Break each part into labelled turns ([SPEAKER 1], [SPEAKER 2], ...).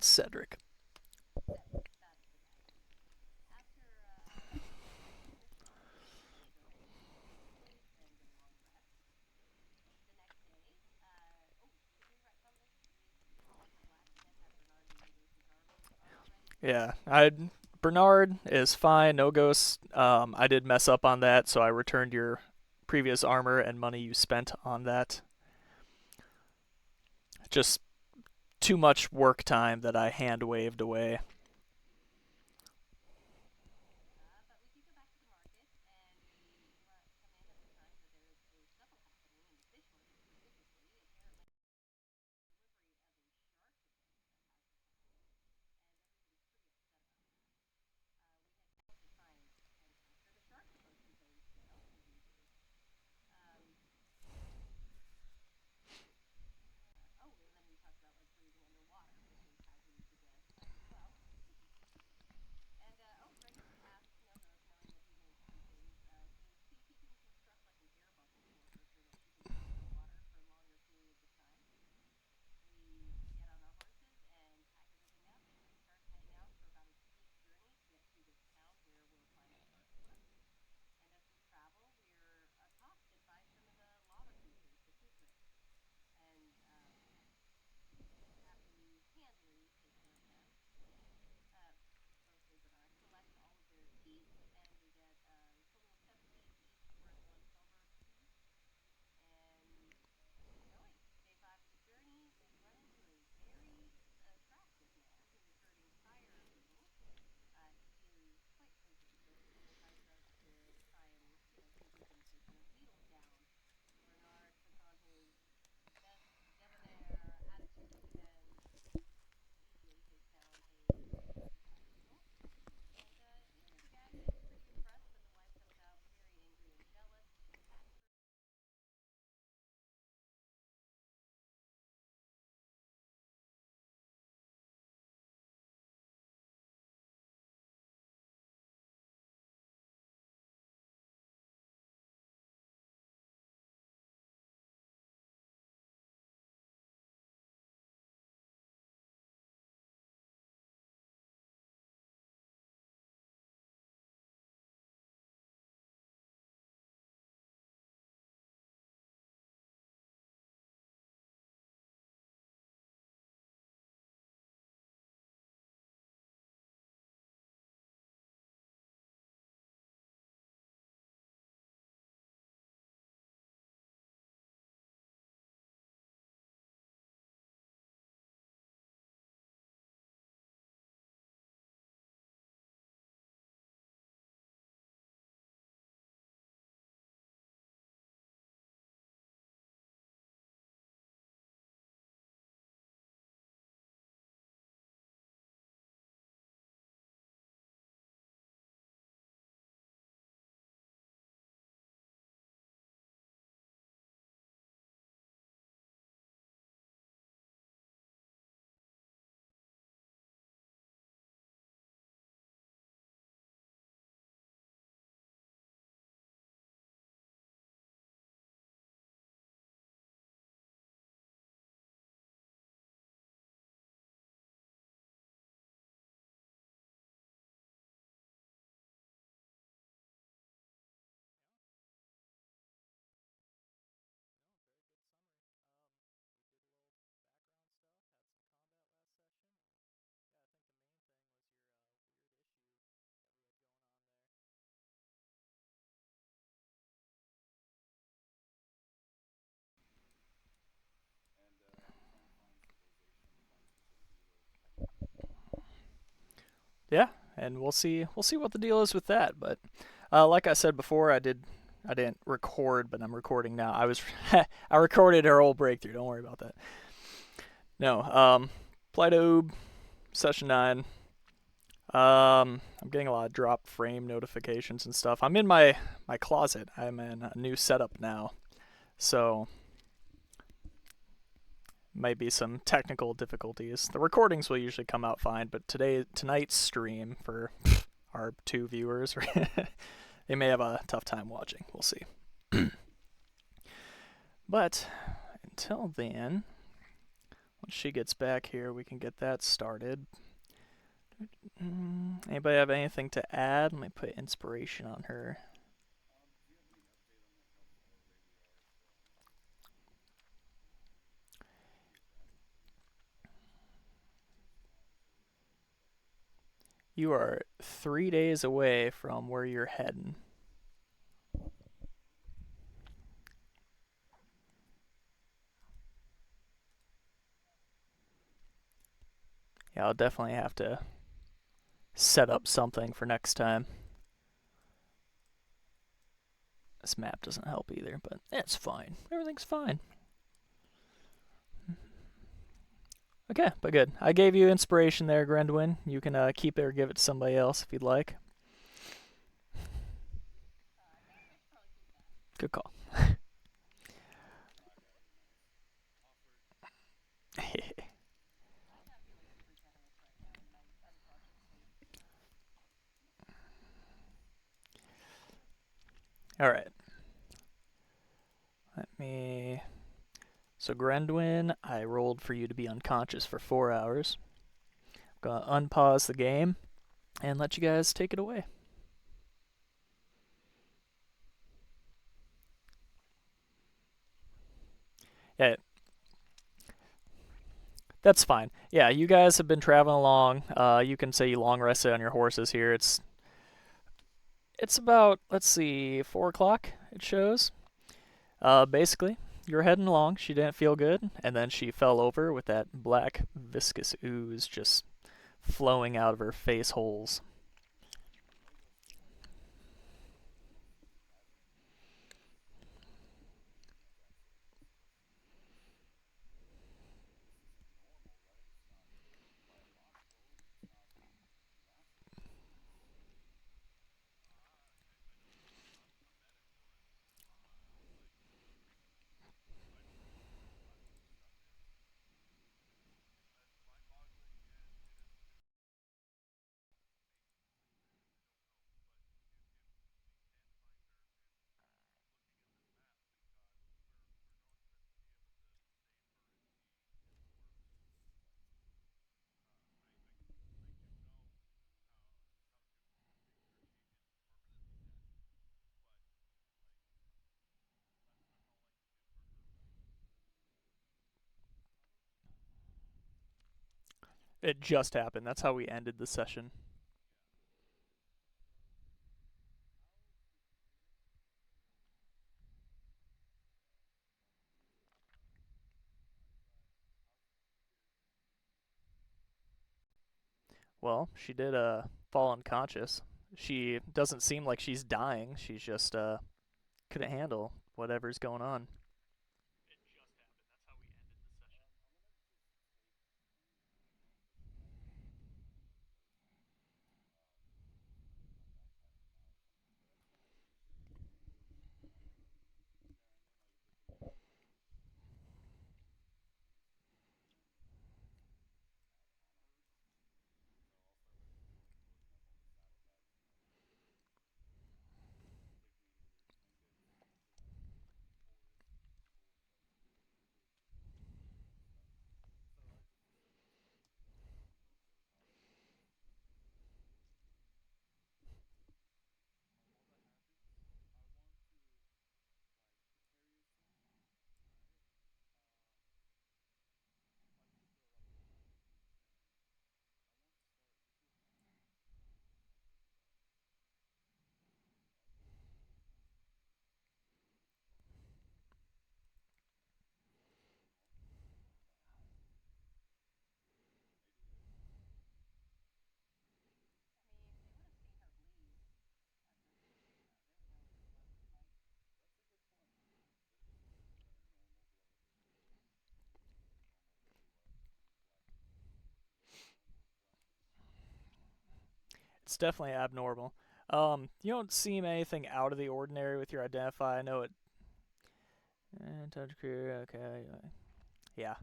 [SPEAKER 1] Cedric. Yeah, Bernard is fine, no ghosts. I did mess up on that, so I returned your previous armor and money you spent on that. Just too much work time that I hand waved away. Yeah, and we'll see what the deal is with that. But like I said before, I didn't record, but I'm recording now. I recorded our old breakthrough. Don't worry about that. No, Plight of Oob session 9. I'm getting a lot of drop frame notifications and stuff. I'm in my closet. I'm in a new setup now, so might be some technical difficulties. The recordings will usually come out fine, but tonight's stream for our two viewers, they may have a tough time watching. We'll see. But until then, Once she gets back here, we can get that started. Anybody have anything to add? Let me put inspiration on her. You are 3 days away from where you're heading. Yeah, I'll definitely have to set up something for next time. This map doesn't help either, but it's fine. Everything's fine. Okay, but good. I gave you inspiration there, Grendwin. You can keep it or give it to somebody else if you'd like. Good call. All right. Let me. So, Grendwin, I rolled for you to be unconscious for 4 hours. I'm gonna unpause the game and let you guys take it away. Yeah, that's fine. Yeah, you guys have been traveling along. You can say you long rested on your horses here. It's about, let's see, 4 o'clock. It shows. Basically, you're heading along. She didn't feel good, and then she fell over with that black viscous ooze just flowing out of her face holes. It just happened. That's how we ended the session. Well, she did fall unconscious. She doesn't seem like she's dying. She's just couldn't handle whatever's going on. It's definitely abnormal. You don't seem anything out of the ordinary with your identify. I know it. Touch career. Okay. Yeah.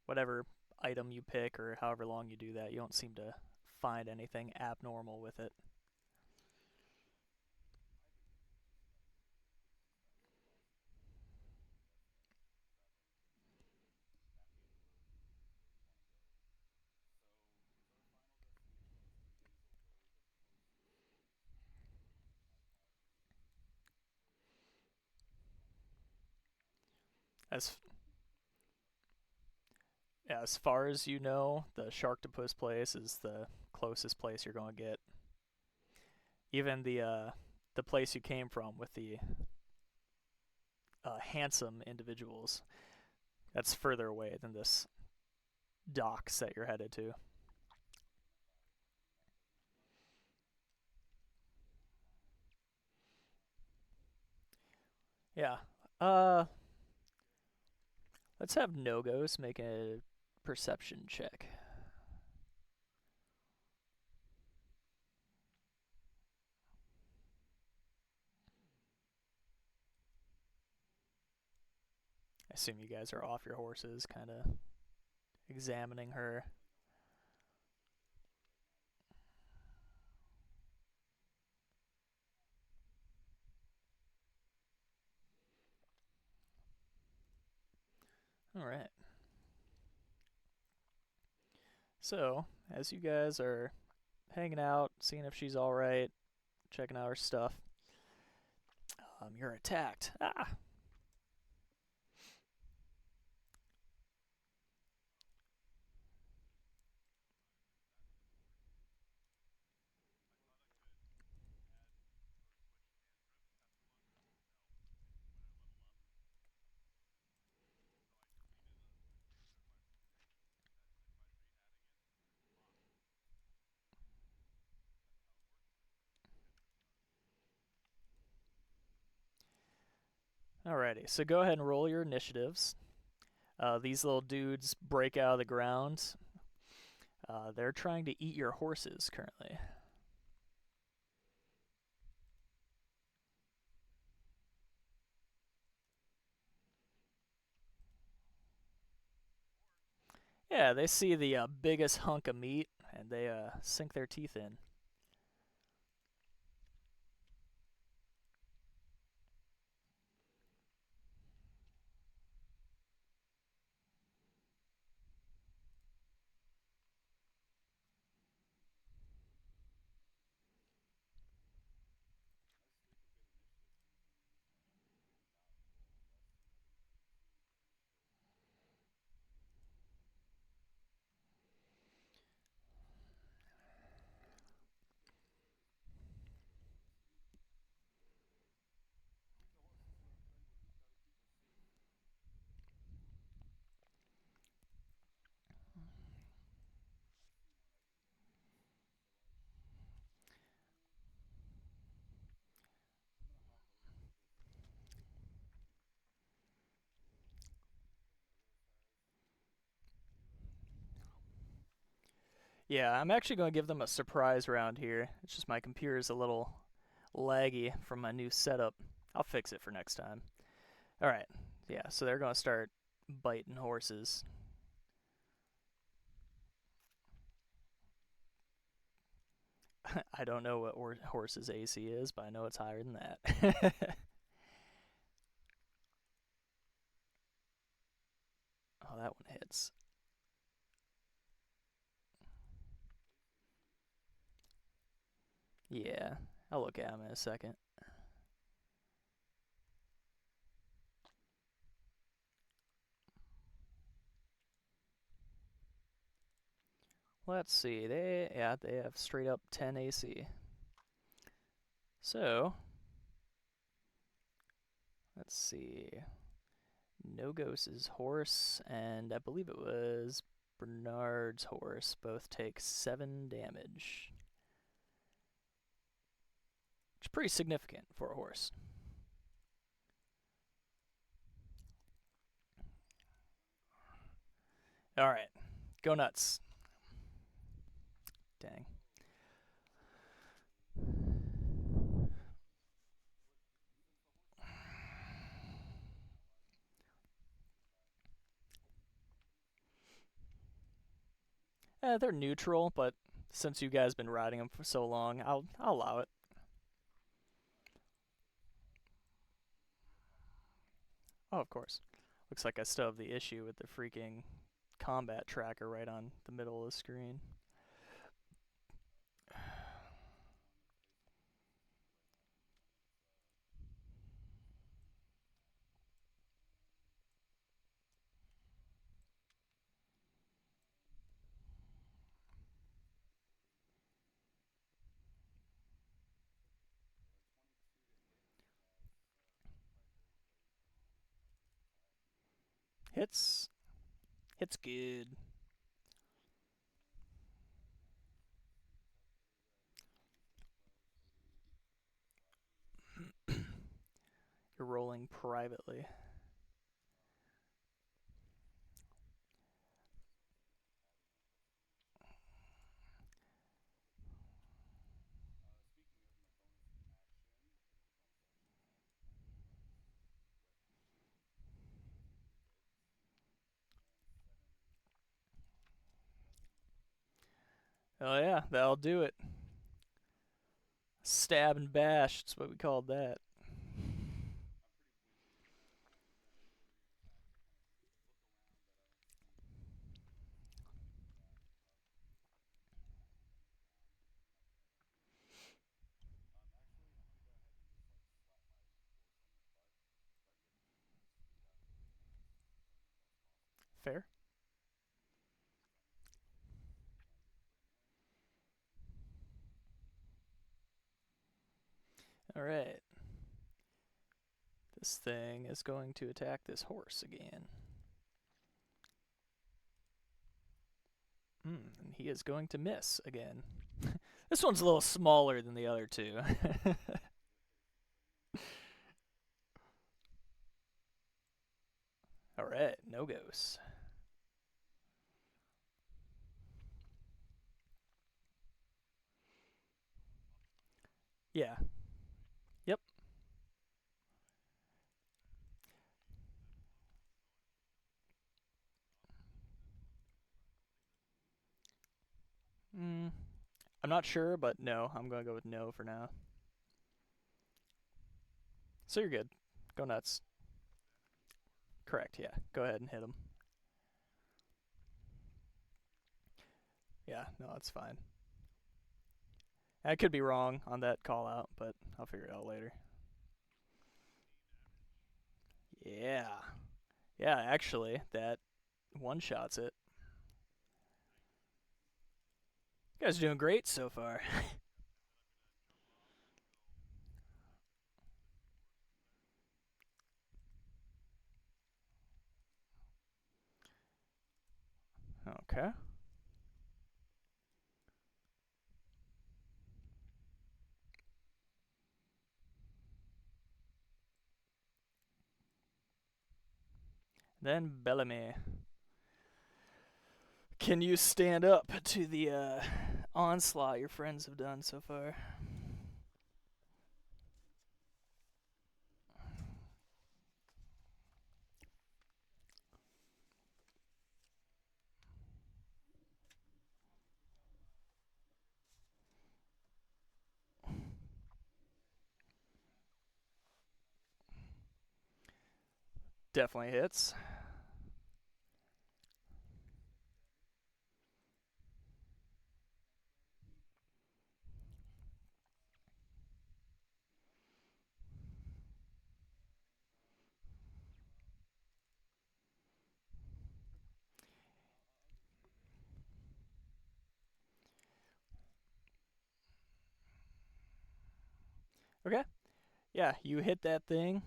[SPEAKER 1] Whatever item you pick or however long you do that, you don't seem to find anything abnormal with it. As as far as you know, the Sharktopus place is the closest place you're going to get. Even the place you came from with the handsome individuals, that's further away than this docks that you're headed to. Yeah. Let's have No-Gos make a perception check. I assume you guys are off your horses, kind of examining her. All right. So, as you guys are hanging out, seeing if she's all right, checking out her stuff, you're attacked. Ah! Alrighty, so go ahead and roll your initiatives. These little dudes break out of the ground. They're trying to eat your horses currently. Yeah, they see the biggest hunk of meat and they sink their teeth in. Yeah, I'm actually going to give them a surprise round here. It's just my computer is a little laggy from my new setup. I'll fix it for next time. All right. Yeah, so they're going to start biting horses. I don't know what horse's AC is, but I know it's higher than that. Oh, that one hits. Yeah, I'll look at him in a second. Let's see. They have straight up 10 AC. So, let's see. No Ghost's horse and I believe it was Bernard's horse both take 7 damage. Which is pretty significant for a horse. Alright. Go nuts. Dang. They're neutral, but since you guys been riding them for so long, I'll allow it. Oh, of course. Looks like I still have the issue with the freaking combat tracker right on the middle of the screen. Hits. Hits good. You're rolling privately. Oh yeah, that'll do it. Stab and bash, that's what we called that. Fair. Alright. This thing is going to attack this horse again. And he is going to miss again. This one's a little smaller than the other two. Alright, no ghosts. Yeah. Yep. I'm not sure, but no. I'm going to go with no for now. So you're good. Go nuts. Correct, yeah. Go ahead and hit him. Yeah, no, that's fine. I could be wrong on that call out, but I'll figure it out later. Yeah. Yeah, actually, that one shots it. You guys are doing great so far. Okay. Then Bellamy. Can you stand up to the onslaught your friends have done so far? Definitely hits. Okay. Yeah, you hit that thing,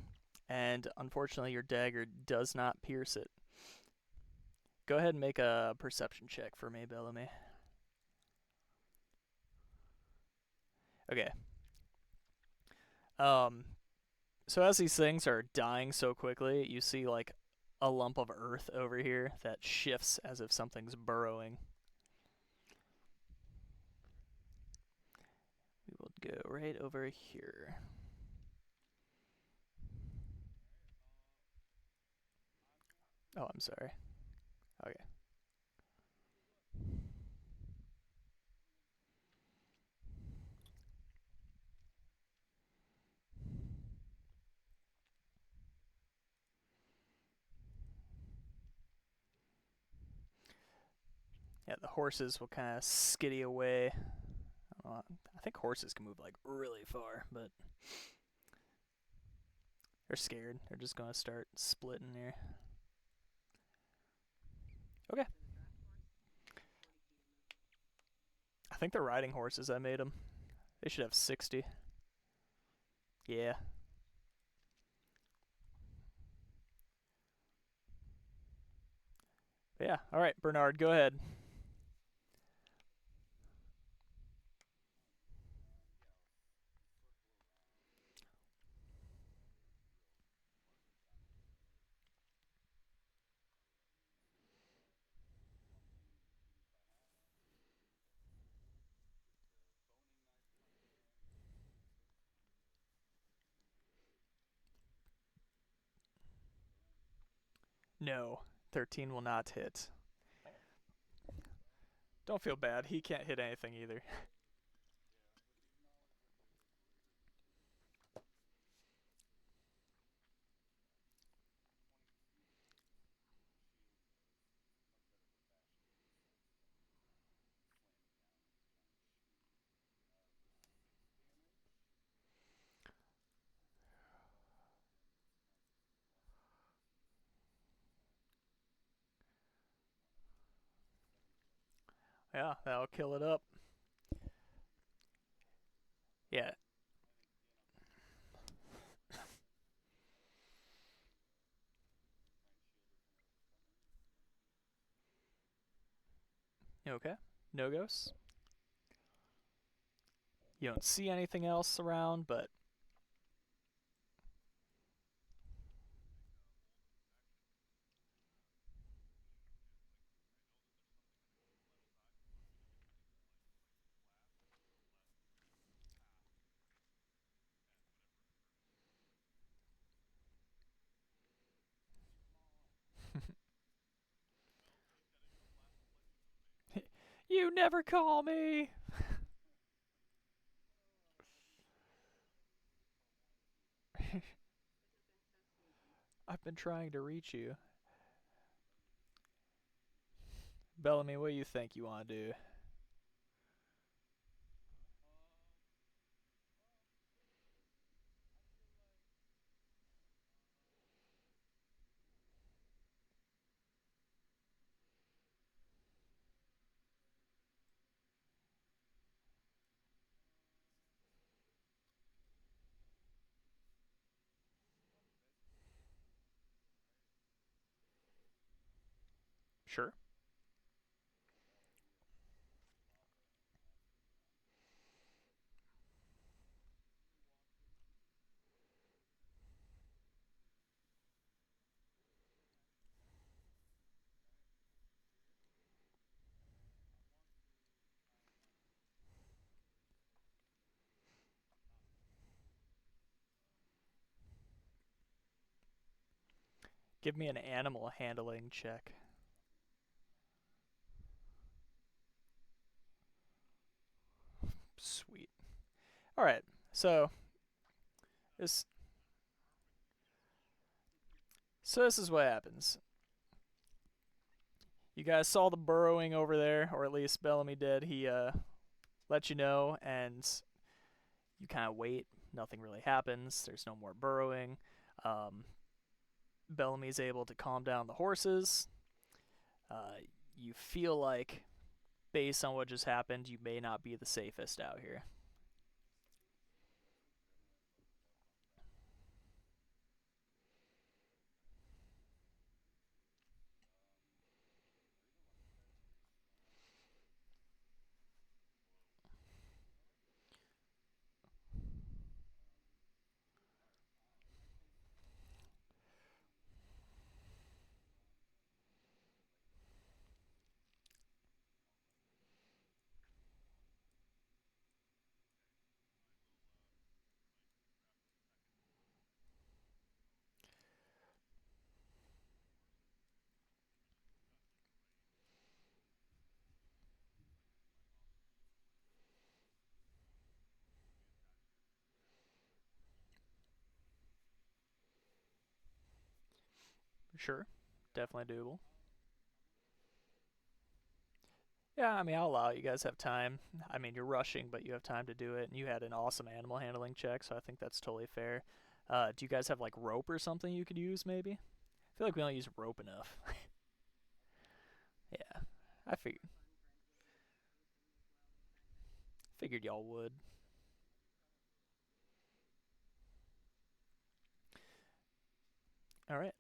[SPEAKER 1] and unfortunately your dagger does not pierce it. Go ahead and make a perception check for me, Bellamy. Okay. Um, so as these things are dying so quickly, you see like a lump of earth over here that shifts as if something's burrowing. We will go right over here. Oh, I'm sorry. Okay. Yeah, the horses will kind of skiddy away. I think horses can move like really far, but they're scared. They're just gonna start splitting here. Okay. I think they're riding horses. I made them. They should have 60. Yeah. Yeah. All right, Bernard, go ahead. No, 13 will not hit. Don't feel bad. He can't hit anything either. Yeah, that'll kill it up. Yeah. You okay? No ghosts? You don't see anything else around, but you never call me. I've been trying to reach you. Bellamy, what do you think you want to do? Sure. Give me an animal handling check. Sweet. All right. So this this is what happens. You guys saw the burrowing over there, or at least Bellamy did. He let you know, and you kind of wait. Nothing really happens. There's no more burrowing. Um, Bellamy's able to calm down the horses. Uh, you feel like, based on what just happened, you may not be the safest out here. Sure, definitely doable. Yeah, I mean, I'll allow it. You guys have time. I mean, you're rushing, but you have time to do it, and you had an awesome animal handling check, so I think that's totally fair. Do you guys have like rope or something you could use, maybe? I feel like we don't use rope enough. Yeah, I figured y'all would. All right,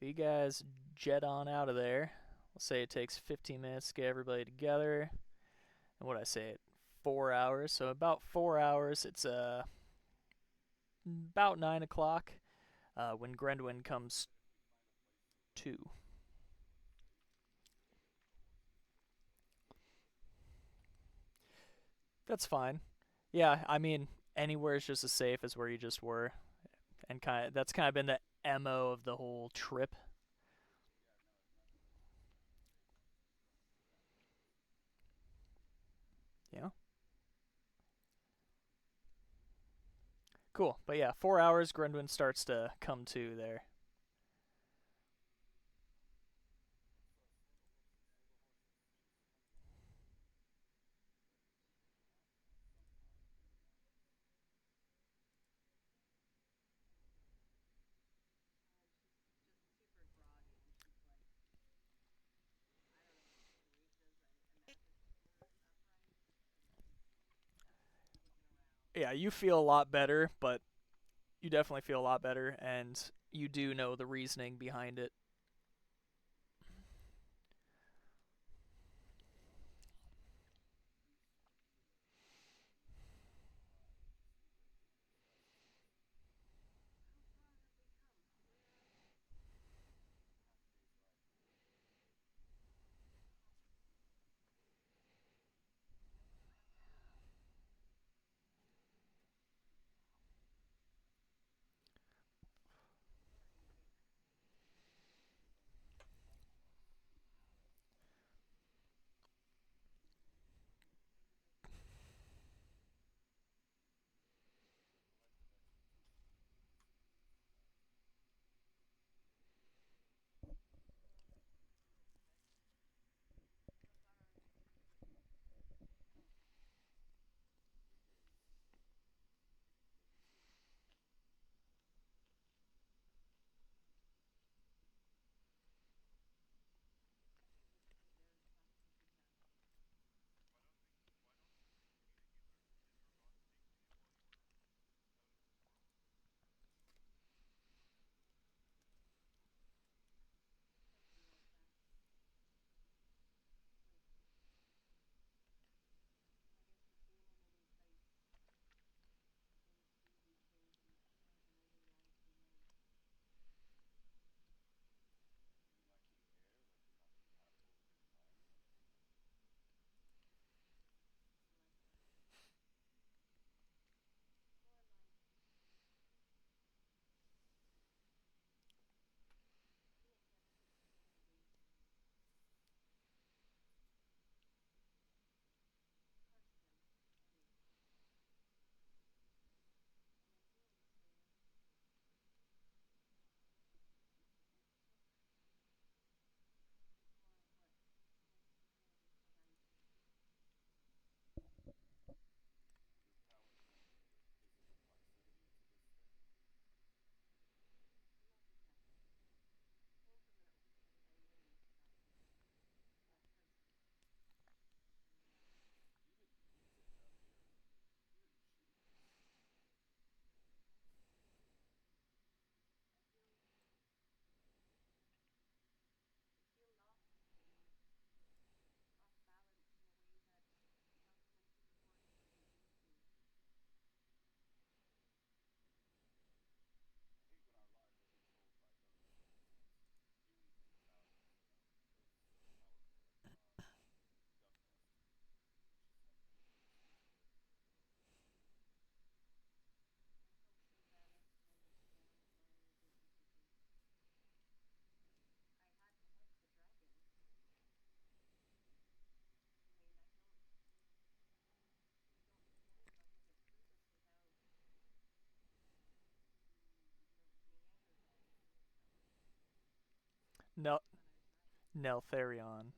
[SPEAKER 1] you guys jet on out of there. We'll say it takes 15 minutes to get everybody together. And what I say, 4 hours. So about 4 hours. It's about 9 o'clock when Grendwin comes to. That's fine. Yeah, I mean, anywhere is just as safe as where you just were, and that's kind of been the mo of the whole trip. Yeah, cool. But yeah, 4 hours. Grendwin starts to come to there. Yeah, you feel a lot better, but you definitely feel a lot better, and you do know the reasoning behind it. No, Neltharion.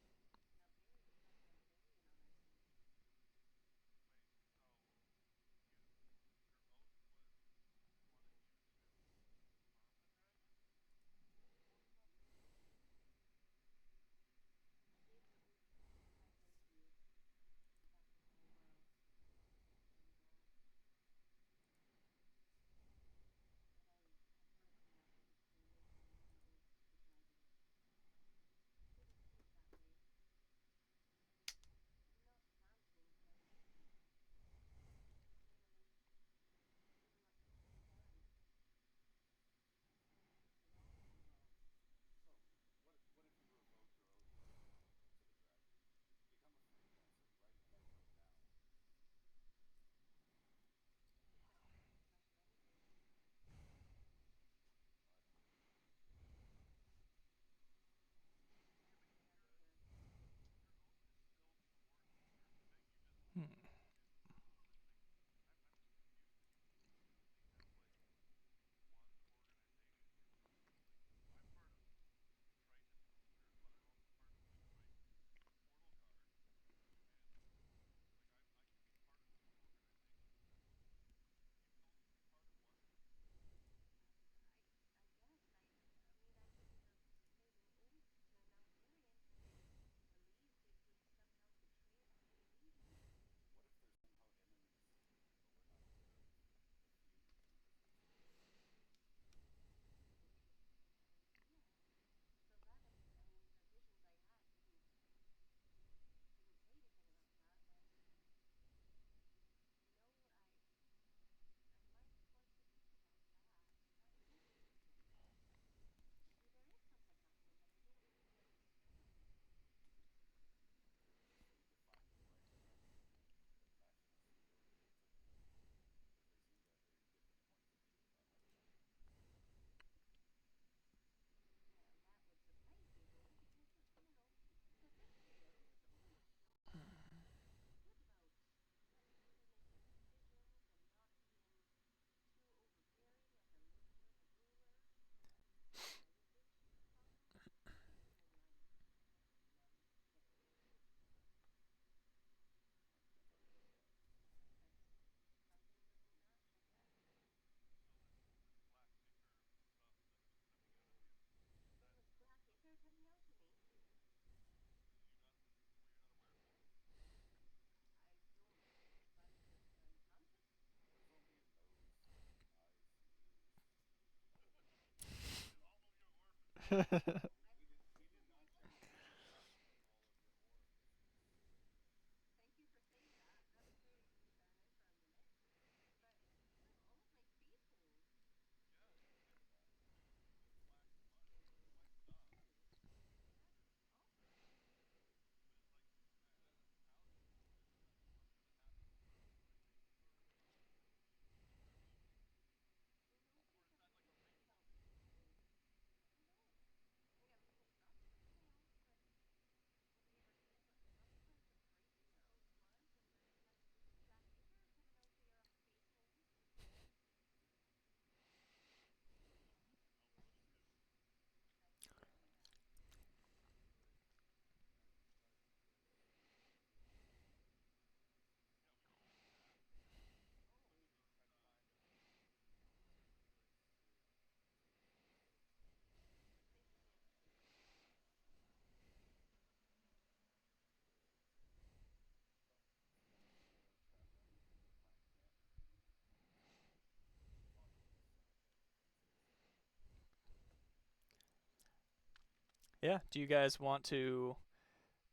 [SPEAKER 1] Yeah. Do you guys want to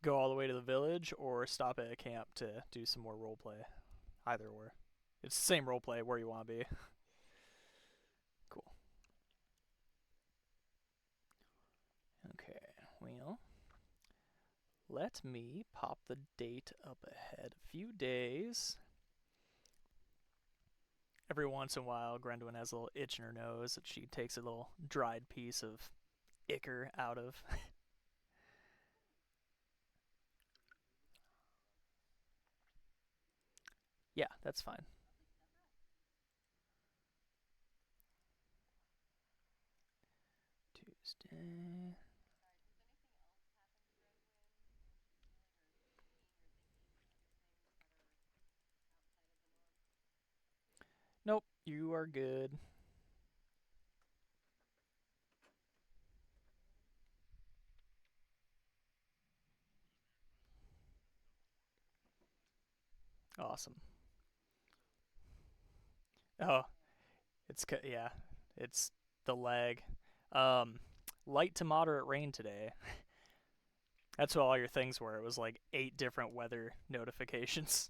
[SPEAKER 1] go all the way to the village or stop at a camp to do some more role play? Either or. It's the same role play where you want to be. Cool. Okay. Well, let me pop the date up ahead a few days. Every once in a while, Gwendolyn has a little itch in her nose that she takes a little dried piece of ichor out of. Yeah, that's fine. Tuesday. Nope, you are good. Awesome. Oh, yeah, it's the lag. Um, Light to moderate rain today. That's what all your things were. It was like 8 different weather notifications.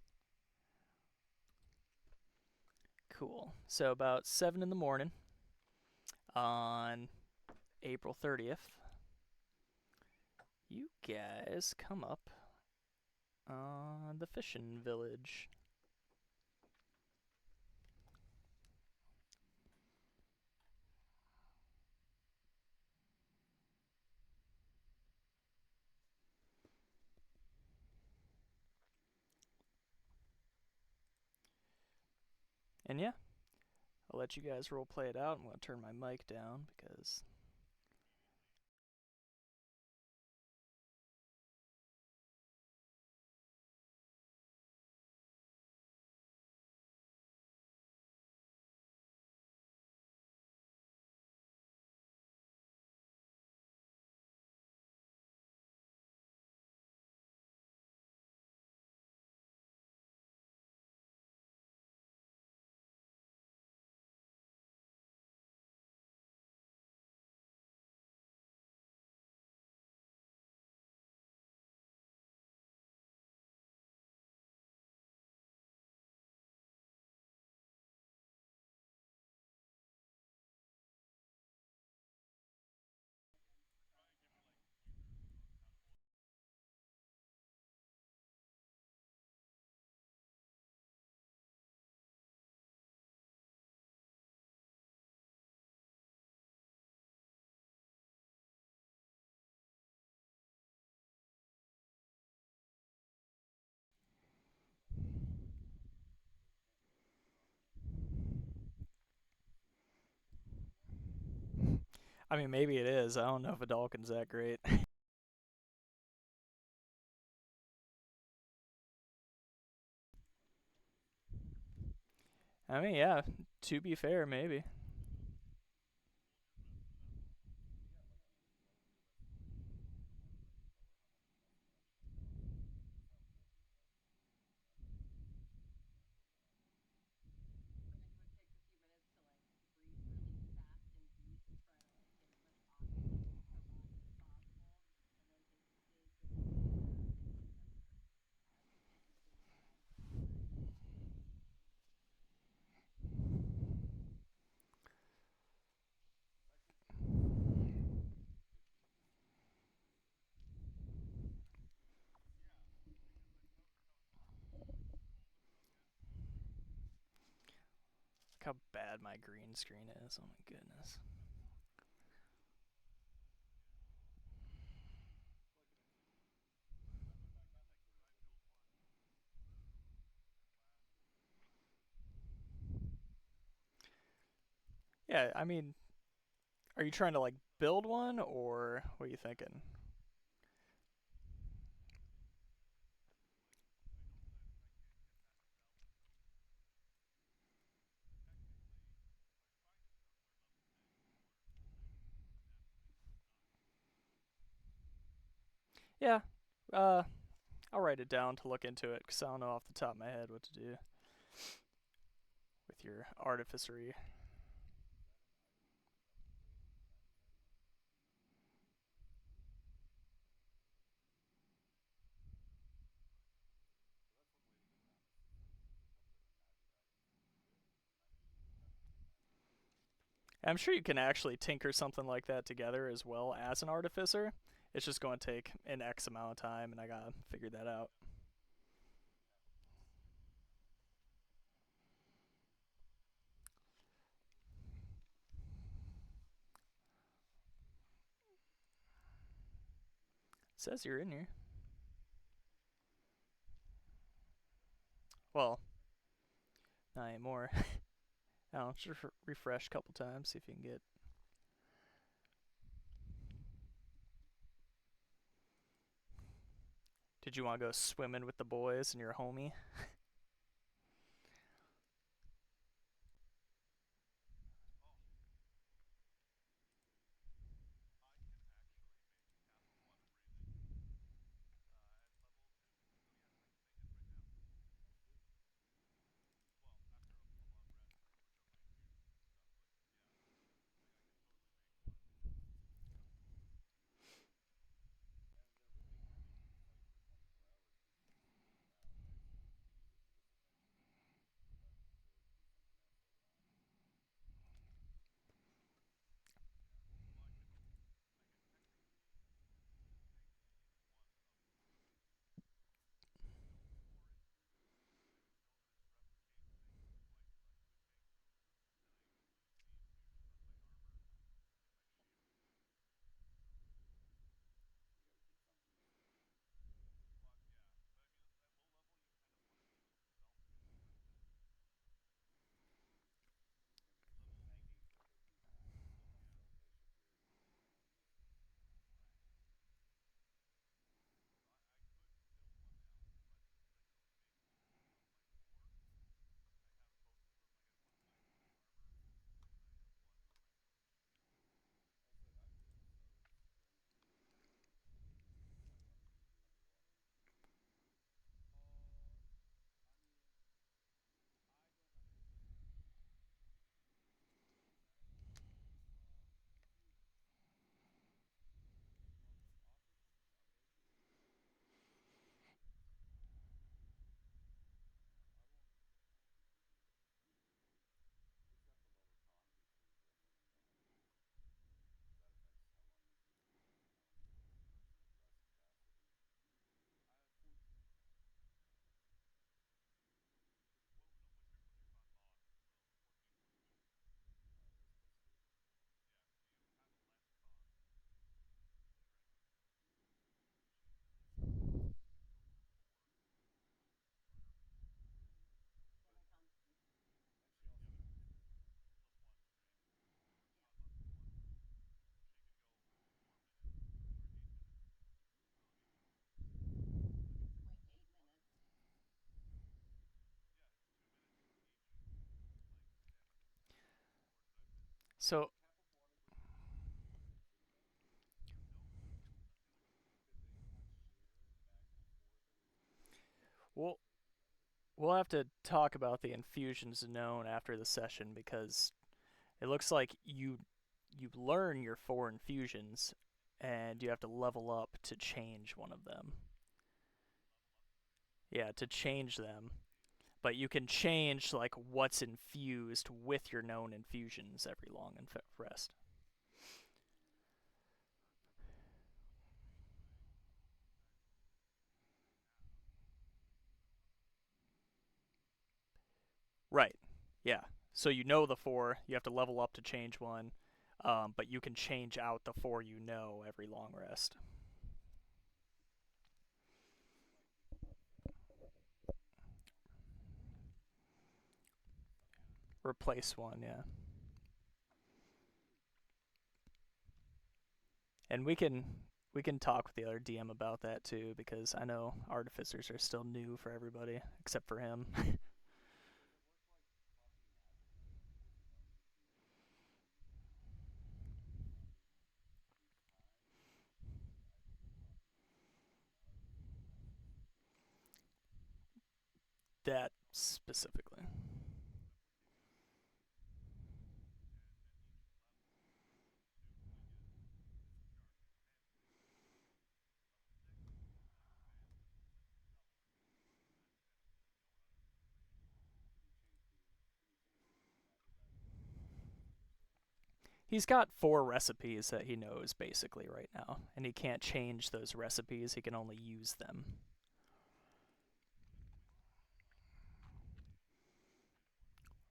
[SPEAKER 1] Cool. So about 7 in the morning on April 30th, you guys come up on the fishing village. And yeah, I'll let you guys role play it out. I'm going to turn my mic down because I mean maybe it is. I don't know if Adalkin's that great. I mean yeah, to be fair, maybe. how bad my green screen is. Oh my goodness. Yeah, I mean, are you trying to like build one or what are you thinking? Yeah, uh, I'll write it down to look into it because I don't know off the top of my head what to do with your artificery. I'm sure you can actually tinker something like that together as well as an artificer. It's just going to take an X amount of time, and I gotta figure that out. It says you're in here. Well, not anymore. I don't know, just refresh a couple times, see if you can get. Did you want to go swimming with the boys and your homie? So we'll we'll have to talk about the infusions known after the session because it looks like you learn your four infusions and you have to level up to change one of them. Yeah, to change them. But you can change like what's infused with your known infusions every long and rest. Right. Yeah. So you know the 4, you have to level up to change one, but you can change out the 4 you know every long rest. Replace one, yeah. And we can talk with the other DM about that too, because I know artificers are still new for everybody except for him. That specifically. He's got 4 recipes that he knows basically right now, and he can't change those recipes, he can only use them.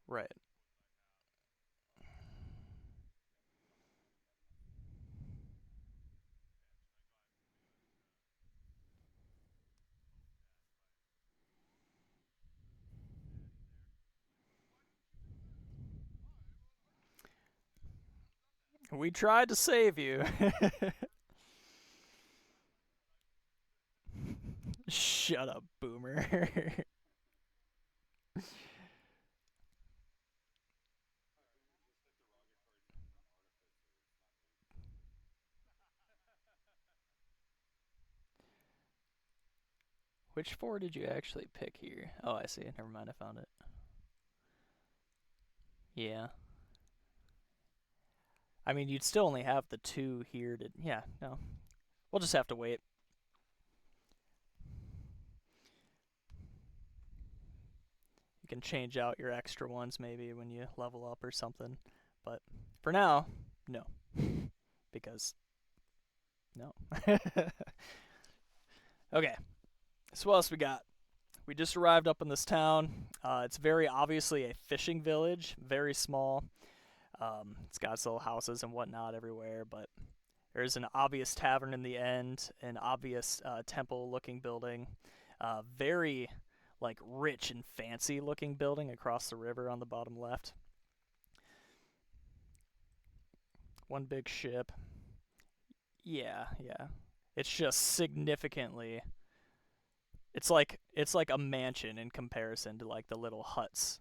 [SPEAKER 1] Right. We tried to save you. Shut up, boomer. Which 4 did you actually pick here? Oh, I see. Never mind, I found it. Yeah. I mean, you'd still only have the 2 here to. Yeah, no. We'll just have to wait. You can change out your extra ones maybe when you level up or something. But for now, no. Because, no. Okay, so what else we got? We just arrived up in this town. It's very obviously a fishing village, very small. It's got its little houses and whatnot everywhere, but there's an obvious tavern in the end, an obvious temple-looking building, very like rich and fancy-looking building across the river on the bottom left. One big ship. Yeah, yeah. It's just significantly. It's like a mansion in comparison to like the little huts.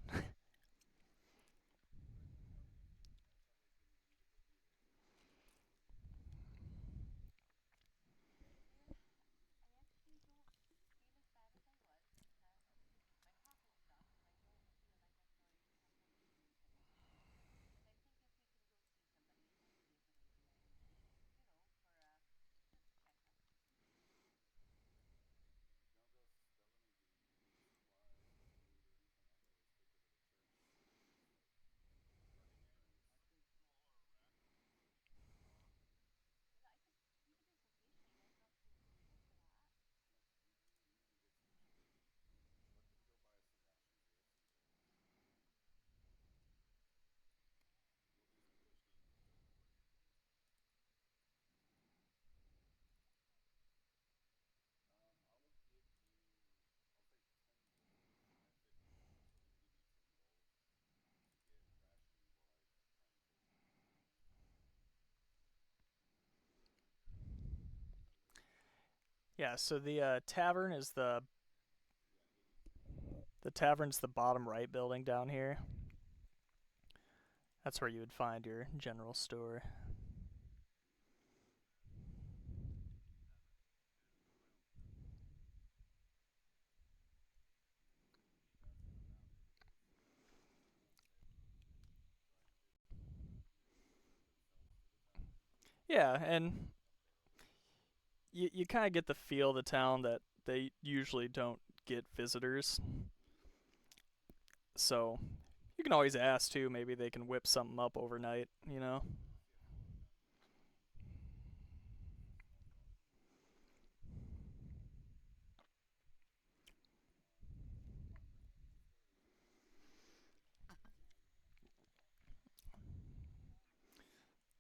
[SPEAKER 1] Yeah, so the tavern's the bottom right building down here. That's where you would find your general store. Yeah, and you kind of get the feel of the town that they usually don't get visitors. So you can always ask too. Maybe they can whip something up overnight. You know.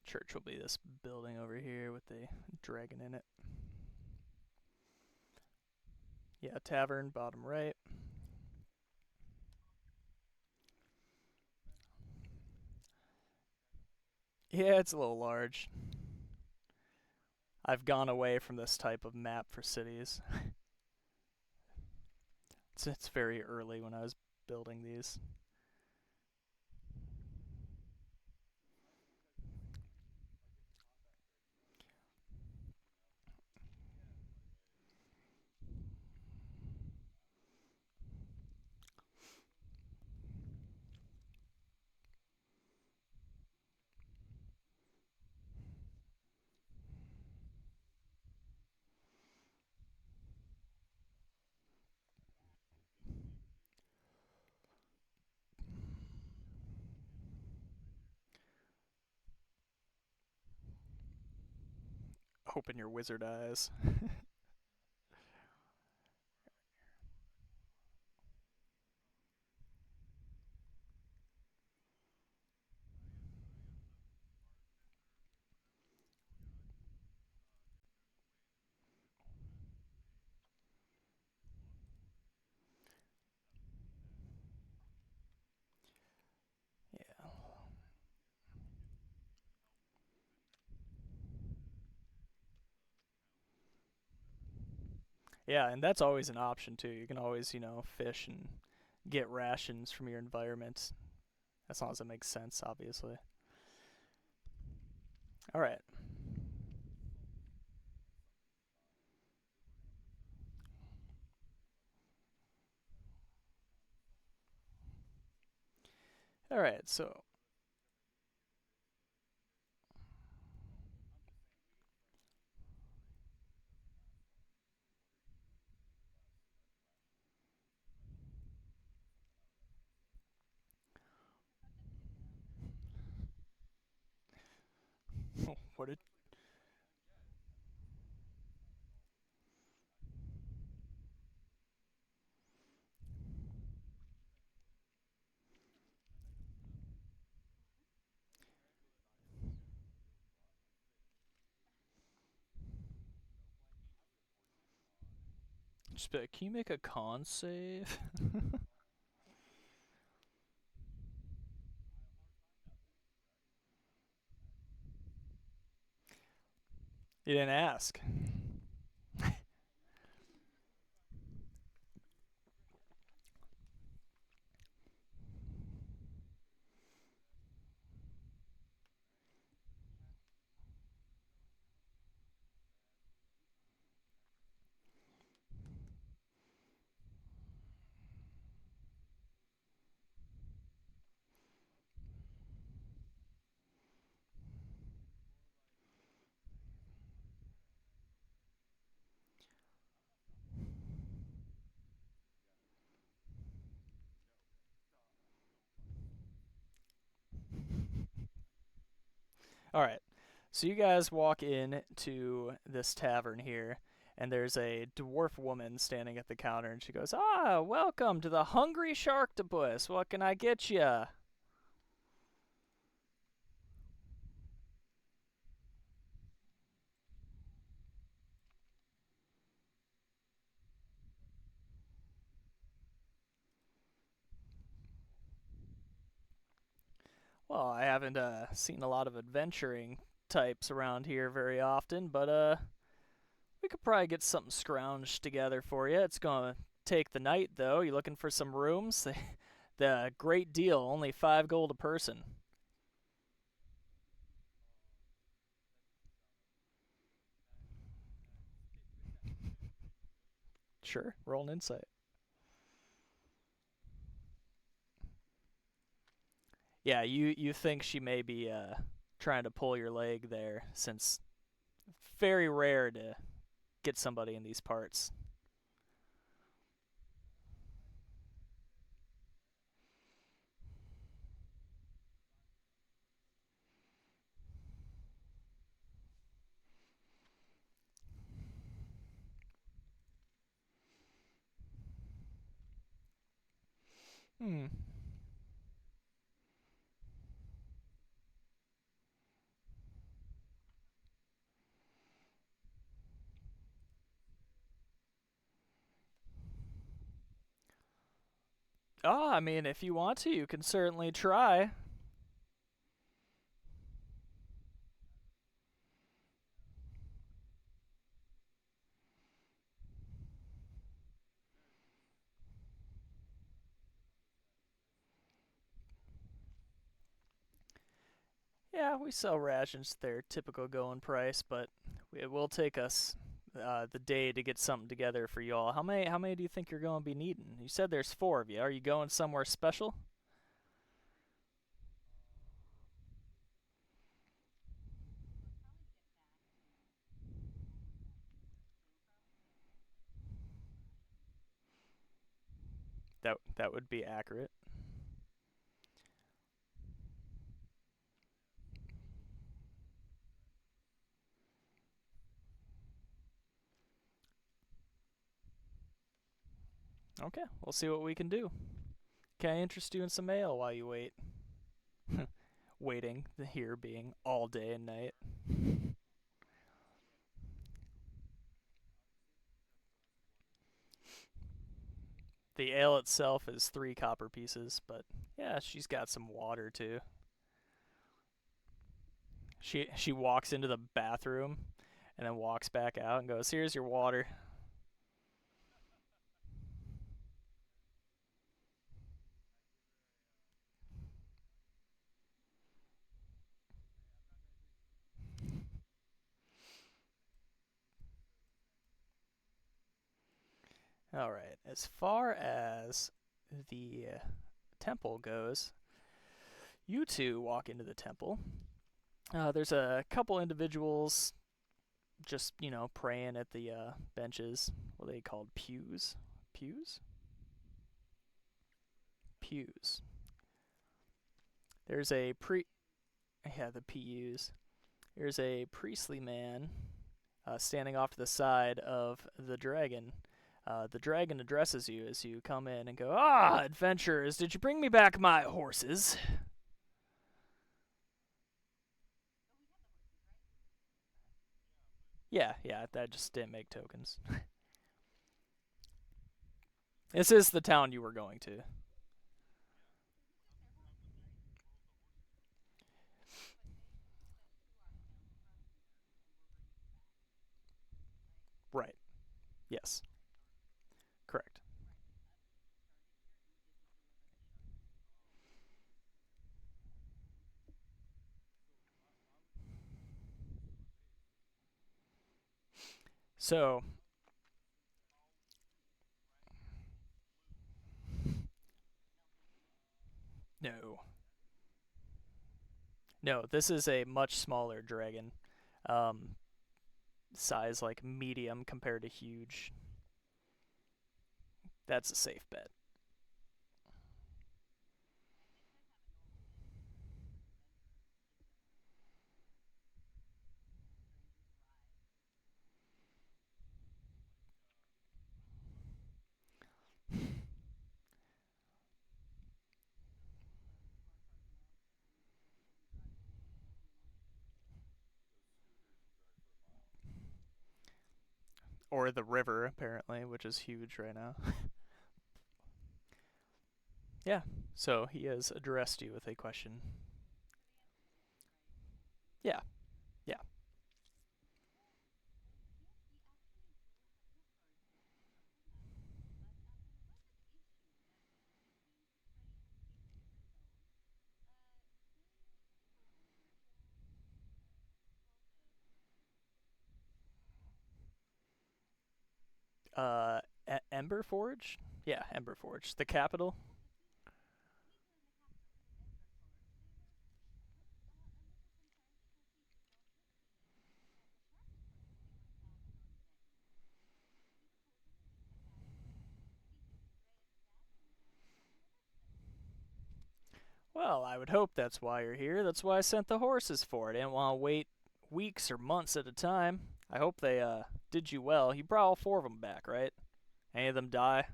[SPEAKER 1] church will be this building over here with the dragon in it. Yeah, tavern, bottom right. Yeah, it's a little large. I've gone away from this type of map for cities. It's very early when I was building these. Open your wizard eyes. Yeah. Yeah, and that's always an option too. You can always, fish and get rations from your environment, as long as it makes sense, obviously. All right. All right, so what did just be like, can you make a con save? You didn't ask. All right. So you guys walk in to this tavern here, and there's a dwarf woman standing at the counter, and she goes, "Ah, welcome to the Hungry Sharktopus. What can I get ya?" Well, I haven't seen a lot of adventuring types around here very often, but we could probably get something scrounged together for you. It's gonna take the night, though. You looking for some rooms? The great deal, only 5 gold a person. Sure, roll an insight. Yeah, you think she may be trying to pull your leg there, since very rare to get somebody in these parts. Hmm. Oh, I mean, if you want to, you can certainly try. Yeah, we sell rations at their typical going price, but it will take us the day to get something together for y'all. How many do you think you're going to be needing? You said there's four of you. Are you going somewhere special? That would be accurate. Okay, we'll see what we can do. Can I interest you in some ale while you wait? Waiting, the here being all day and night. The ale itself is 3 copper pieces, but yeah, she's got some water too. She walks into the bathroom and then walks back out and goes, "Here's your water." All right. As far as the temple goes, you two walk into the temple. There's a couple individuals just praying at the benches. What are they called? Pews. Pews. Pews. There's a pre. Yeah, the PUs. There's a priestly man standing off to the side of the dragon. The dragon addresses you as you come in and go, "Ah, adventurers, did you bring me back my horses?" Yeah, yeah, that just didn't make tokens. This is the town you were going to. Right. Yes. Correct. So, no. No, this is a much smaller dragon. Um, Size like medium compared to huge. That's a safe bet. Or the river, apparently, which is huge right now. Yeah. So he has addressed you with a question. Yeah. Yeah. Ember Forge? Yeah, Ember Forge. The capital? Well, I would hope that's why you're here. That's why I sent the horses for it. I didn't want to wait weeks or months at a time. I hope they did you well. You brought all four of them back, right? Any of them die?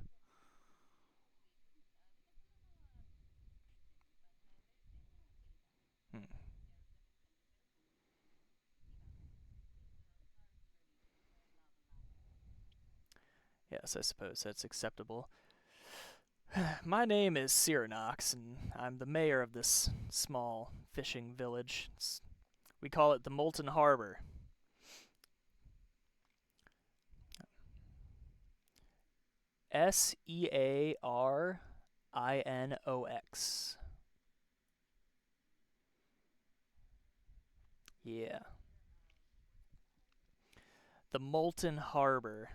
[SPEAKER 1] Hmm. Yes, I suppose that's acceptable. My name is Cyranox, and I'm the mayor of this small fishing village. We call it the Molten Harbor. Searinox. Yeah. The Molten Harbor.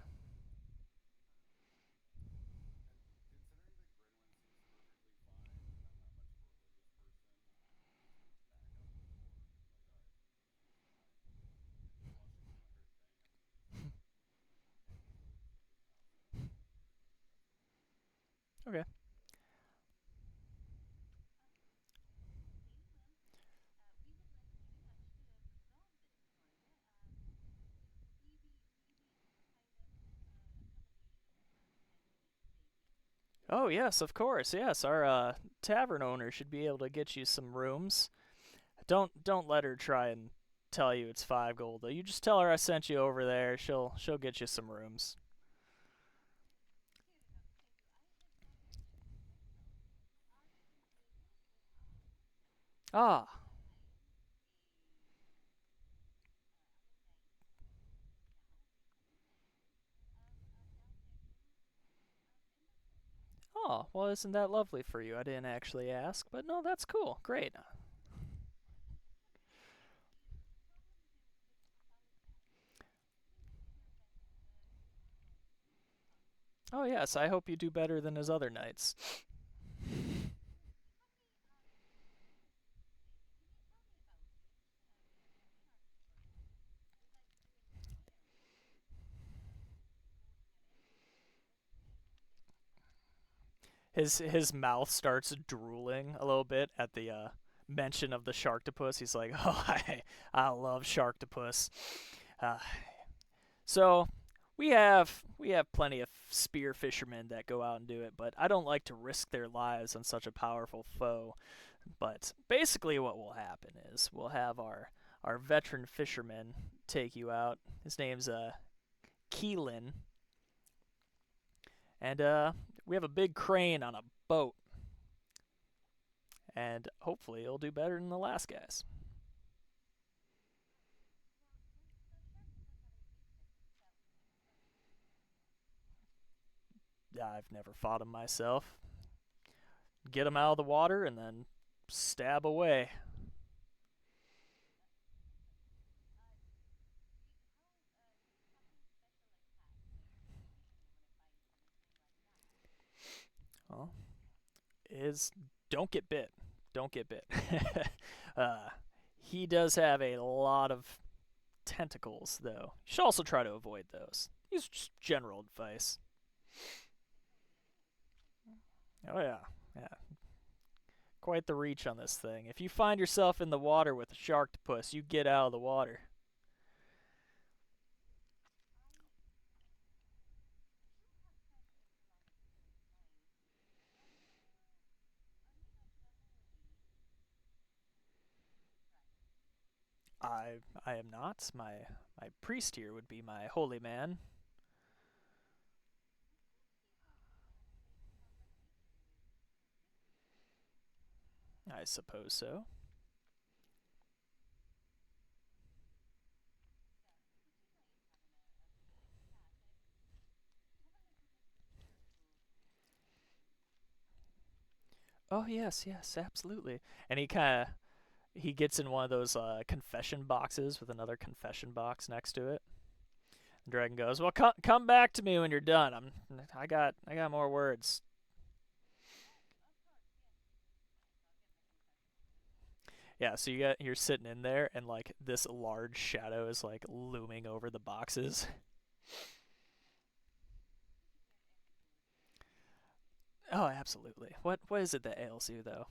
[SPEAKER 1] Okay. Oh yes, of course. Yes, our tavern owner should be able to get you some rooms. Don't let her try and tell you it's 5 gold though. You just tell her I sent you over there. She'll get you some rooms. Ah. Oh, well, isn't that lovely for you? I didn't actually ask, but no, that's cool. Great. Oh yes, I hope you do better than his other nights. His mouth starts drooling a little bit at the mention of the sharktopus. He's like, "Oh, I love sharktopus." Uh, so we have plenty of spear fishermen that go out and do it, but I don't like to risk their lives on such a powerful foe. But basically, what will happen is we'll have our veteran fisherman take you out. His name's Keelan, and we have a big crane on a boat, and hopefully it'll do better than the last guys. I've never fought him myself. Get him out of the water and then stab away. Well, is don't get bit. Don't get bit. uh, he does have a lot of tentacles, though. You should also try to avoid those. These are just general advice. Oh yeah, yeah. Quite the reach on this thing. If you find yourself in the water with a sharktopus, you get out of the water. I am not. My priest here would be my holy man. I suppose so. Oh yes, yes, absolutely. And he gets in one of those confession boxes with another confession box next to it. The dragon goes, "Well, come back to me when you're done. I got more words." Yeah, so you're sitting in there, and like this large shadow is like looming over the boxes. Oh, absolutely. What is it that ails you though?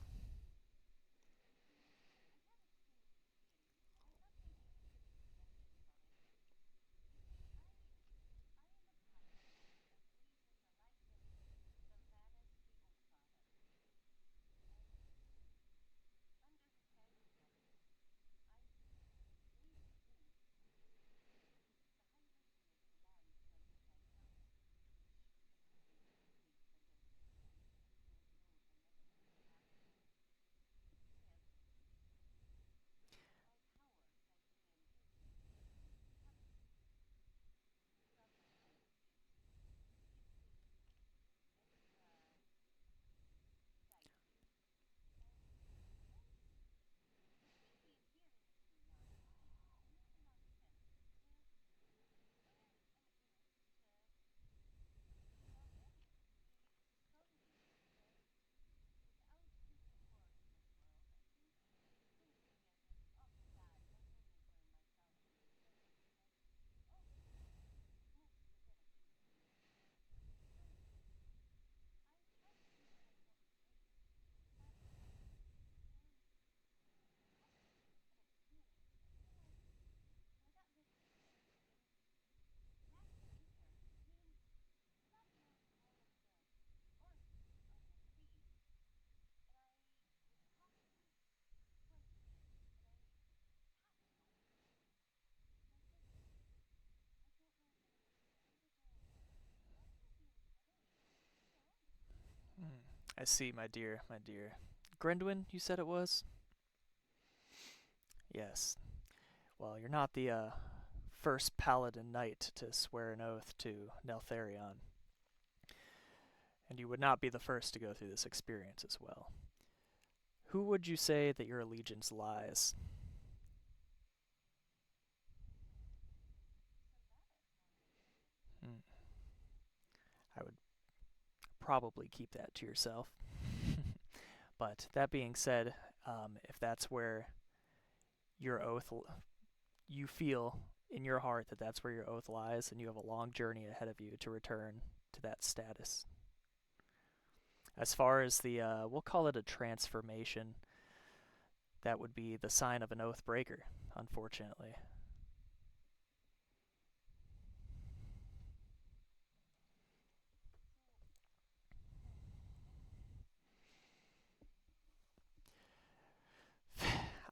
[SPEAKER 1] I see, my dear, my dear. Grenduin, you said it was? Yes. Well, you're not the first paladin knight to swear an oath to Neltharion, and you would not be the first to go through this experience as well. Who would you say that your allegiance lies? Hmm. I would probably keep that to yourself. But that being said, if that's where your oath, you feel in your heart that that's where your oath lies, and you have a long journey ahead of you to return to that status. As far as the, we'll call it a transformation, that would be the sign of an oath breaker, unfortunately.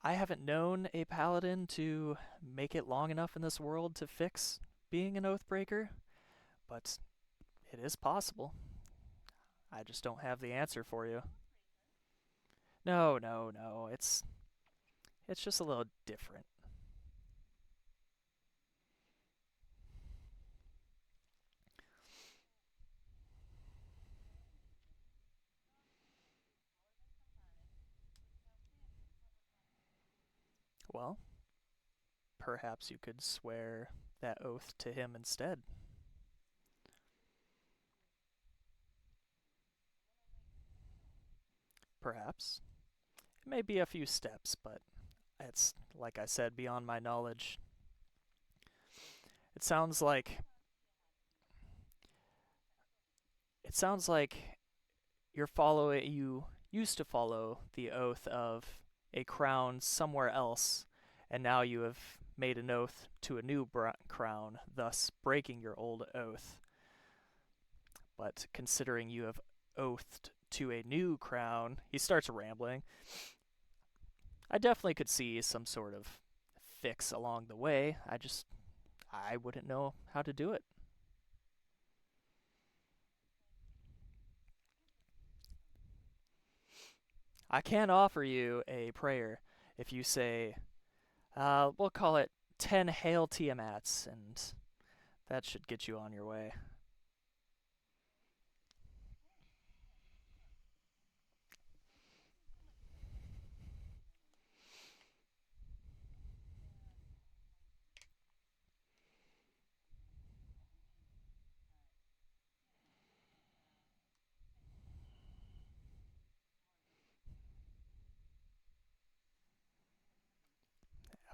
[SPEAKER 1] I haven't known a paladin to make it long enough in this world to fix being an oath breaker, but it is possible. I just don't have the answer for you. No, no, no. It's just a little different. Well, perhaps you could swear that oath to him instead. Perhaps. It may be a few steps, but it's, like I said, beyond my knowledge. It sounds like it sounds like you used to follow the oath of a crown somewhere else, and now you have made an oath to a new crown, thus breaking your old oath. But considering you have oathed to a new crown, he starts rambling. I definitely could see some sort of fix along the way. I wouldn't know how to do it. I can offer you a prayer if you say, we'll call it 10 Hail Tiamats, and that should get you on your way.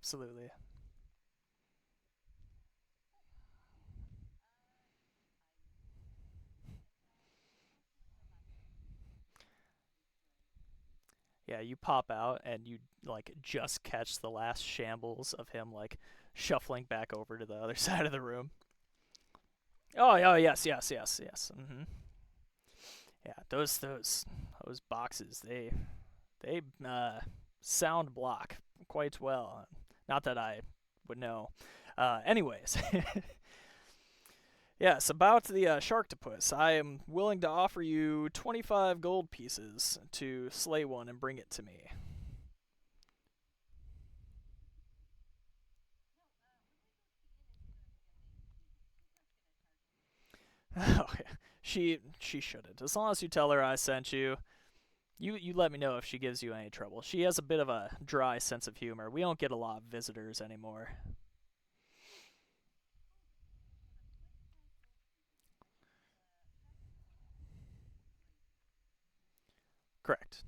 [SPEAKER 1] Absolutely. Yeah, you pop out and you like just catch the last shambles of him like shuffling back over to the other side of the room. Oh, oh yes, yes, yes, yes. Yeah, those boxes they sound block quite well. Not that I would know. Anyways, yes, about the Sharktopus. I am willing to offer you 25 gold pieces to slay one and bring it to me. Okay, she shouldn't. As long as you tell her I sent you, you let me know if she gives you any trouble. She has a bit of a dry sense of humor. We don't get a lot of visitors anymore. Correct.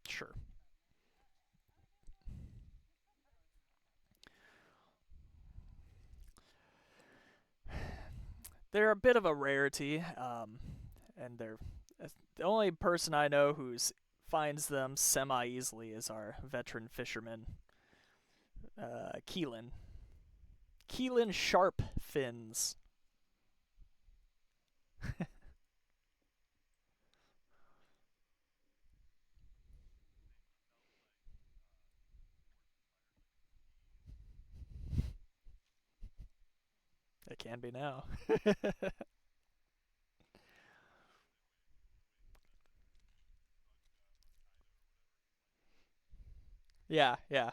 [SPEAKER 1] Sure. They're a bit of a rarity, and they're the only person I know who's finds them semi easily is our veteran fisherman, Keelan. Keelan Sharp Fins. It can be now. Yeah, yeah.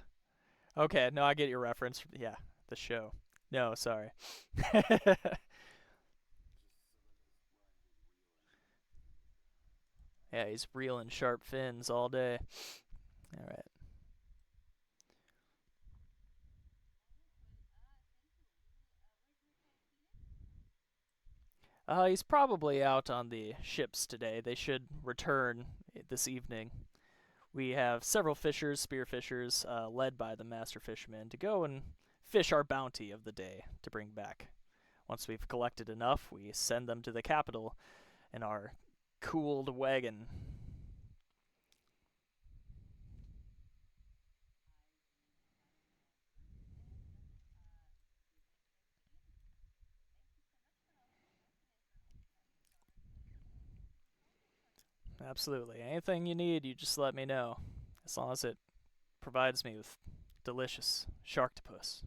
[SPEAKER 1] Okay, no, I get your reference. Yeah, the show. No, sorry. Yeah, he's reeling sharp fins all day. All right. He's probably out on the ships today. They should return this evening. We have several fishers, spear fishers, led by the master fisherman, to go and fish our bounty of the day to bring back. Once we've collected enough, we send them to the capital in our cooled wagon. Absolutely. Anything you need, you just let me know. As long as it provides me with delicious sharktopus.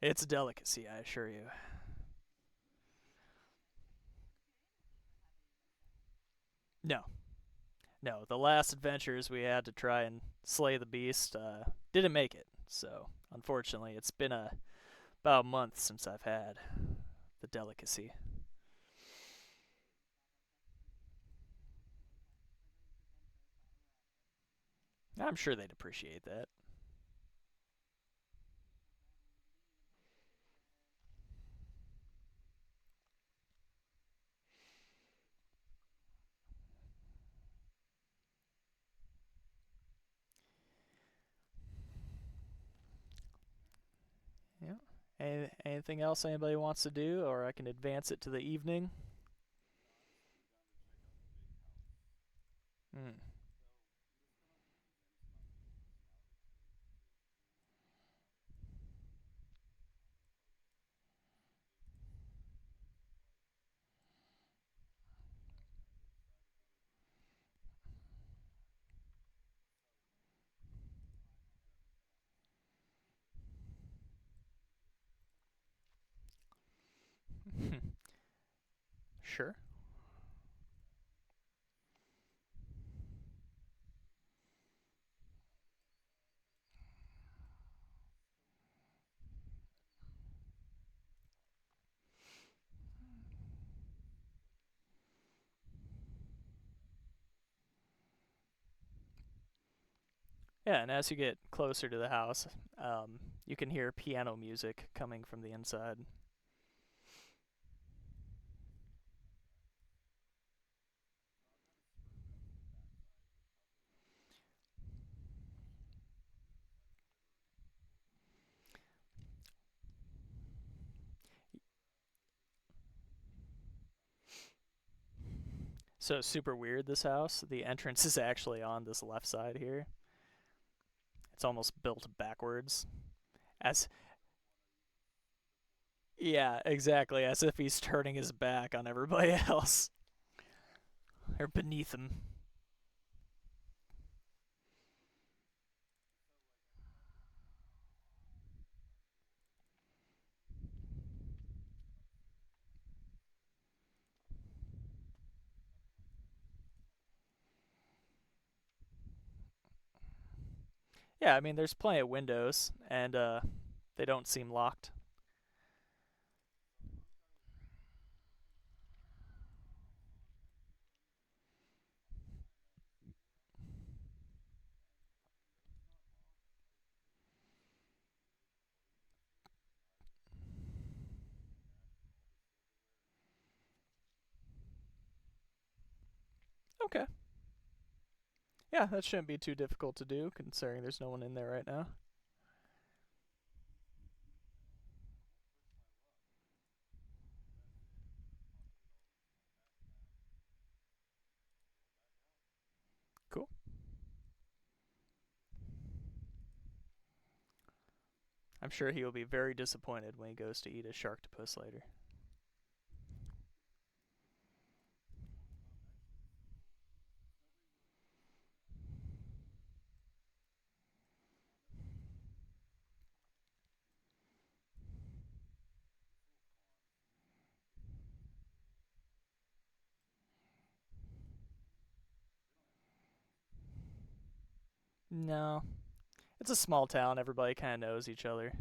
[SPEAKER 1] It's a delicacy, I assure you. No, no. The last adventures we had to try and slay the beast didn't make it. So, unfortunately, it's been about a month since I've had the delicacy. I'm sure they'd appreciate that. Yeah. Anything else anybody wants to do, or I can advance it to the evening? Hmm. Sure. Yeah, and as you get closer to the house, you can hear piano music coming from the inside. So super weird, this house. The entrance is actually on this left side here. It's almost built backwards. As Yeah, exactly, as if he's turning his back on everybody else. Or beneath him. Yeah, I mean there's plenty of windows and they don't seem locked. Okay. Yeah, that shouldn't be too difficult to do considering there's no one in there right now. Cool. I'm sure he will be very disappointed when he goes to eat a sharktopus later. No, it's a small town. Everybody kind of knows each other.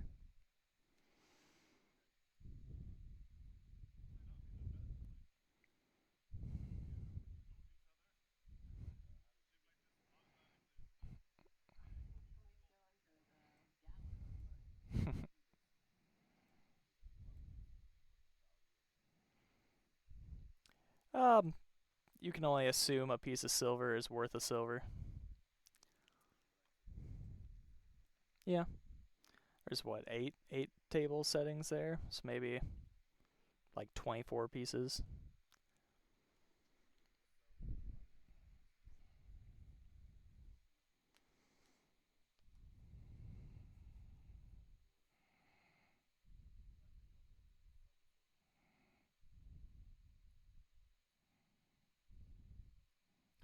[SPEAKER 1] um, you can only assume a piece of silver is worth a silver. Yeah, there's what eight table settings there, so maybe like 24 pieces.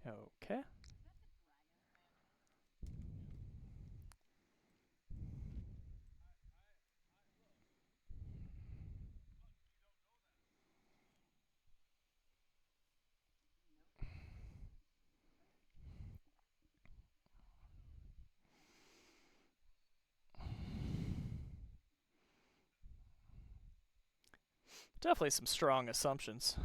[SPEAKER 1] Okay. Definitely some strong assumptions.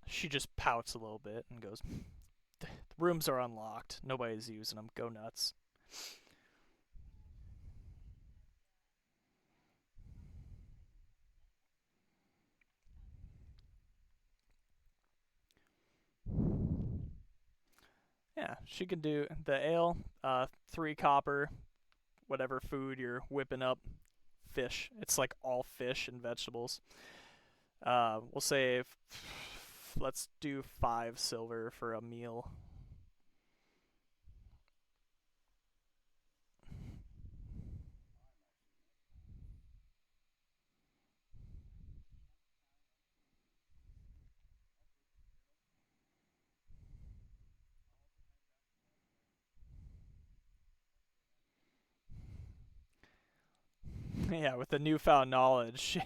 [SPEAKER 1] She just pouts a little bit and goes, "The rooms are unlocked. Nobody's using them. Go nuts." Yeah, she can do the ale, 3 copper, whatever food you're whipping up, fish. It's like all fish and vegetables. We'll say, let's do 5 silver for a meal. Yeah, with the newfound knowledge,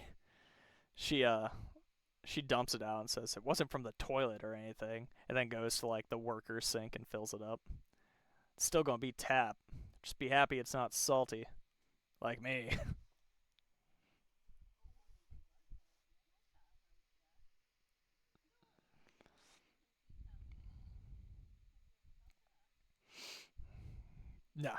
[SPEAKER 1] she uh she dumps it out and says it wasn't from the toilet or anything, and then goes to like the worker's sink and fills it up. It's still gonna be tap. Just be happy it's not salty, like me. Nah.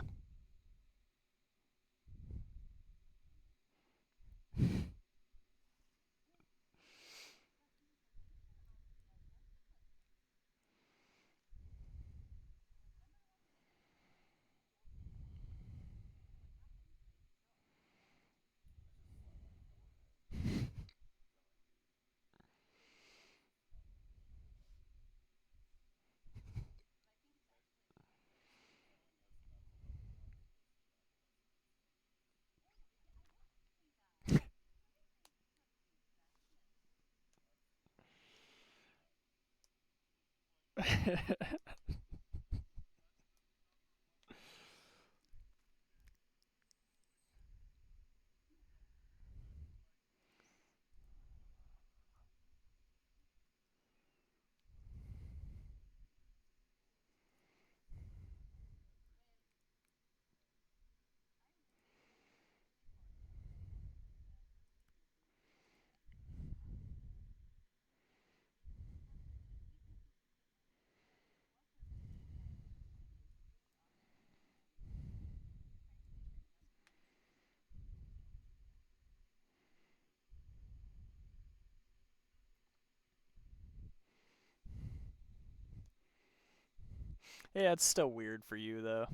[SPEAKER 1] Yeah, it's still weird for you though.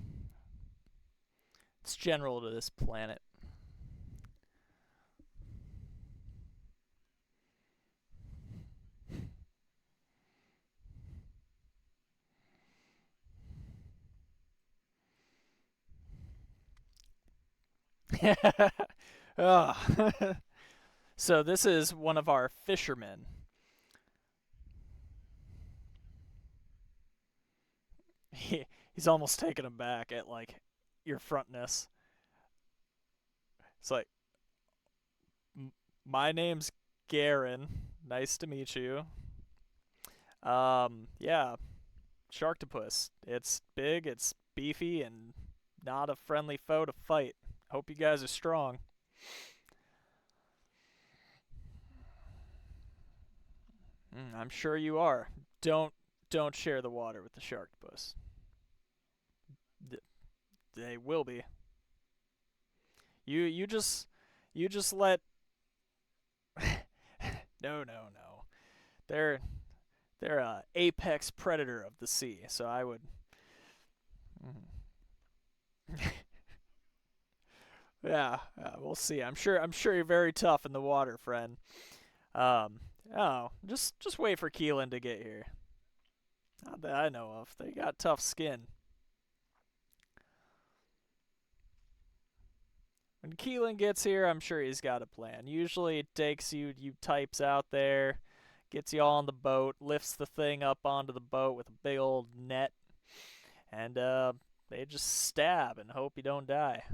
[SPEAKER 1] It's general to this planet. Oh. So this is one of our fishermen. He's almost taken aback at like your frontness. It's like, my name's Garen. Nice to meet you. Yeah, Sharktopus. It's big, it's beefy, and not a friendly foe to fight. Hope you guys are strong. I'm sure you are. Don't don't share the water with the Sharktopus. They will be. You just let. No. They're they're a apex predator of the sea. So I would. Yeah, we'll see. I'm sure you're very tough in the water, friend. Um, oh, just wait for Keelan to get here. Not that I know of. They got tough skin. When Keelan gets here, I'm sure he's got a plan. Usually it takes you types out there, gets you all on the boat, lifts the thing up onto the boat with a big old net, and they just stab and hope you don't die.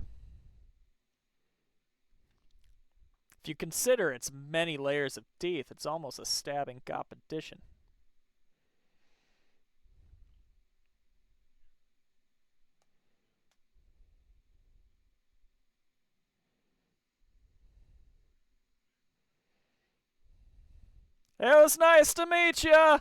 [SPEAKER 1] If you consider its many layers of teeth, it's almost a stabbing competition. It was nice to meet ya!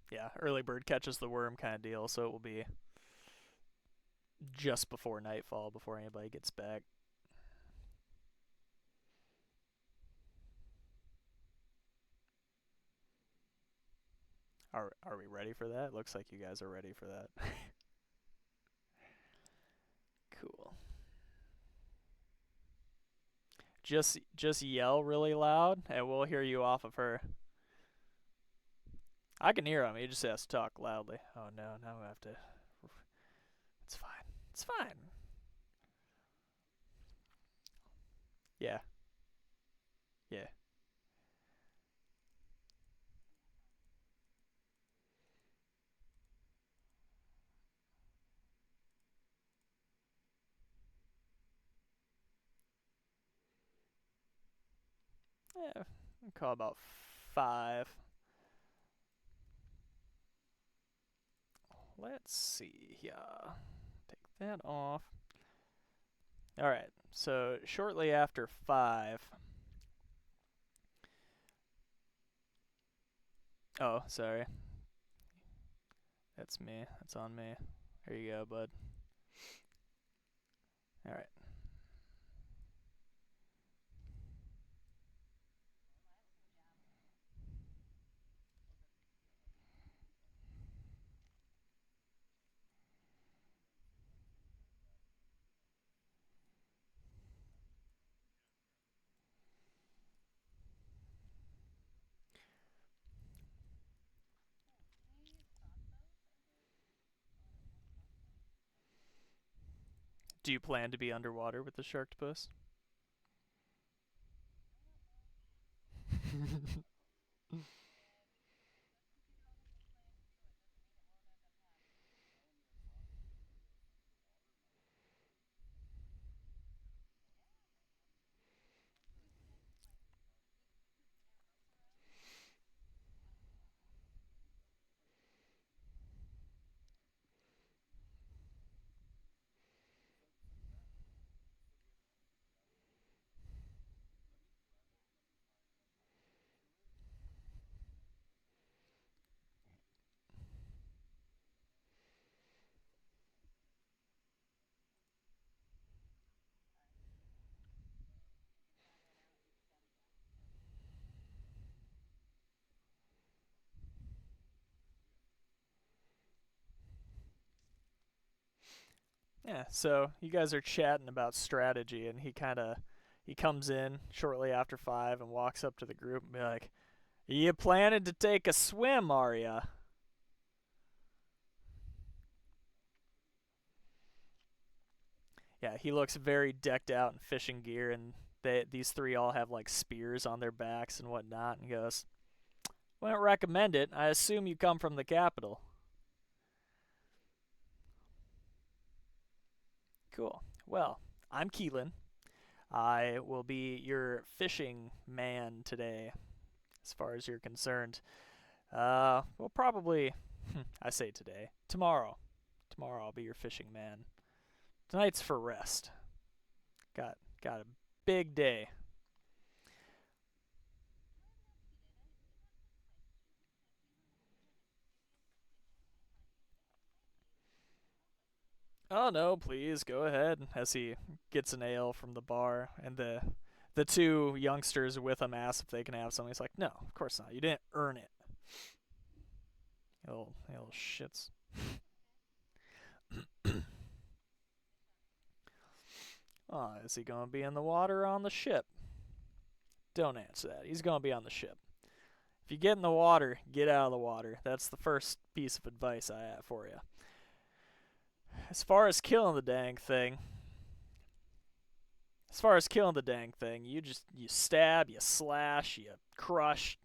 [SPEAKER 1] Yeah, early bird catches the worm kind of deal, so it will be just before nightfall before anybody gets back. Are we ready for that? Looks like you guys are ready for that. Cool. Just yell really loud and we'll hear you off of her. I can hear him. He just has to talk loudly. Oh no, now I have to. It's fine. It's fine. Yeah. Yeah. Yeah. I'll call about 5. Let's see. Yeah. Take that off. All right. So shortly after 5. Oh, sorry. That's me. That's on me. There you go, bud. All right. Do you plan to be underwater with the sharktopus? Yeah, so you guys are chatting about strategy, and he comes in shortly after 5 and walks up to the group and be like, "You planning to take a swim, are ya?" Yeah, he looks very decked out in fishing gear, and these three all have like spears on their backs and whatnot. And he goes, "Wouldn't recommend it. I assume you come from the capital." Cool. Well, I'm Keelan. I will be your fishing man today, as far as you're concerned. We'll probably, I say today, tomorrow. Tomorrow I'll be your fishing man. Tonight's for rest. Got a big day. Oh no, please go ahead. As he gets an ale from the bar, and the two youngsters with him ask if they can have something. He's like, "No, of course not. You didn't earn it, you little shits." Oh, is he gonna be in the water or on the ship? Don't answer that. He's gonna be on the ship. If you get in the water, get out of the water. That's the first piece of advice I have for you. As far as killing the dang thing, you stab, you slash, you crush,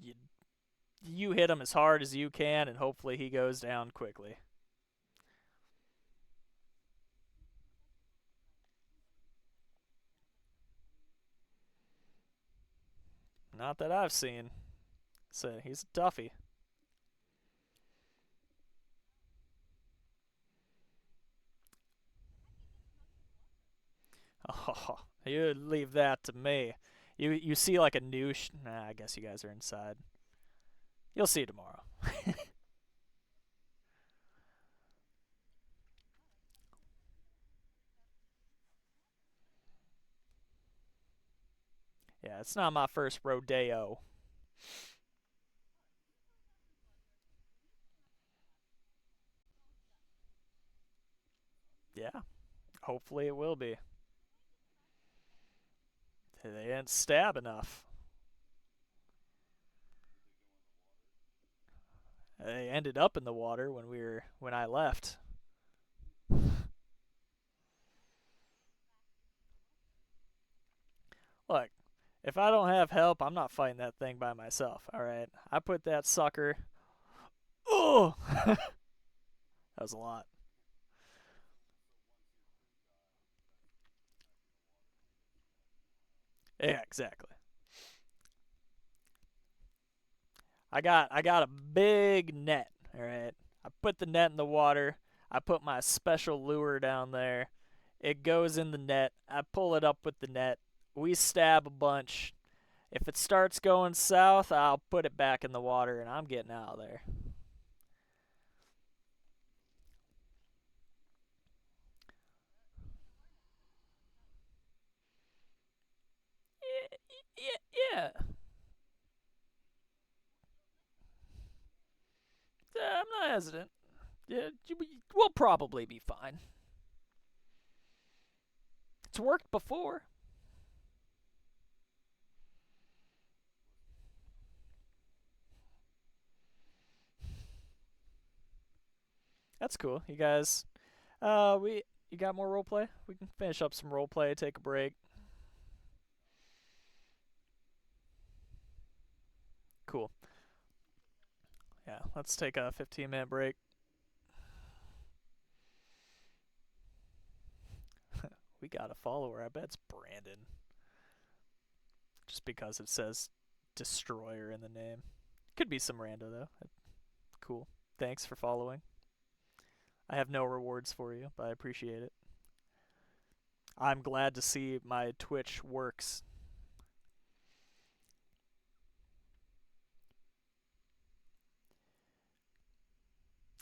[SPEAKER 1] you hit him as hard as you can, and hopefully he goes down quickly. Not that I've seen. So he's a toughie. Oh, you leave that to me. You see like a new. Nah, I guess you guys are inside. You'll see tomorrow. Yeah, it's not my first rodeo. Yeah, hopefully it will be. They didn't stab enough. They ended up in the water when I left. Look, if I don't have help, I'm not fighting that thing by myself. All right, I put that sucker. Oh, that was a lot. Yeah, exactly. I got a big net. All right, I put the net in the water. I put my special lure down there. It goes in the net. I pull it up with the net. We stab a bunch. If it starts going south, I'll put it back in the water and I'm getting out of there. Yeah, yeah, yeah. I'm not hesitant. Yeah, we'll probably be fine. It's worked before. That's cool. You guys, we you got more role play? We can finish up some role play, take a break. Cool. Yeah, let's take a 15-minute break. We got a follower. I bet it's Brandon. Just because it says Destroyer in the name. Could be some rando though. Cool. Thanks for following. I have no rewards for you, but I appreciate it. I'm glad to see my Twitch works.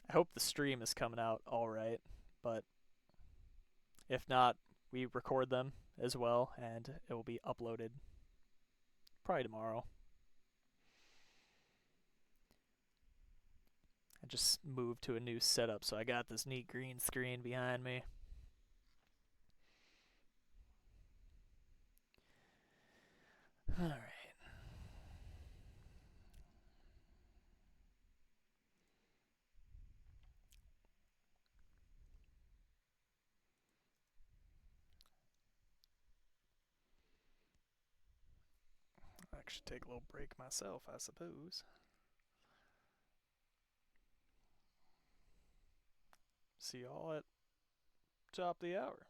[SPEAKER 1] I hope the stream is coming out alright, but if not, we record them as well and it will be uploaded probably tomorrow. I just moved to a new setup, so I got this neat green screen behind me. All right. I should take a little break myself, I suppose. See y'all at top of the hour.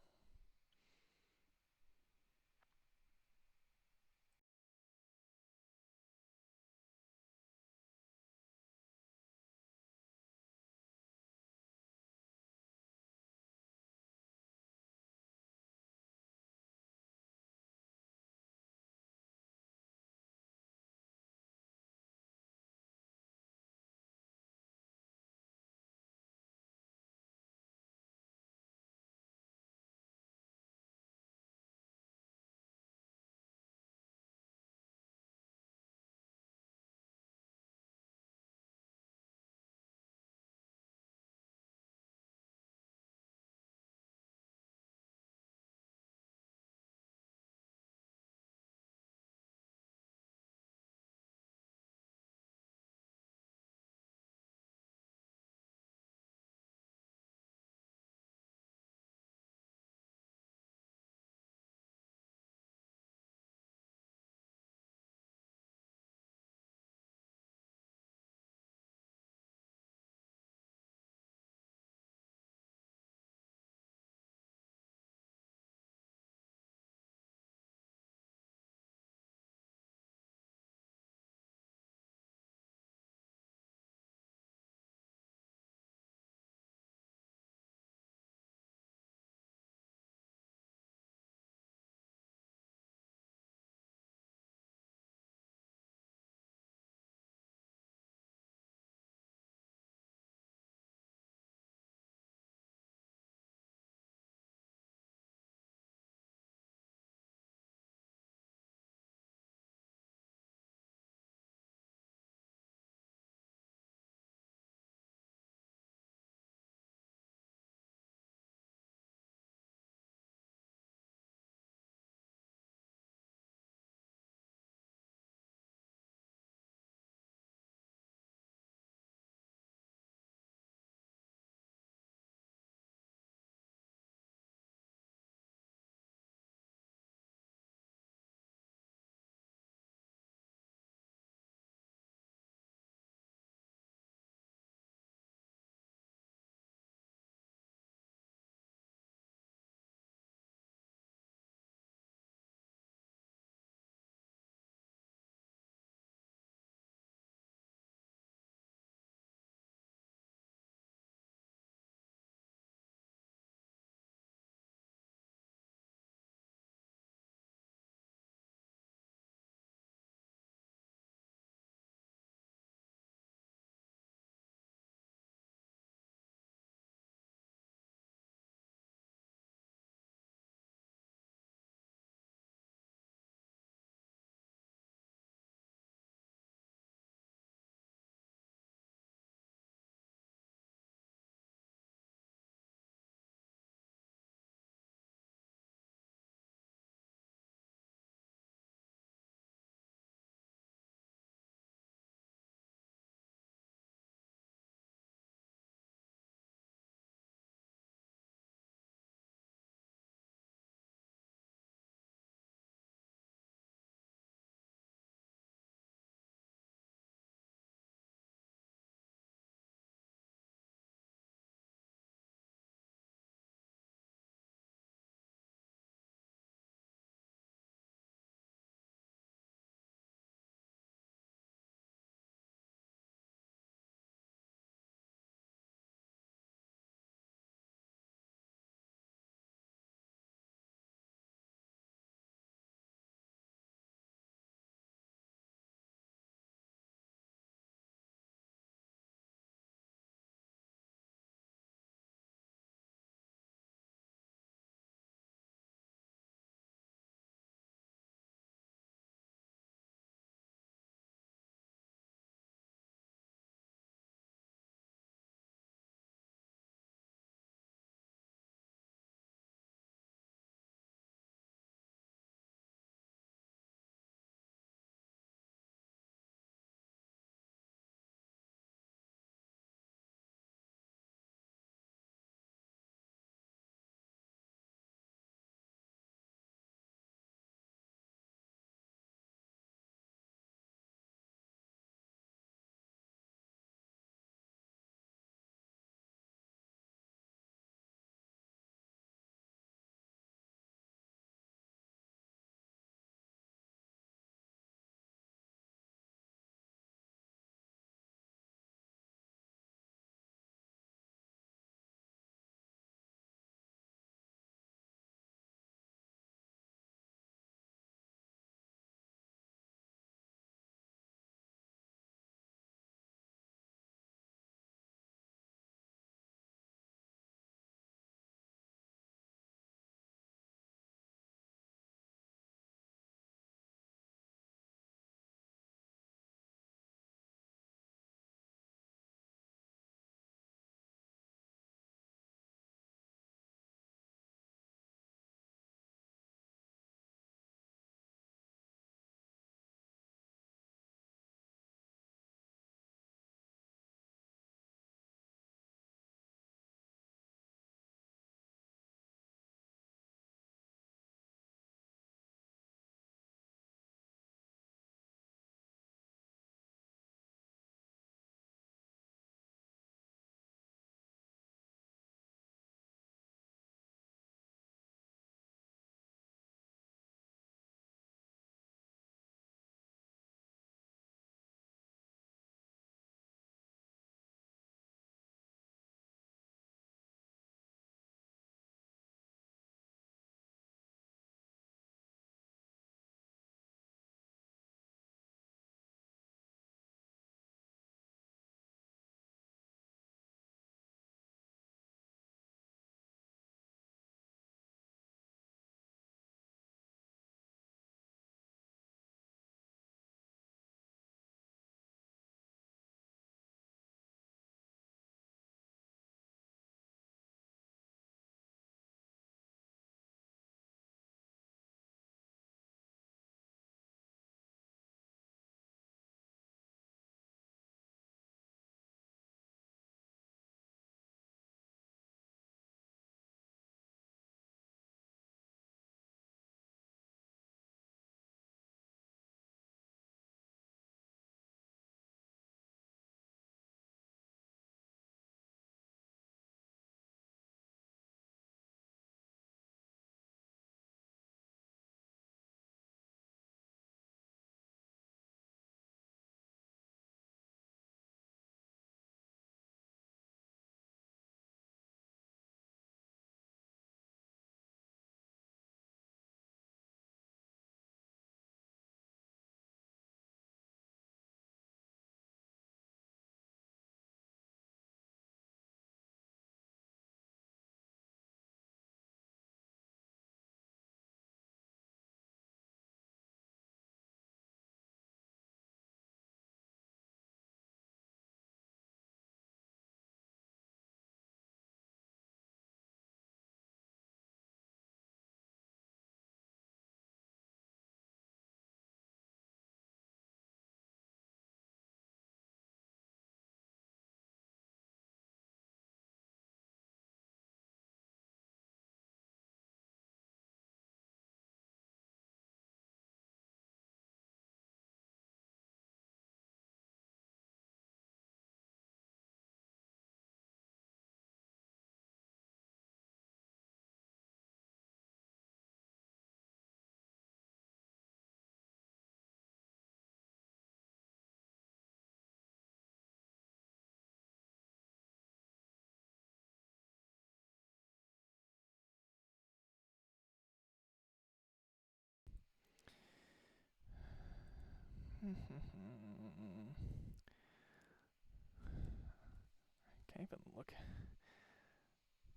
[SPEAKER 1] Can't even look.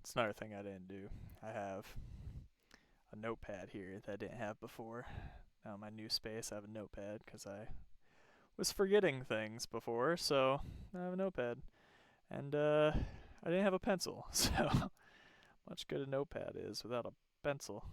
[SPEAKER 1] It's another thing I didn't do. I have a notepad here that I didn't have before. Now in my new space, I have a notepad because I was forgetting things before, so I have a notepad. And I didn't have a pencil, so much good a notepad is without a pencil.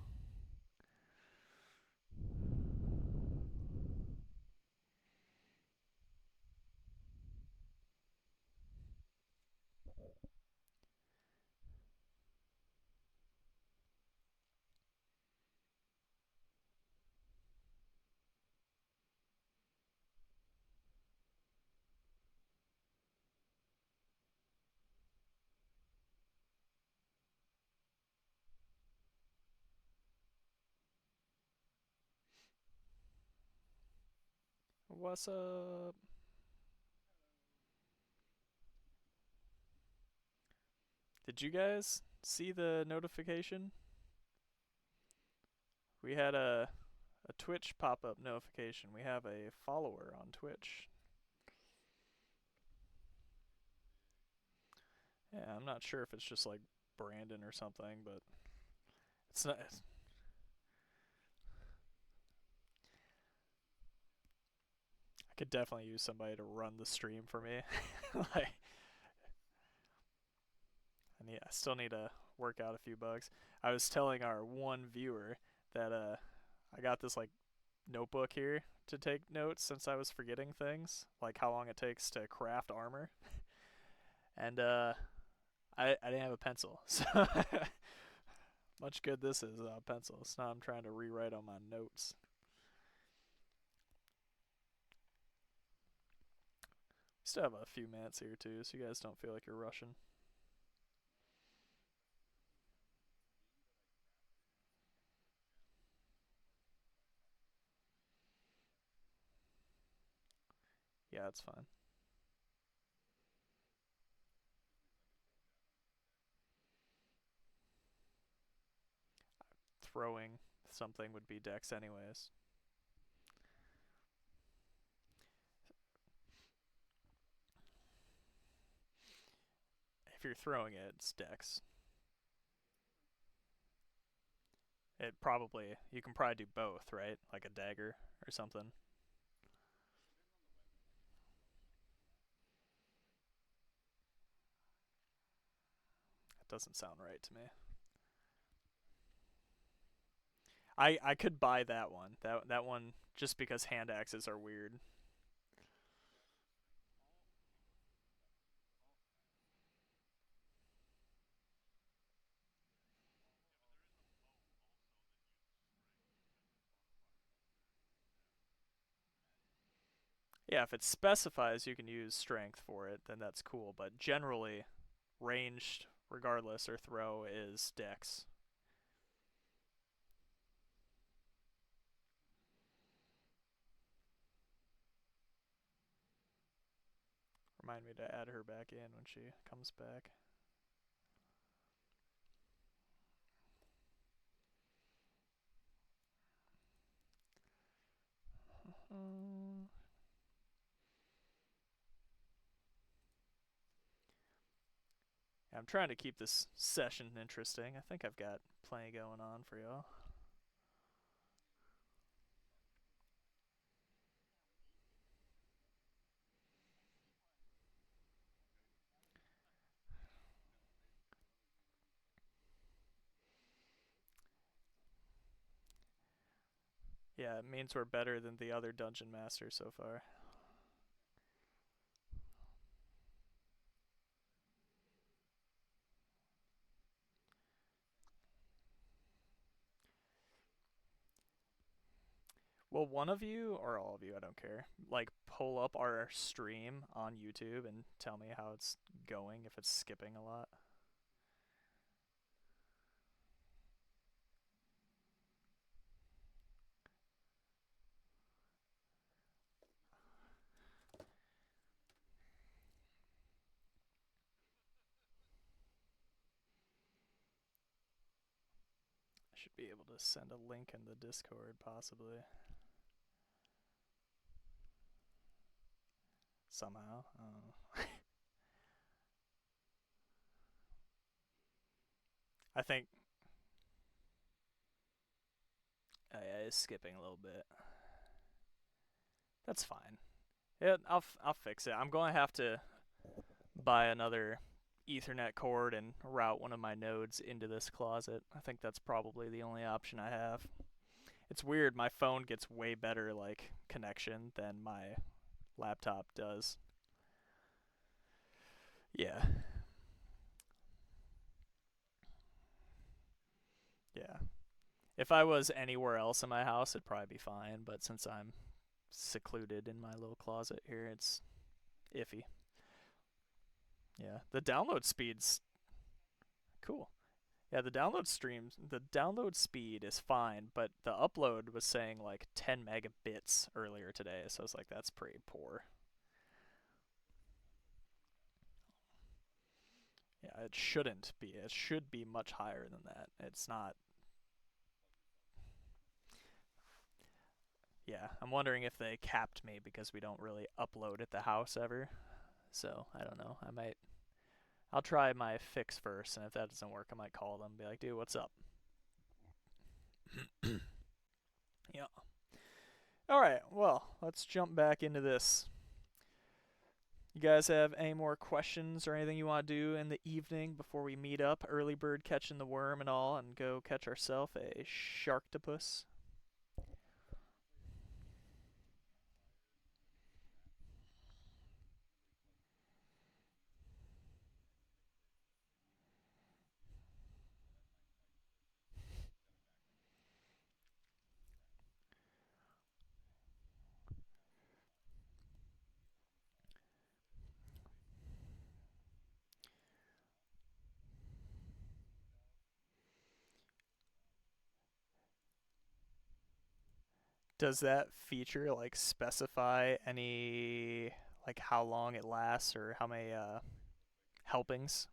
[SPEAKER 1] What's up? Did you guys see the notification? We had a Twitch pop-up notification. We have a follower on Twitch. Yeah, I'm not sure if it's just like Brandon or something, but it's not. I could definitely use somebody to run the stream for me. Like, I still need to work out a few bugs. I was telling our one viewer that I got this like notebook here to take notes since I was forgetting things, like how long it takes to craft armor, and I didn't have a pencil, so much good this is without a pencil. So now I'm trying to rewrite on my notes. Still have a few minutes here too, so you guys don't feel like you're rushing. Yeah, it's fine. Throwing something would be dex anyways. If you're throwing it, it's dex. You can probably do both, right? Like a dagger or something. That doesn't sound right to me. I could buy that one. That one just because hand axes are weird. Yeah, if it specifies you can use strength for it, then that's cool. But generally, ranged, regardless, or throw is dex. Remind me to add her back in when she comes back. Uh, I'm trying to keep this session interesting. I think I've got plenty going on for y'all. Yeah, it means we're better than the other dungeon masters so far. Will one of you, or all of you, I don't care, like pull up our stream on YouTube and tell me how it's going if it's skipping a lot? I should be able to send a link in the Discord, possibly. somehow. I think yeah, it's skipping a little bit. That's fine. Yeah, I'll fix it. I'm going to have to buy another Ethernet cord and route one of my nodes into this closet. I think that's probably the only option I have. It's weird. My phone gets way better like connection than my laptop does. Yeah. Yeah. If I was anywhere else in my house, it'd probably be fine. But since I'm secluded in my little closet here, it's iffy. Yeah. The download speed's cool. Yeah, the download speed is fine, but the upload was saying like 10 megabits earlier today, so I was like, that's pretty poor. Yeah, it shouldn't be. It should be much higher than that. It's not. Yeah, I'm wondering if they capped me because we don't really upload at the house ever. So I don't know. I'll try my fix first, and if that doesn't work, I might call them and be like, dude, what's up? Yeah. All right. Well, let's jump back into this. You guys have any more questions or anything you want to do in the evening before we meet up? Early bird catching the worm and all, and go catch ourselves a sharktopus. Does that feature like specify any like how long it lasts or how many helpings?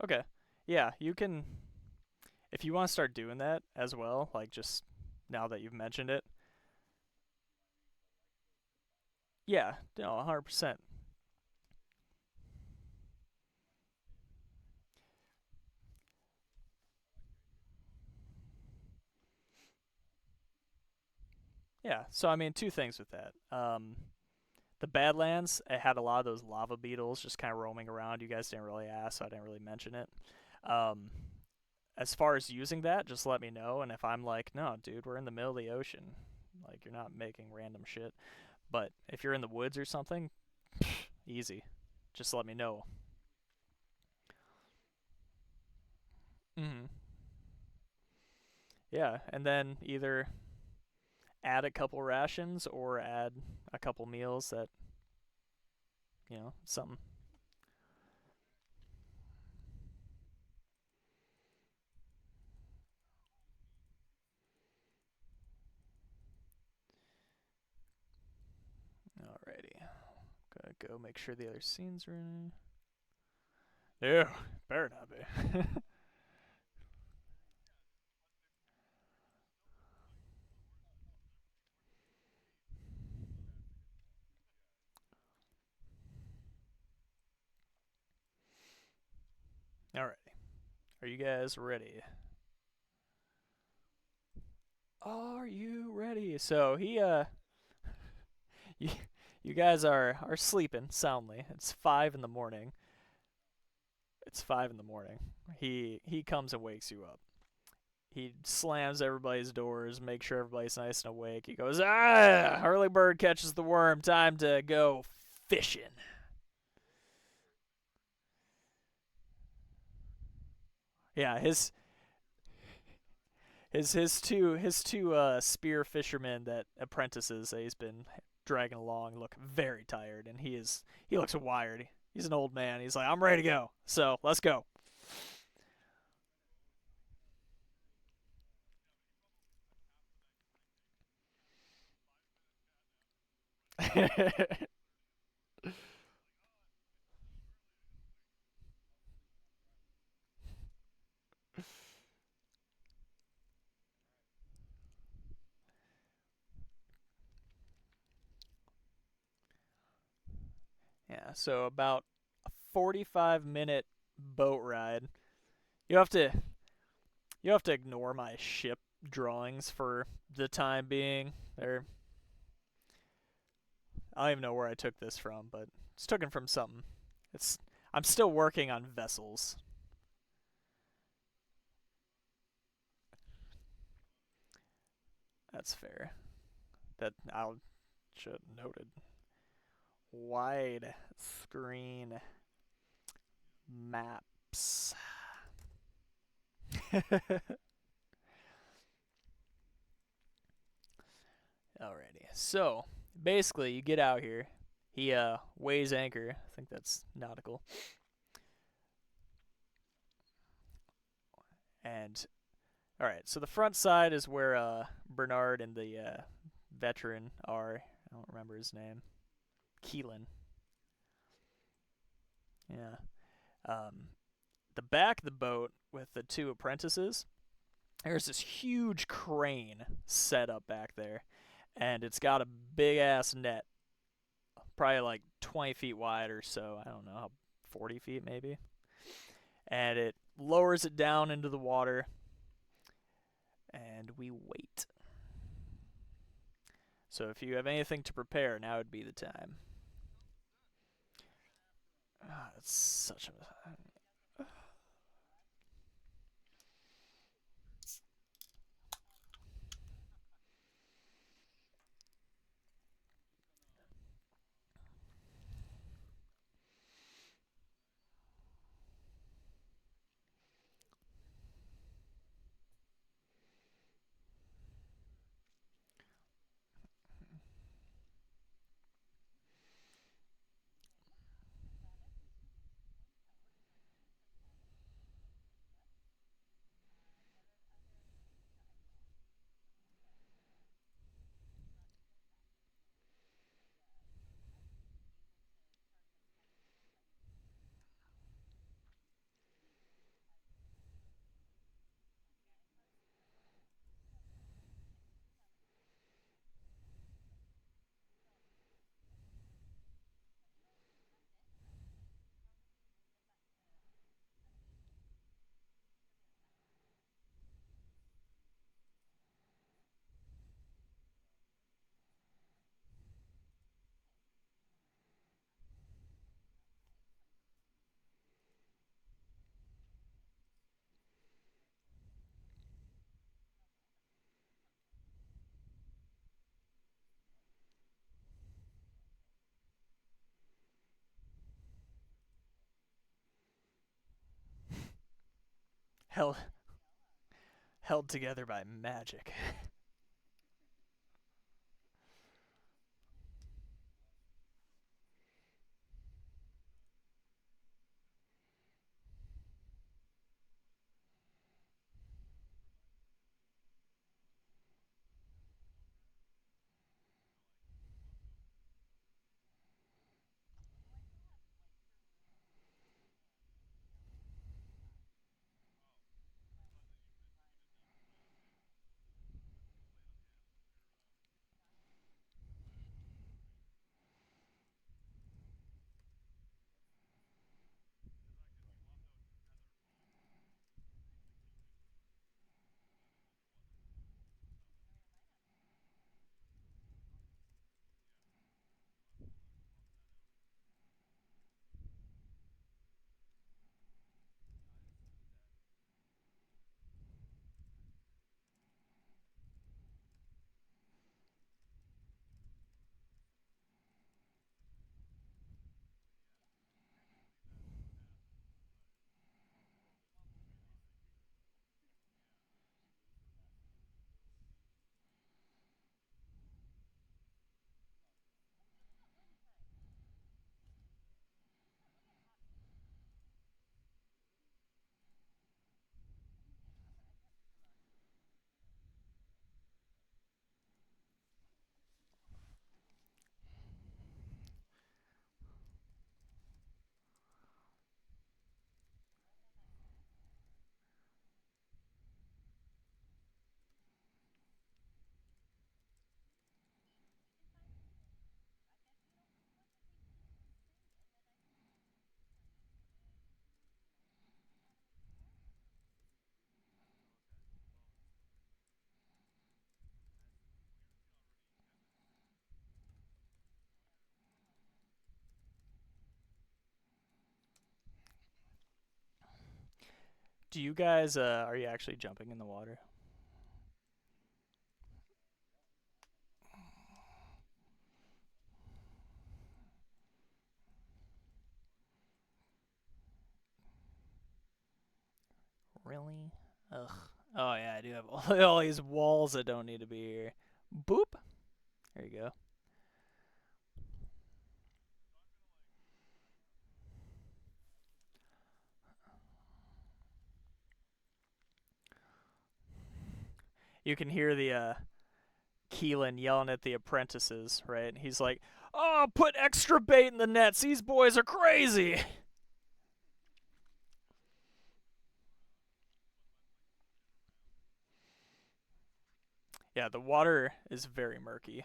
[SPEAKER 1] Okay. Yeah, you can if you want to start doing that as well, like just now that you've mentioned it. Yeah, no, 100%. Yeah, so I mean, two things with that. The Badlands, it had a lot of those lava beetles just kind of roaming around. You guys didn't really ask, so I didn't really mention it. Um, as far as using that, just let me know. And if I'm like, no, dude, we're in the middle of the ocean, like you're not making random shit. But if you're in the woods or something, easy. Just let me know. Mm-hmm. Yeah, and then either add a couple rations or add a couple meals that something. Alrighty, gotta go make sure the other scenes are in. No, better not be. Alrighty, are you guys ready? Are you ready? So you, you guys are sleeping soundly. It's 5 in the morning. It's 5 in the morning. He comes and wakes you up. He slams everybody's doors, makes sure everybody's nice and awake. He goes, early bird catches the worm. Time to go fishing. Yeah, his two spear fishermen that apprentices that he's been dragging along look very tired, and he looks wired. He's an old man. He's like, I'm ready to go. So let's go. Yeah, so about a 45-minute boat ride. You have to you have to ignore my ship drawings for the time being. I don't even know where I took this from, but it's taken from something. It's I'm still working on vessels. That's fair. That I should have noted. Wide screen maps. Alrighty. So basically, you get out here. He weighs anchor. I think that's nautical. And all right. So the front side is where Bernard and the veteran are. I don't remember his name. Keelan. Yeah. Um, the back of the boat with the two apprentices. There's this huge crane set up back there, and it's got a big ass net, probably like 20 feet wide or so. I don't know, 40 feet maybe. And it lowers it down into the water, and we wait. So if you have anything to prepare, now would be the time. It's such a. held held together by magic. Do you guys are you actually jumping in the water? Really? Ugh. Oh yeah, I do have all these walls that don't need to be here. Boop. There you go. You can hear the Keelan yelling at the apprentices, right? He's like, "Oh, put extra bait in the nets. These boys are crazy." Yeah, the water is very murky.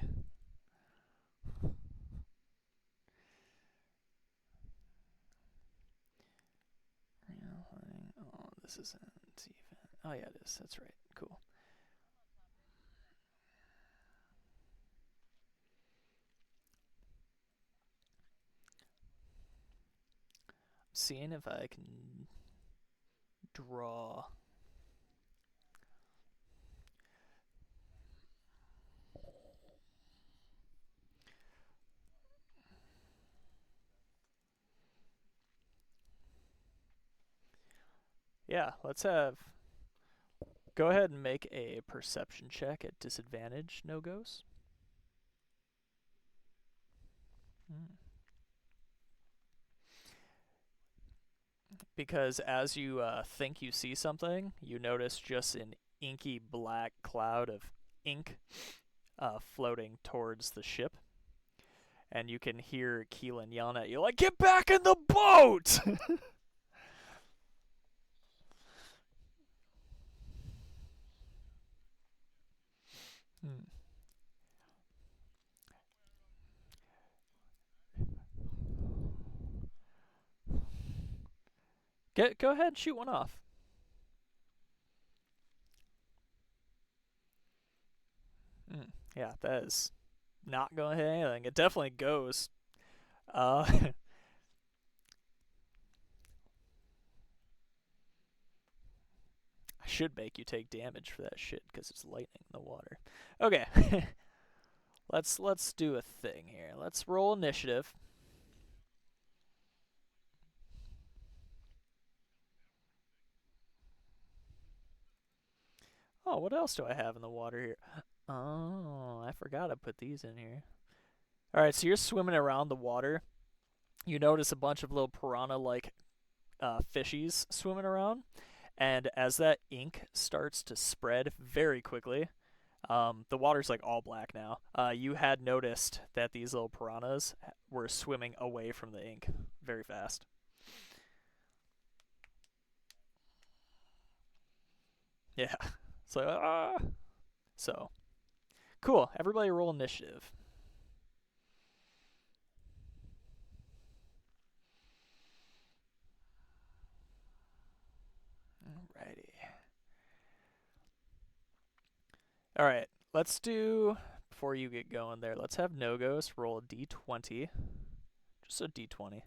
[SPEAKER 1] Oh, this isn't even. Oh yeah, it is. That's right. Cool. Seeing if I can draw. Yeah, let's have. Go ahead and make a perception check at disadvantage, no ghosts. Hmm. Because as you think you see something, you notice just an inky black cloud of ink floating towards the ship. And you can hear Keelan yelling at you, like, "Get back in the boat!" Hmm. Go ahead and shoot one off. Yeah, that is not going to hit anything. It definitely goes. Uh, I should make you take damage for that shit because it's lightning in the water. Okay, let's do a thing here. Let's roll initiative. Oh, what else do I have in the water here? Oh, I forgot I put these in here. All right, so you're swimming around the water. You notice a bunch of little piranha-like fishies swimming around, and as that ink starts to spread very quickly, the water's like all black now. You had noticed that these little piranhas were swimming away from the ink very fast. Yeah, it's like ah. So cool. Everybody roll initiative. Alrighty. All right. Let's do before you get going there. Let's have Nogos roll a d20. Just a d20.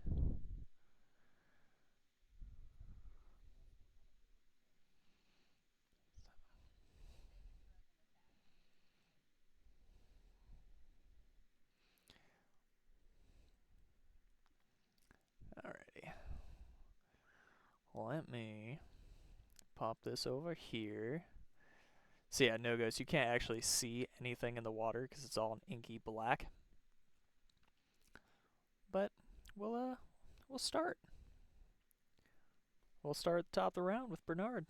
[SPEAKER 1] Alrighty. Let me pop this over here. So yeah, Nogos, you can't actually see anything in the water because it's all an inky black. But we'll start. We'll start at the top of the round with Bernard.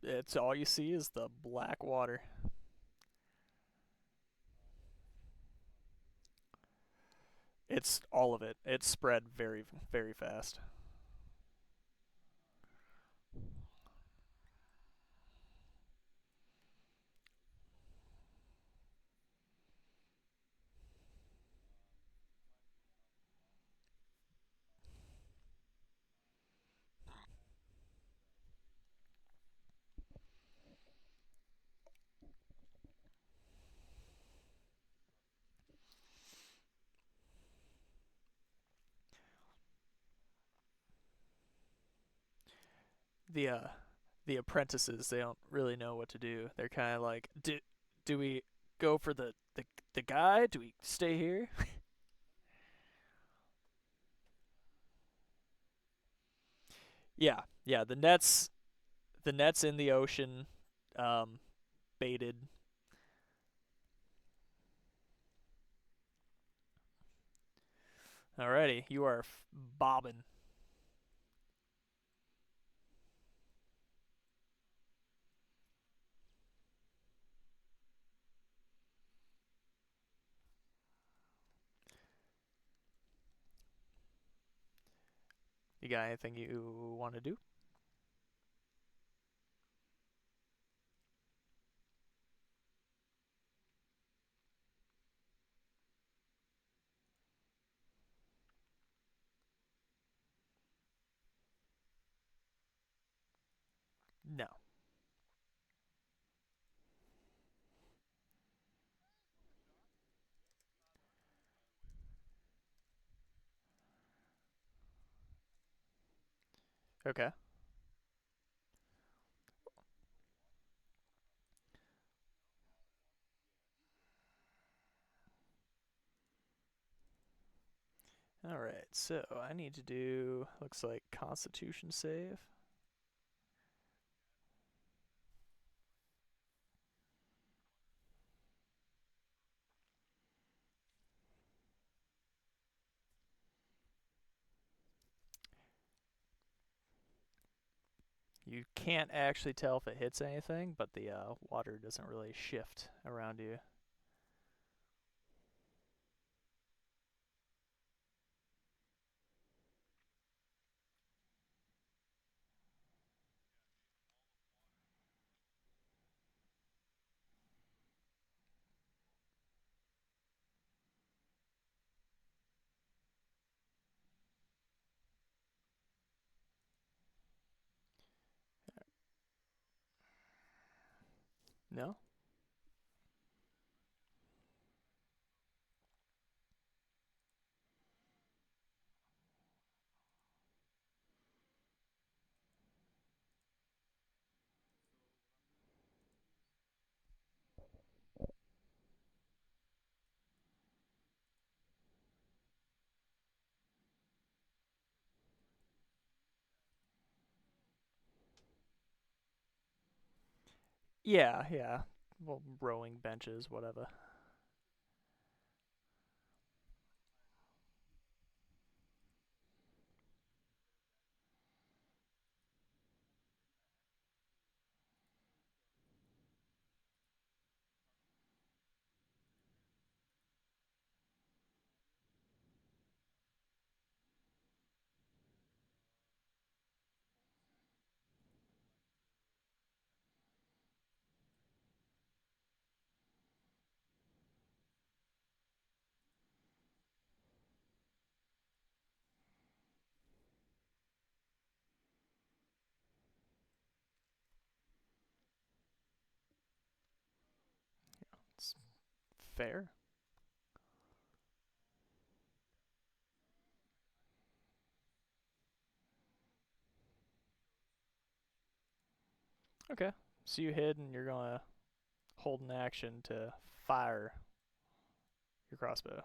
[SPEAKER 1] It's all you see is the black water. It's all of it. It's spread very, very fast. the the apprentices, they don't really know what to do. They're kind of like, do we go for the guy? Do we stay here? Yeah, yeah. The nets in the ocean, um, baited. Alrighty, you are bobbing. You got anything you want to do? No. Okay. All right. So I need to do looks like Constitution save. You can't actually tell if it hits anything, but the water doesn't really shift around you. No? Yeah, yeah. Well, rowing benches, whatever. It's fair. Okay. So you hid and you're gonna hold an action to fire your crossbow.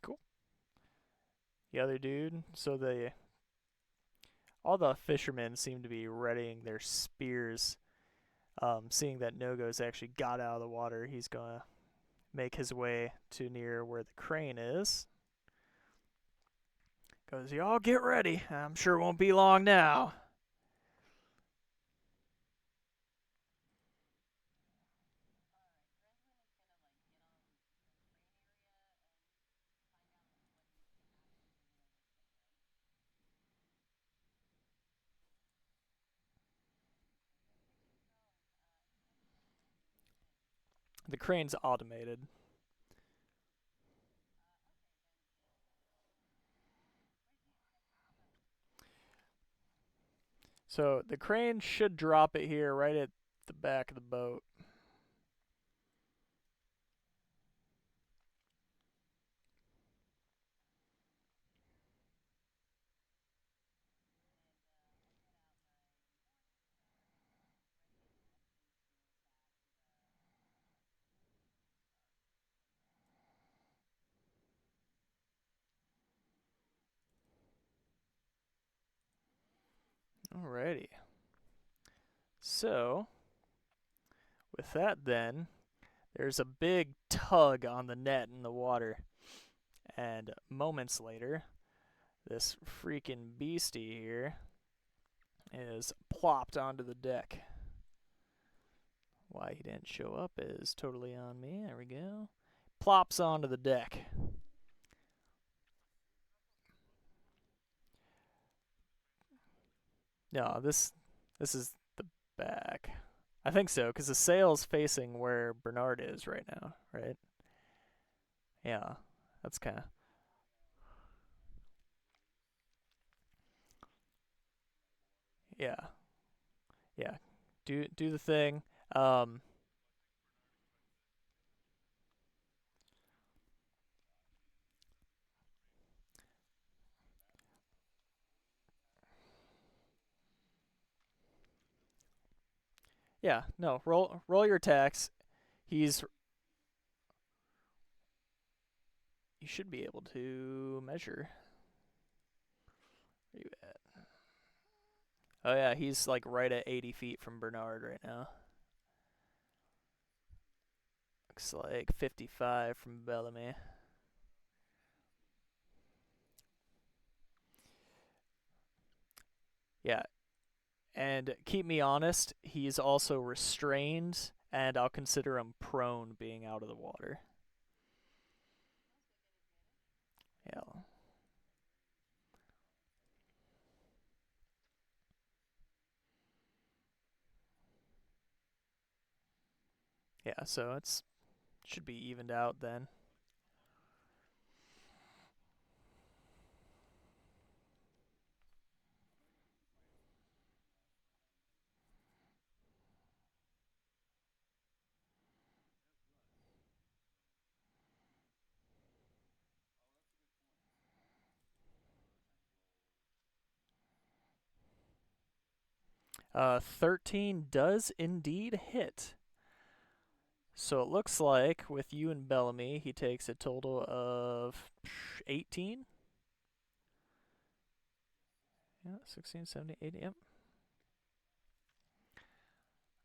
[SPEAKER 1] Cool. The other dude, so the all the fishermen seem to be readying their spears. Seeing that Nogo's actually got out of the water, he's gonna make his way to near where the crane is. Goes, y'all get ready. I'm sure it won't be long now. The crane's automated. So the crane should drop it here right at the back of the boat. Alrighty. So, with that then, there's a big tug on the net in the water. And moments later, this freaking beastie here is plopped onto the deck. Why he didn't show up is totally on me. There we go. Plops onto the deck. No, this is the back. I think so, because the sail's facing where Bernard is right now, right? Yeah, that's kind of... Yeah, yeah. Do the thing. Um, yeah, no, roll your attacks. He's... You should be able to measure. Where you at? Oh yeah, he's like right at 80 feet from Bernard right now. Looks like 55 from Bellamy. Yeah, and keep me honest, he's also restrained, and I'll consider him prone being out of the water. Yeah. Yeah, so it's should be evened out then. 13 does indeed hit. So it looks like with you and Bellamy, he takes a total of 18. Yeah, 16, 17, 18. Yep.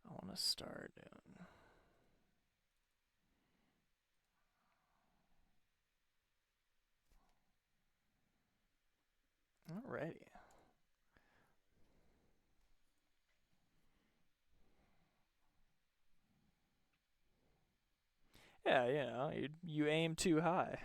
[SPEAKER 1] I want to start doing... Alrighty. Yeah, you aim too high.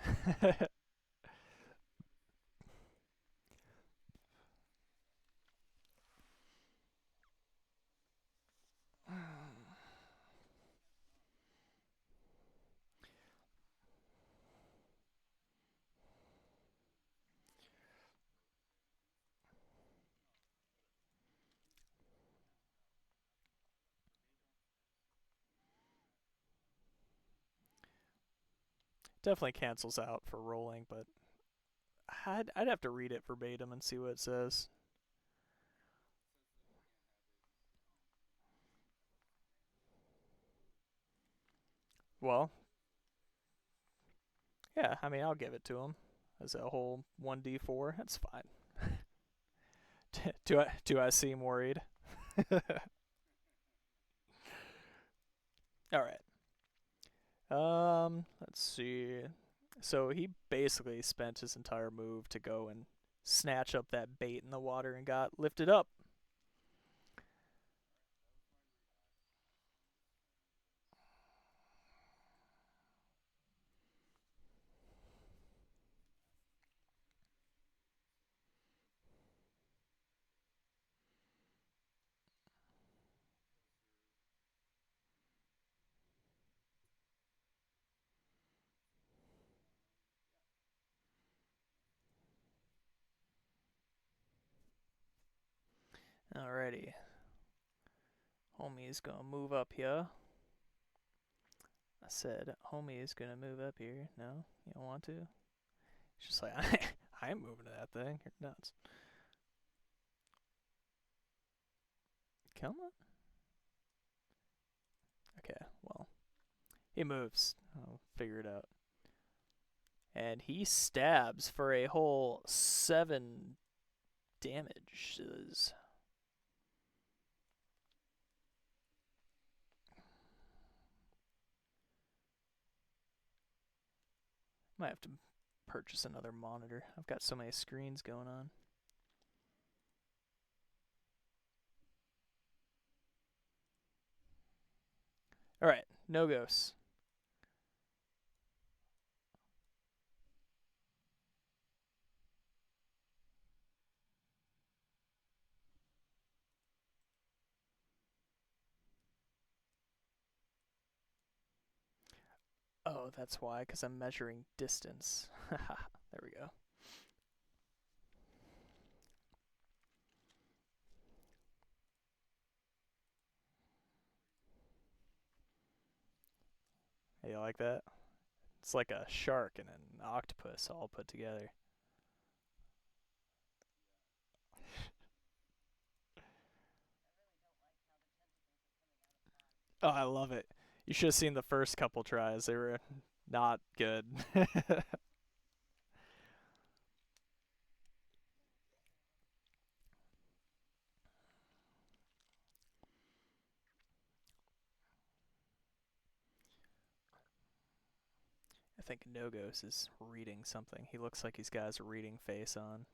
[SPEAKER 1] Definitely cancels out for rolling, but I'd have to read it verbatim and see what it says. Well, yeah, I mean, I'll give it to him as a whole 1d4. That's fine. Do I seem worried? All right. Let's see. So he basically spent his entire move to go and snatch up that bait in the water and got lifted up. Alrighty. Homie's gonna move up here. I said, homie's gonna move up here. No? You don't want to? He's just like, I ain't moving to that thing. You're nuts. Come on. Okay, well, he moves. I'll figure it out. And he stabs for a whole 7 damages. Might have to purchase another monitor. I've got so many screens going on. All right, no ghosts. Oh, that's why, because I'm measuring distance. There we go. Hey, you like that? It's like a shark and an octopus all put together. Oh, I love it. You should have seen the first couple tries. They were not good. I think Nogos is reading something. He looks like he's got his reading face on.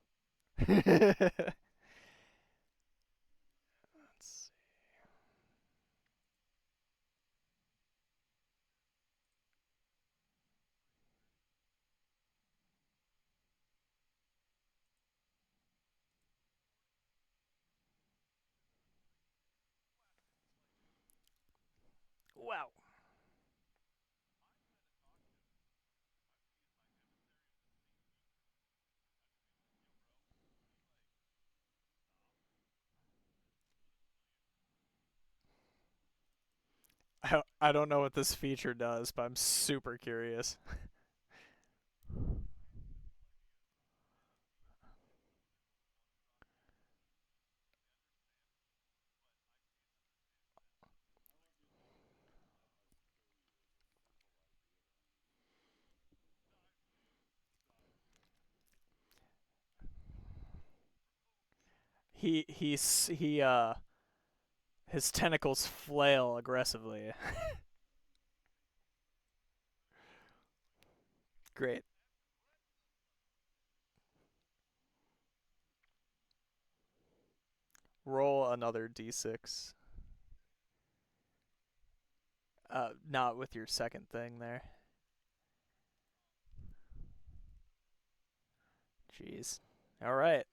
[SPEAKER 1] Let's see. Wow. I don't know what this feature does, but I'm super curious. He his tentacles flail aggressively. Great. Roll another d6. Not with your second thing there. Jeez. All right.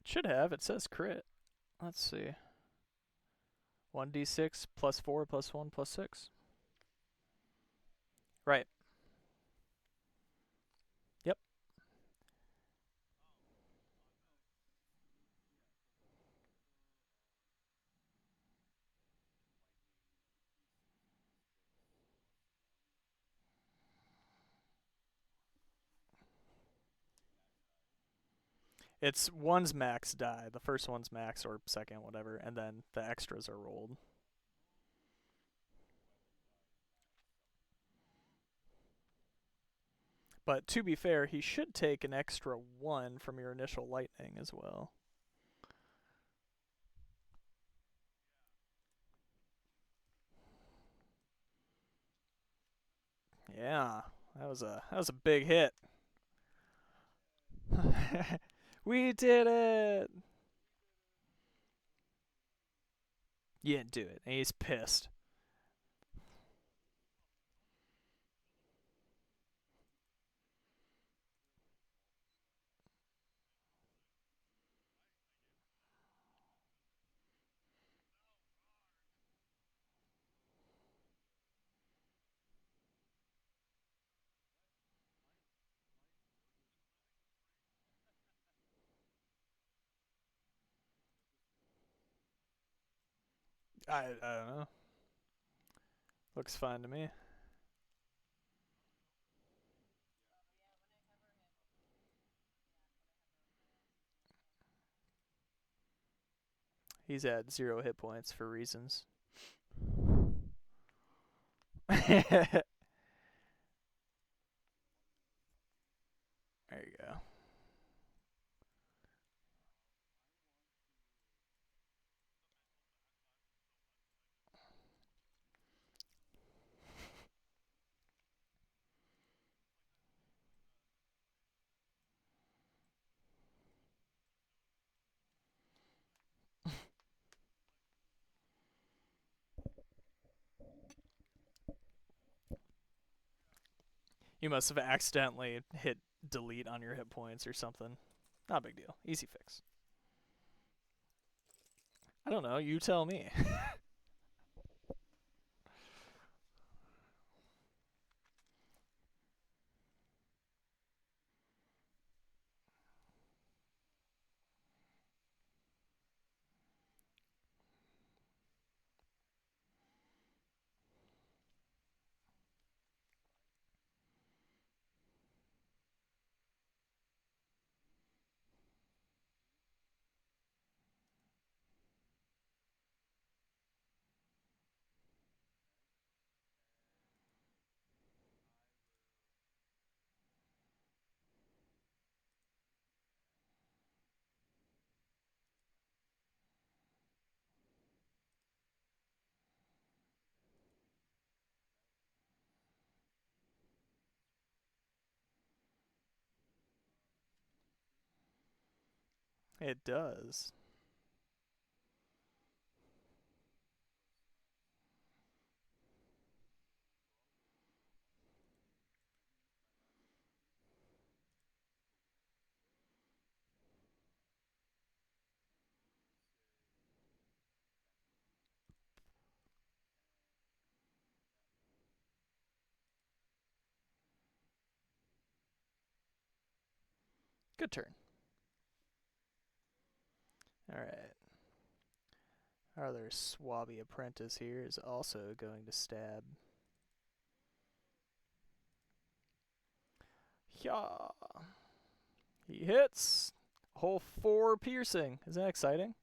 [SPEAKER 1] It should have. It says crit. Let's see. 1d6 plus 4 plus 1 plus 6. Right. Yep. It's one's max die. The first one's max or second, whatever, and then the extras are rolled. But to be fair, he should take an extra 1 from your initial lightning as well. Yeah. That was a big hit. We did it. You didn't do it. And he's pissed. I don't know. Looks fine to me. He's at 0 hit points for reasons. There you go. You must have accidentally hit delete on your hit points or something. Not a big deal. Easy fix. I don't know. You tell me. It does. Good turn. Alright. Our other swabby apprentice here is also going to stab. Yeah. He hits. Whole 4 piercing. Isn't that exciting?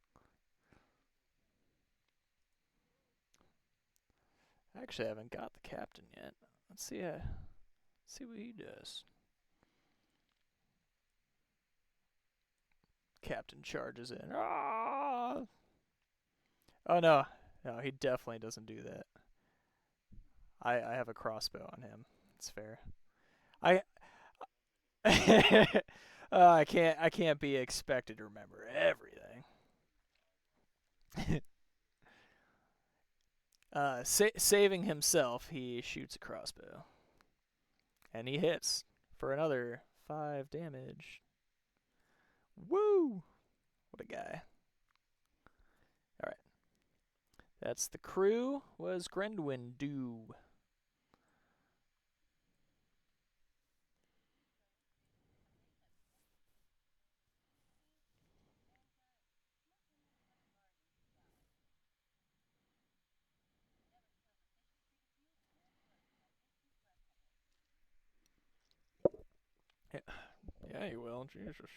[SPEAKER 1] I actually haven't got the captain yet. Let's see. See what he does. Captain charges in. Ah! Oh no, no, he definitely doesn't do that. I have a crossbow on him. It's fair. I I can't be expected to remember everything. Saving himself, he shoots a crossbow. And he hits for another 5 damage. Woo! What a guy. Alright. That's the crew. Was Grendwin do? Yeah, yeah, you will. Jesus.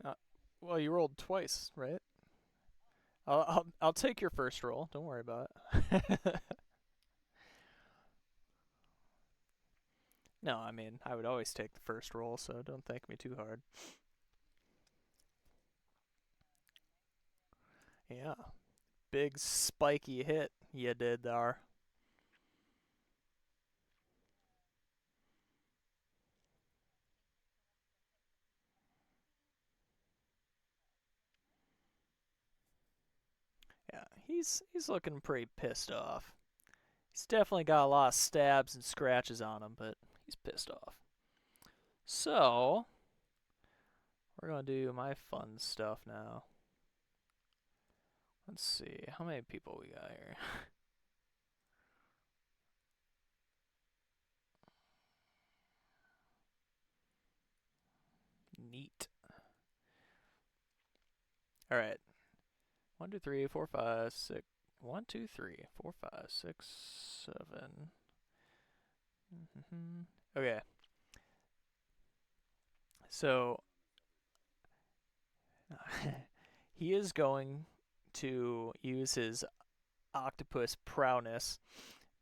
[SPEAKER 1] Uh, well, you rolled twice, right? I'll take your first roll. Don't worry about it. No, I mean I would always take the first roll, so don't thank me too hard. Yeah, big spiky hit you did there. Yeah, he's looking pretty pissed off. He's definitely got a lot of stabs and scratches on him, but he's pissed off. So we're gonna do my fun stuff now. Let's see how many people we got here. Neat. All right. 1, 2, 3, 4, 5, 6. 1, 2, 3, 4, 5, 6, 7. Okay. So he is going to use his octopus prowess,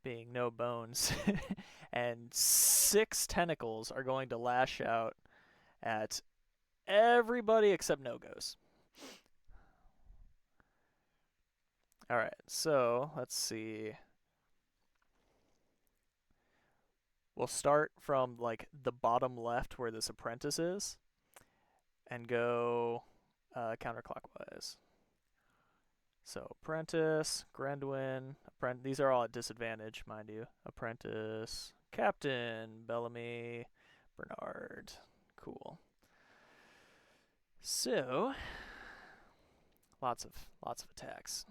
[SPEAKER 1] being no bones, and 6 tentacles are going to lash out at everybody except No Ghost. All right, so let's see. We'll start from like the bottom left where this apprentice is, and go counterclockwise. So Apprentice, Grendwin, these are all at disadvantage, mind you. Apprentice, Captain, Bellamy, Bernard. Cool. So lots of attacks.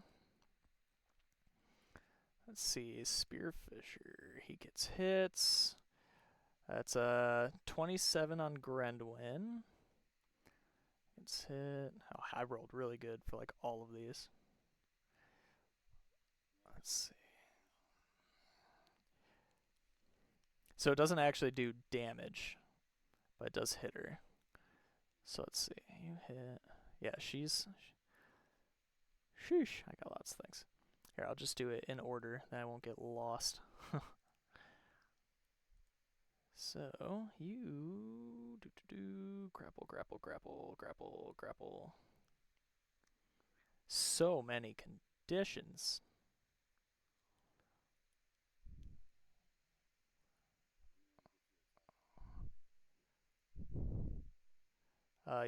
[SPEAKER 1] Let's see, Spearfisher. He gets hits. That's a 27 on Grendwin. Gets hit. Oh, I rolled really good for like all of these. Let's see. So it doesn't actually do damage, but it does hit her. So let's see. You hit. Yeah, sheesh. I got lots of things. Here, I'll just do it in order, then I won't get lost. So you grapple, grapple, grapple, grapple, grapple. So many conditions.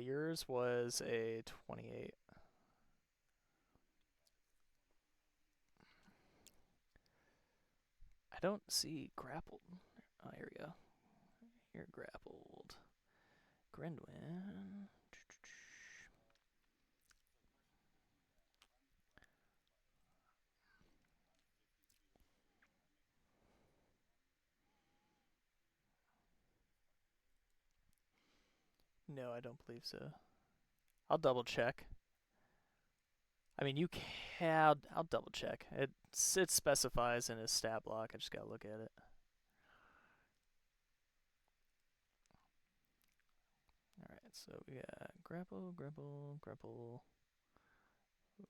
[SPEAKER 1] Yours was a 28. I don't see grappled. Oh, here we go. You're grappled. Grendwin. No, I don't believe so. I'll double check. I mean, you can. I'll double check. It specifies in his stat block. I just gotta look at it. All right, so we got grapple, grapple, grapple.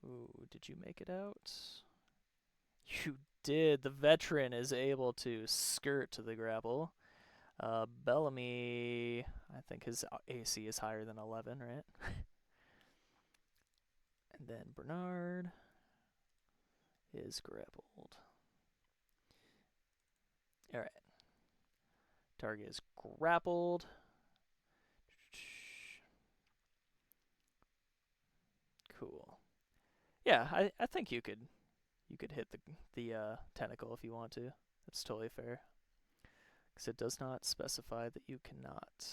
[SPEAKER 1] Ooh, did you make it out? You did. The veteran is able to skirt to the grapple. Bellamy, I think his AC is higher than 11, right? And then Bernard is grappled. All right. Target is grappled. Cool. Yeah, I think you could hit the tentacle if you want to. That's totally fair. Because it does not specify that you cannot.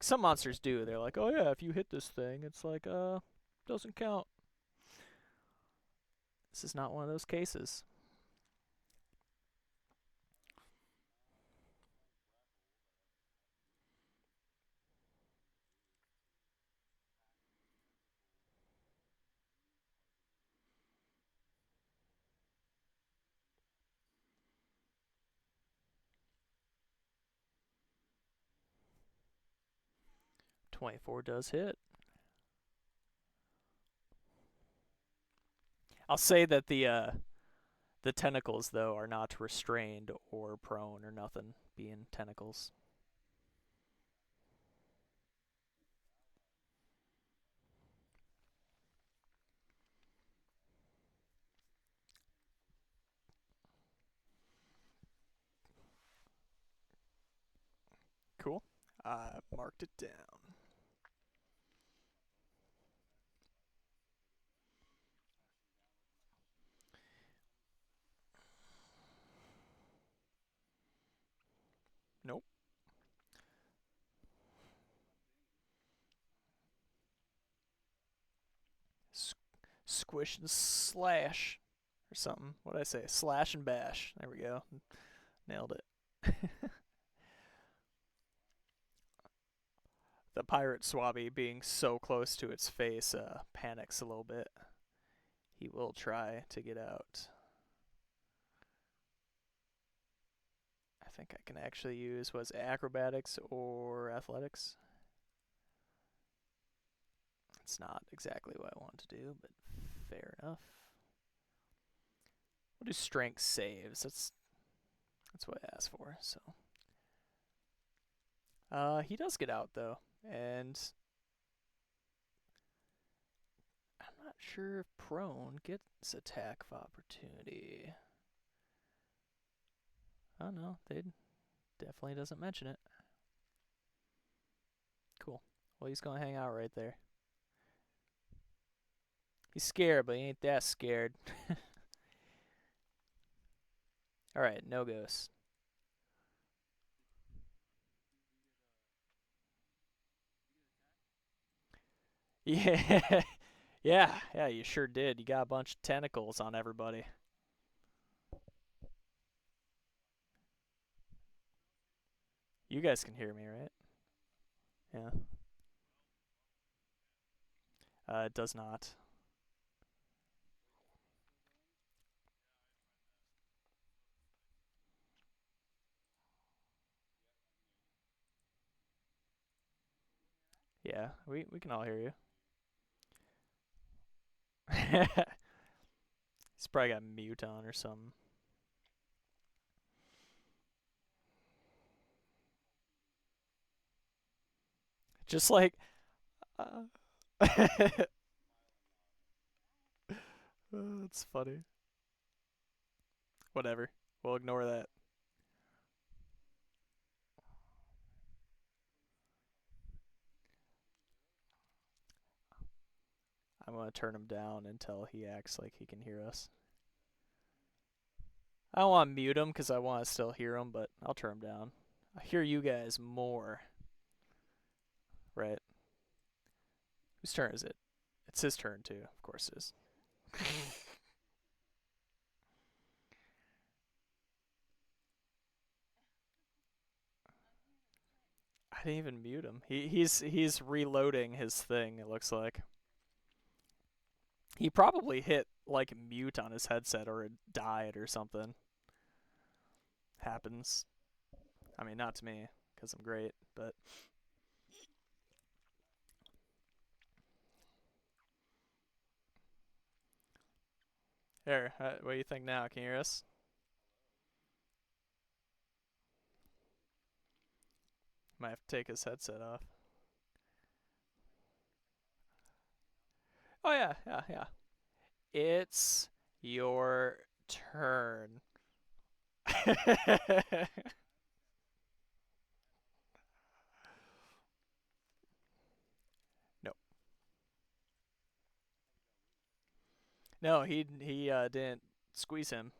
[SPEAKER 1] Some monsters do. They're like, oh yeah, if you hit this thing, it's like doesn't count. This is not one of those cases. .24 does hit. I'll say that the tentacles though are not restrained or prone or nothing, being tentacles. Cool. I marked it down. Nope. Squish and slash or something. What did I say? Slash and bash. There we go. Nailed it. The pirate swabby being so close to its face panics a little bit. He will try to get out. I think I can actually use acrobatics or athletics. It's not exactly what I want to do, but fair enough. We'll do strength saves. That's what I asked for. So, he does get out though, and I'm not sure if prone gets attack of opportunity. Oh no, they definitely doesn't mention it. Cool. Well, he's gonna hang out right there. He's scared, but he ain't that scared. All right, no ghosts. Yeah, yeah. You sure did. You got a bunch of tentacles on everybody. You guys can hear me, right? Yeah. It does not. Yeah, we can all hear you. He's probably got mute on or something. Just like, uh, that's funny. Whatever. We'll ignore that. I'm gonna turn him down until he acts like he can hear us. I don't want to mute him because I want to still hear him, but I'll turn him down. I hear you guys more, right? Whose turn is it? It's his turn too. Of course it is. I didn't even mute him. He's reloading his thing. It looks like he probably hit like mute on his headset or it died or something. Happens. I mean, not to me because I'm great, but there. What do you think now? Can you hear us? Might have to take his headset off. Oh yeah. It's your turn. No, no, he didn't squeeze him.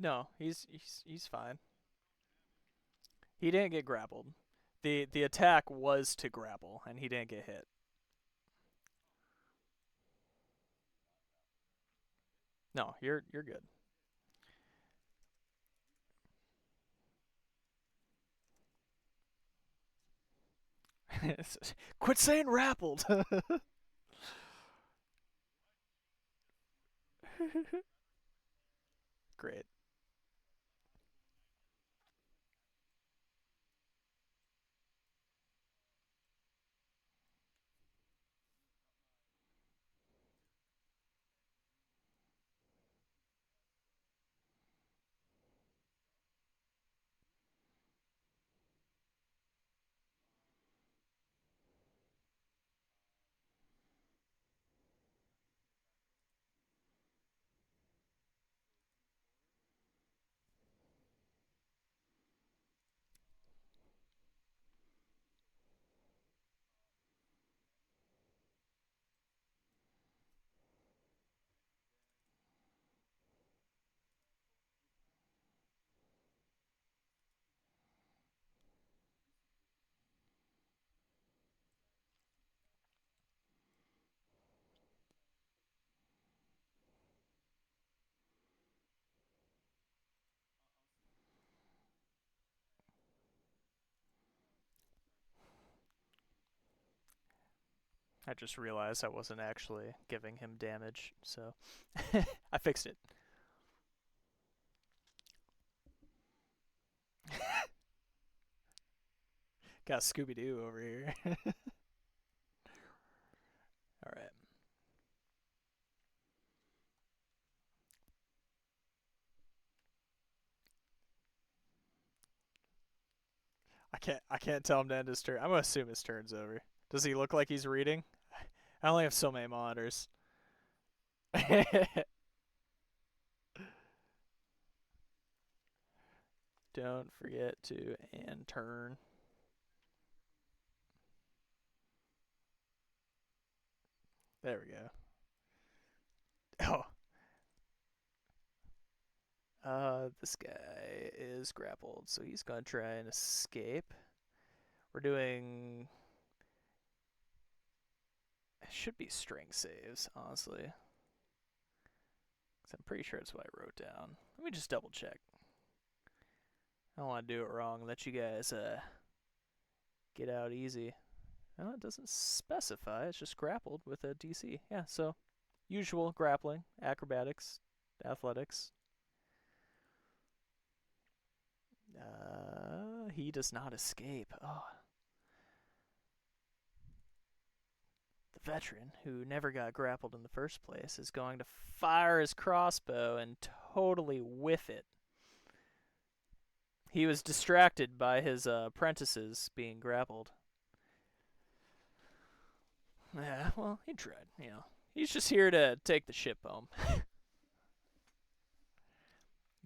[SPEAKER 1] No, he's fine. He didn't get grappled. The attack was to grapple, and he didn't get hit. No, you're good. Quit saying grappled. Great. I just realized I wasn't actually giving him damage, so I fixed it. Got Scooby Doo over here. I can't tell him to end his turn. I'm gonna assume his turn's over. Does he look like he's reading? I only have so many monitors. Don't forget to end turn. There we go. This guy is grappled, so he's gonna try and escape. We're doing. It should be string saves, honestly. Because I'm pretty sure that's what I wrote down. Let me just double check. I don't want to do it wrong and let you guys get out easy. No, it doesn't specify. It's just grappled with a DC. Yeah, so usual grappling, acrobatics, athletics. He does not escape. Oh. The veteran, who never got grappled in the first place, is going to fire his crossbow and totally whiff it. He was distracted by his apprentices being grappled. Yeah, well, he tried, you know. He's just here to take the ship home.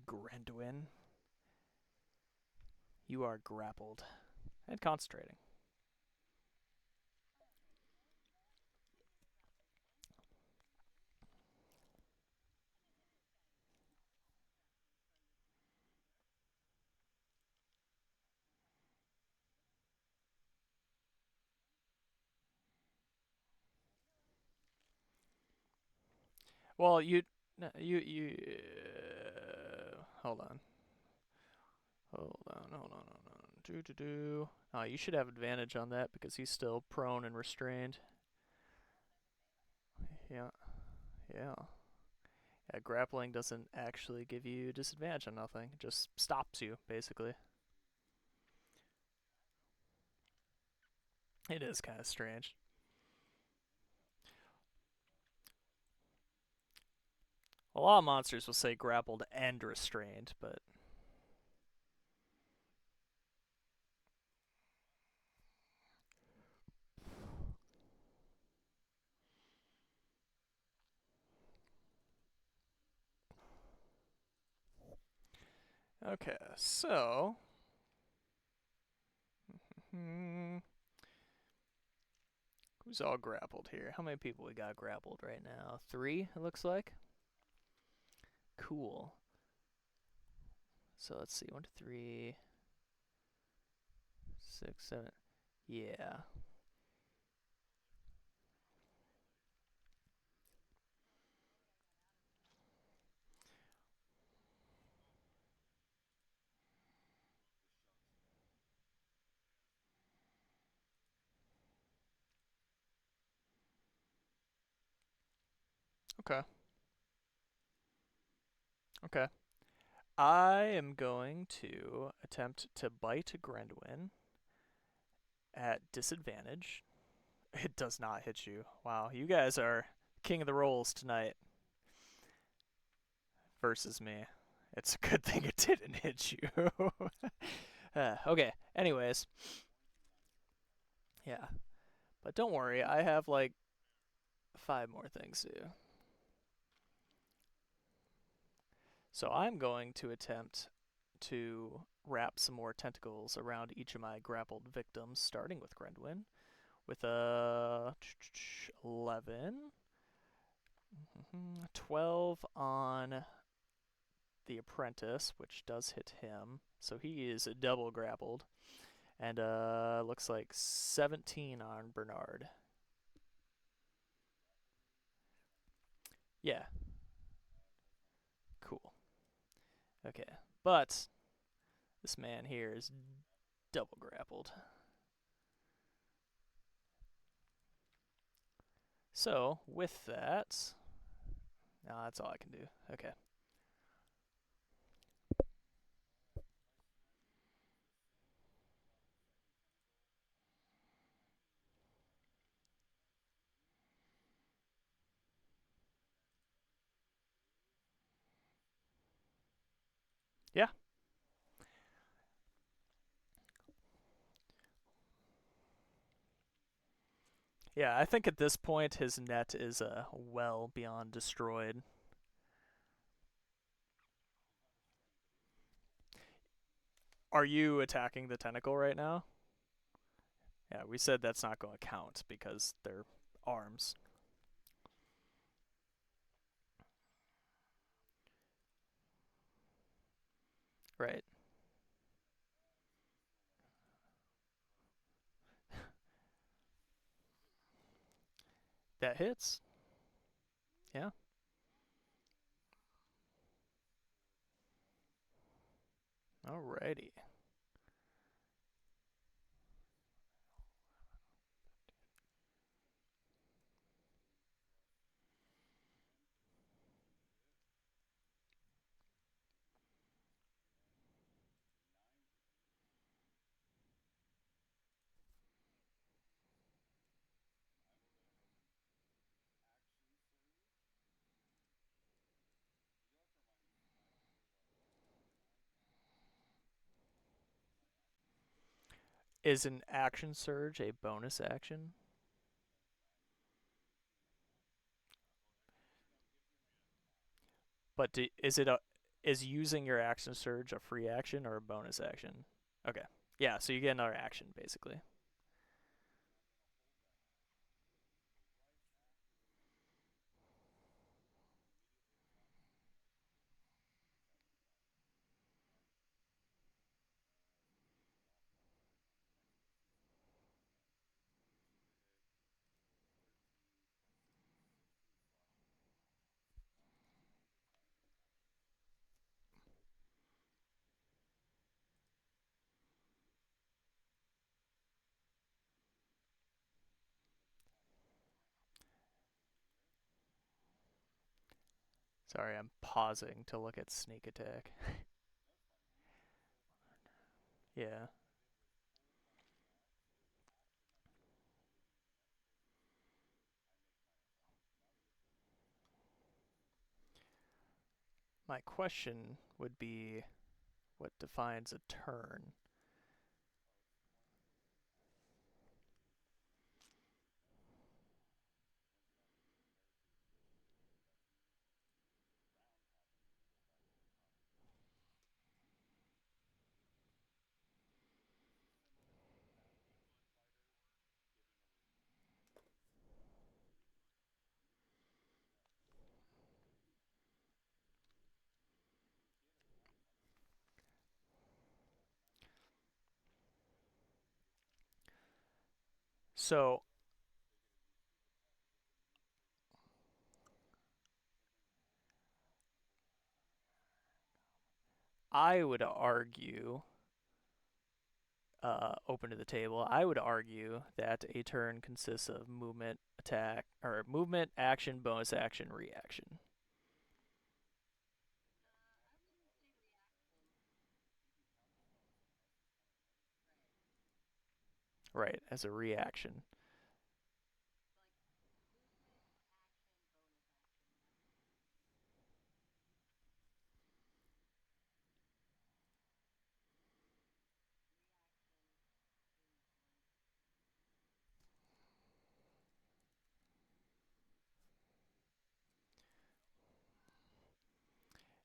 [SPEAKER 1] Grenduin, you are grappled and concentrating. Well, hold on. Hold on. Do. Oh, you should have advantage on that because he's still prone and restrained. Yeah, yeah. Yeah, grappling doesn't actually give you disadvantage on nothing. It just stops you, basically. It is kind of strange. A lot of monsters will say grappled and restrained, but okay. So, hmm, who's all grappled here? How many people we got grappled right now? 3, it looks like. Cool. So let's see. 1, 2, 3, 6, 7. Yeah. Okay. Okay. I am going to attempt to bite Grenduin at disadvantage. It does not hit you. Wow, you guys are king of the rolls tonight versus me. It's a good thing it didn't hit you. Okay, anyways. Yeah. But don't worry, I have like 5 more things to do. So I'm going to attempt to wrap some more tentacles around each of my grappled victims, starting with Grendwin, with a 11, 12 on the apprentice, which does hit him. So he is double grappled. And looks like 17 on Bernard. Yeah, cool. Okay, but this man here is double grappled. So, with that, no, that's all I can do. Okay. Yeah. Yeah, I think at this point his net is well beyond destroyed. Are you attacking the tentacle right now? Yeah, we said that's not going to count because they're arms. Right. That hits. Yeah. Alrighty. Is an action surge a bonus action? But is using your action surge a free action or a bonus action? Okay. Yeah, so you get another action basically. Sorry, I'm pausing to look at sneak attack. Yeah. My question would be what defines a turn? So I would argue, open to the table, I would argue that a turn consists of movement, attack, or movement, action, bonus action, reaction. Right, as a reaction.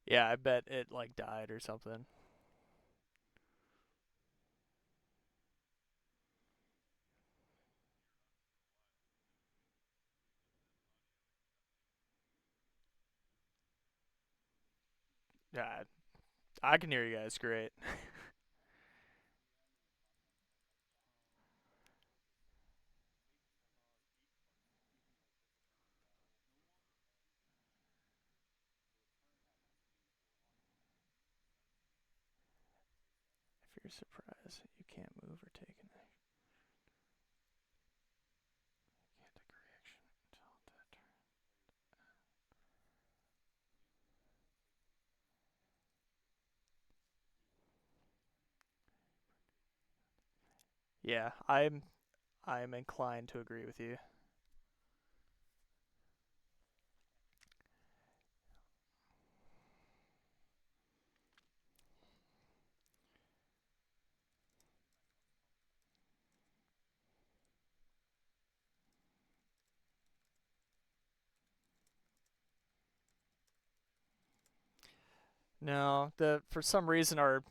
[SPEAKER 1] Yeah, I bet it like died or something. Yeah, I can hear you guys great. If you're surprised, you can't move or take an action. You can't take a reaction until that turn. Yeah, I'm inclined to agree with you. No, the for some reason our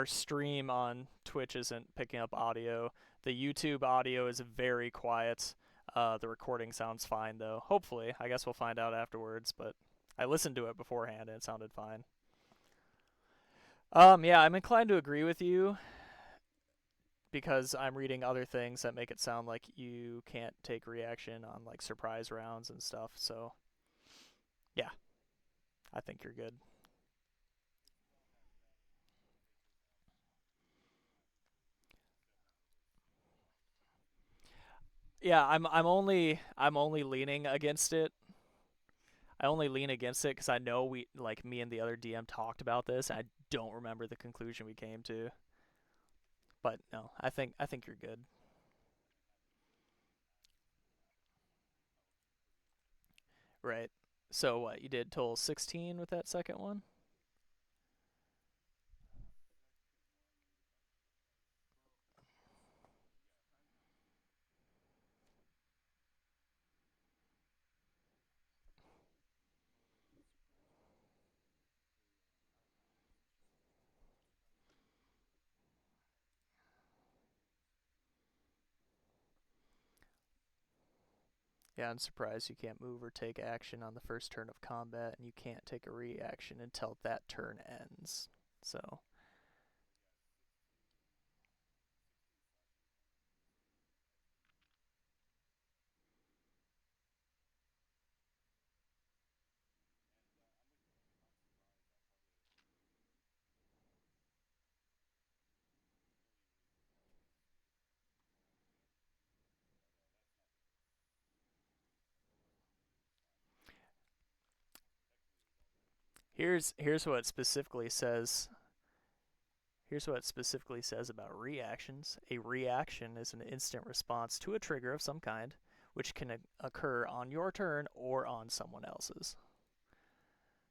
[SPEAKER 1] stream on Twitch isn't picking up audio. The YouTube audio is very quiet. The recording sounds fine though. Hopefully, I guess we'll find out afterwards. But I listened to it beforehand and it sounded fine. Yeah, I'm inclined to agree with you because I'm reading other things that make it sound like you can't take reaction on like surprise rounds and stuff. So yeah, I think you're good. Yeah, I'm only leaning against it. I only lean against it because I know we like me and the other DM talked about this. And I don't remember the conclusion we came to, but no, I think you're good. Right. So what you did total 16 with that second one? Yeah, I'm surprised you can't move or take action on the first turn of combat, and you can't take a reaction until that turn ends. So here's what it specifically says. Here's what it specifically says about reactions. A reaction is an instant response to a trigger of some kind, which can occur on your turn or on someone else's.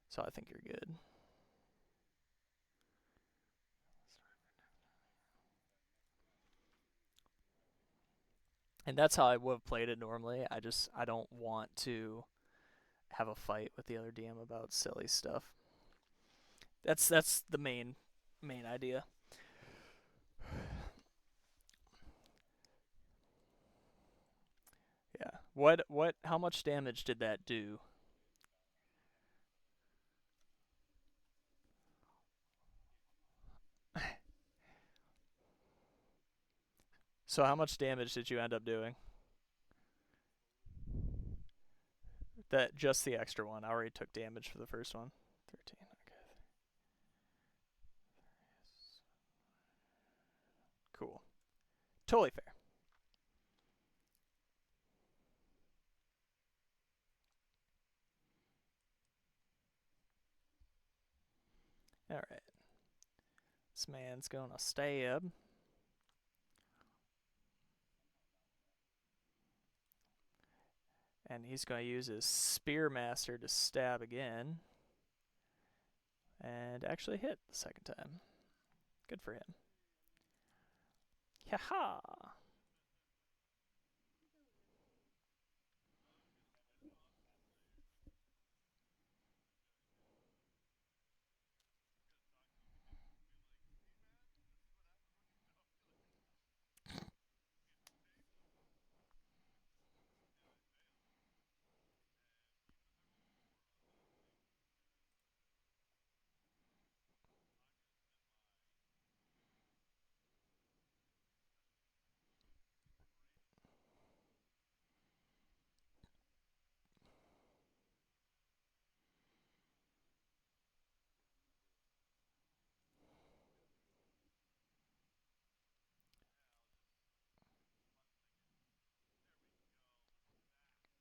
[SPEAKER 1] So I think you're good. And that's how I would have played it normally. I don't want to have a fight with the other DM about silly stuff. That's the main idea. Yeah. What how much damage did that do? So how much damage did you end up doing? That just the extra one. I already took damage for the first one. 13. Okay. Cool. Totally fair. All right. This man's going to stab, and he's going to use his Spearmaster to stab again, and actually hit the second time. Good for him. Ha.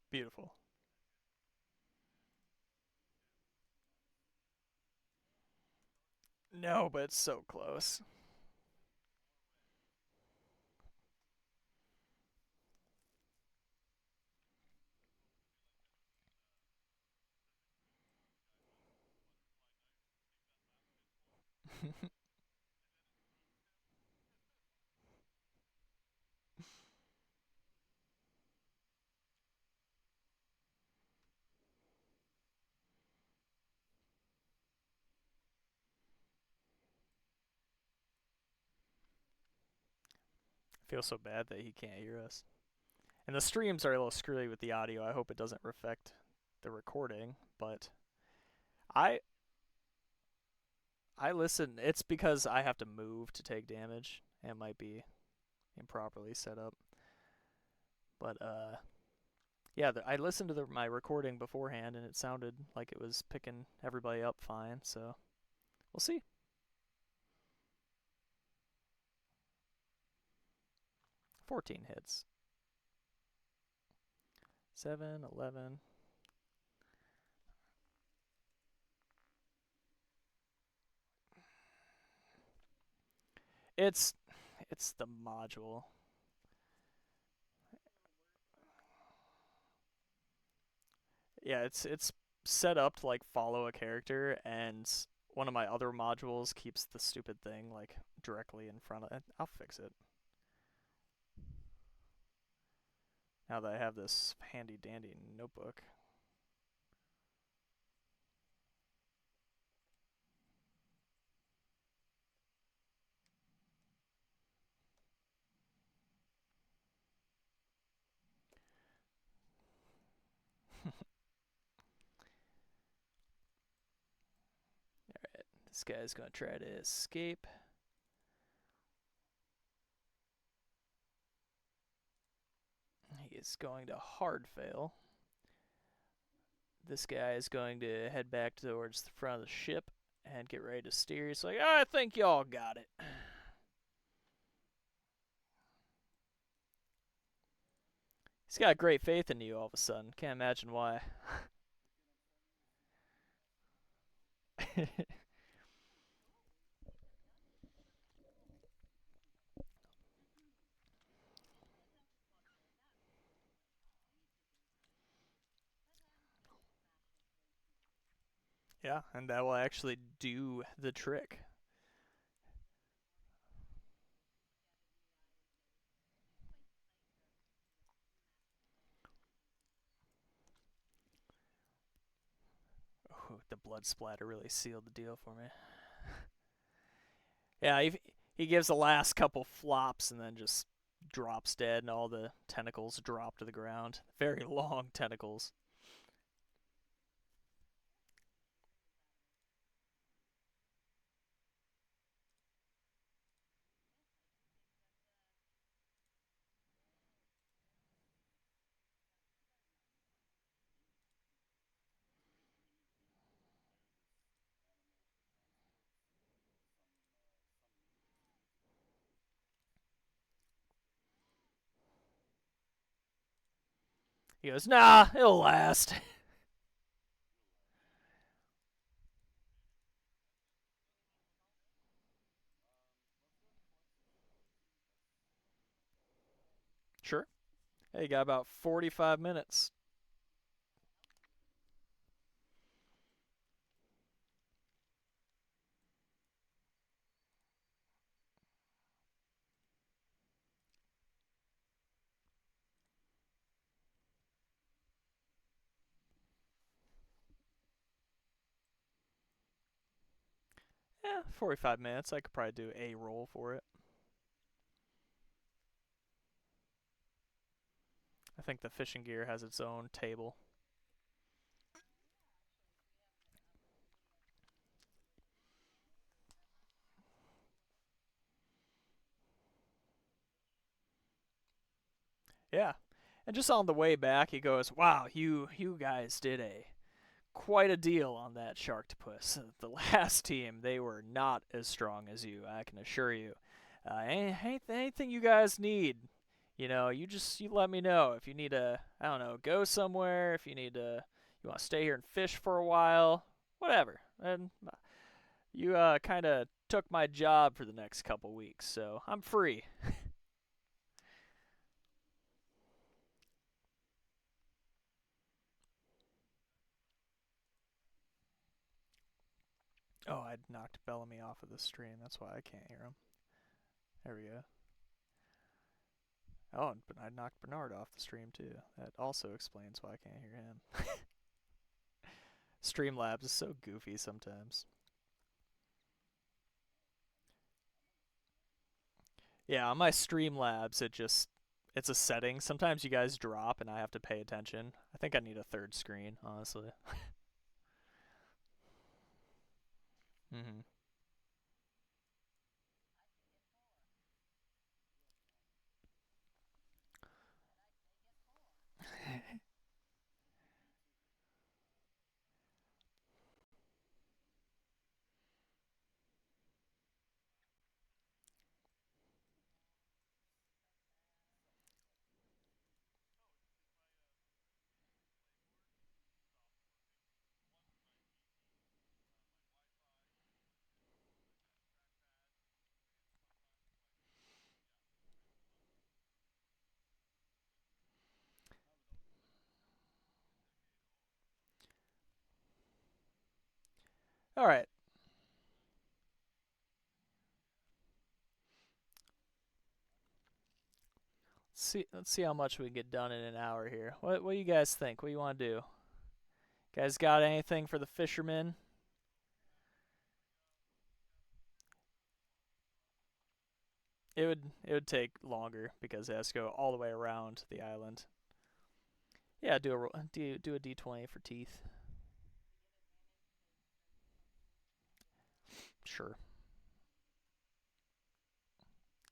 [SPEAKER 1] Beautiful. No, but it's so close. Feel so bad that he can't hear us. And the streams are a little screwy with the audio. I hope it doesn't affect the recording, but I I listen. It's because I have to move to take damage and it might be improperly set up. But yeah, I listened to my recording beforehand and it sounded like it was picking everybody up fine. So we'll see. 14 hits. 7, 11. It's the module. Yeah, it's set up to like follow a character, and one of my other modules keeps the stupid thing like directly in front of it. I'll fix it. Now that I have this handy dandy notebook. Alright, this guy's gonna try to escape. He is going to hard fail. This guy is going to head back towards the front of the ship and get ready to steer. He's like, I think y'all got it. He's got great faith in you all of a sudden. Can't imagine why. Yeah, and that will actually do the trick. Ooh, the blood splatter really sealed the deal for me. Yeah, he gives the last couple flops and then just drops dead, and all the tentacles drop to the ground. Very long tentacles. He goes, nah, it'll last. Sure. Hey, you got about 45 minutes. Yeah, 45 minutes. I could probably do a roll for it. I think the fishing gear has its own table. Yeah. And just on the way back, he goes, wow, you guys did quite a deal on that Sharktopus. The last team, they were not as strong as you, I can assure you. Anything you guys need, you let me know. If you need to, I don't know, go somewhere, if you want to stay here and fish for a while, whatever. And you kind of took my job for the next couple weeks, so I'm free. Oh, I'd knocked Bellamy off of the stream. That's why I can't hear him. There we go. Oh, but I knocked Bernard off the stream too. That also explains why I can't hear him. Streamlabs is so goofy sometimes. Yeah, on my Streamlabs, it's a setting. Sometimes you guys drop and I have to pay attention. I think I need a third screen, honestly. Hmm. All right. Let's see how much we can get done in an hour here. What do you guys think? What do you want to do? Guys got anything for the fishermen? It would take longer because it has to go all the way around the island. Yeah, do a d20 for teeth. Sure.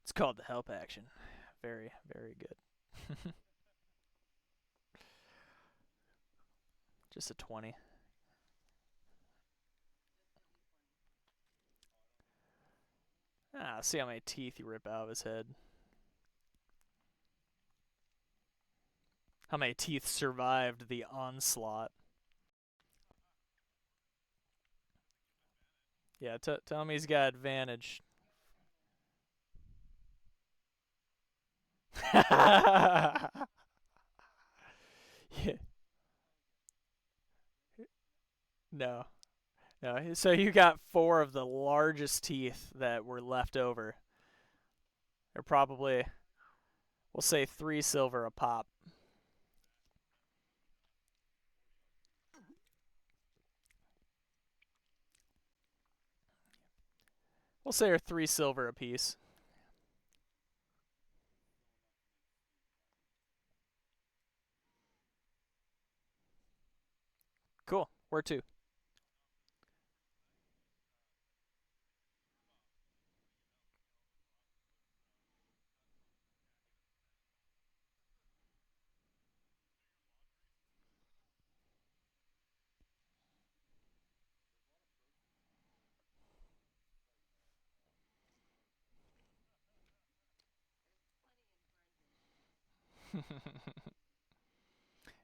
[SPEAKER 1] It's called the help action. Very, very good. Just a 20. See how many teeth you rip out of his head. How many teeth survived the onslaught? Yeah, tell me he's got advantage. Yeah. No, no. So you got four of the largest teeth that were left over. They're probably, we'll say, 3 silver a pop. We'll say they're 3 silver a piece. Cool. Where to?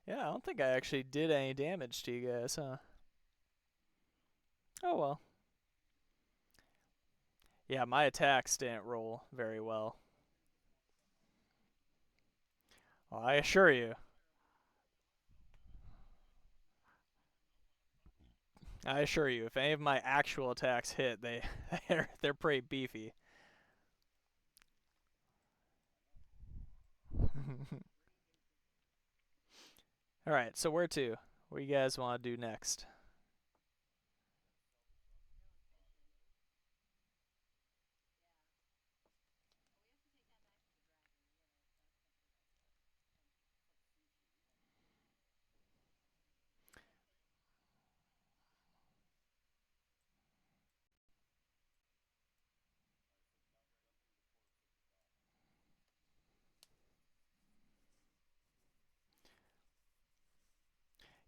[SPEAKER 1] Yeah, I don't think I actually did any damage to you guys, huh? Oh well. Yeah, my attacks didn't roll very well. Well, I assure you. I assure you, if any of my actual attacks hit, they're pretty beefy. All right, so where to? What do you guys want to do next?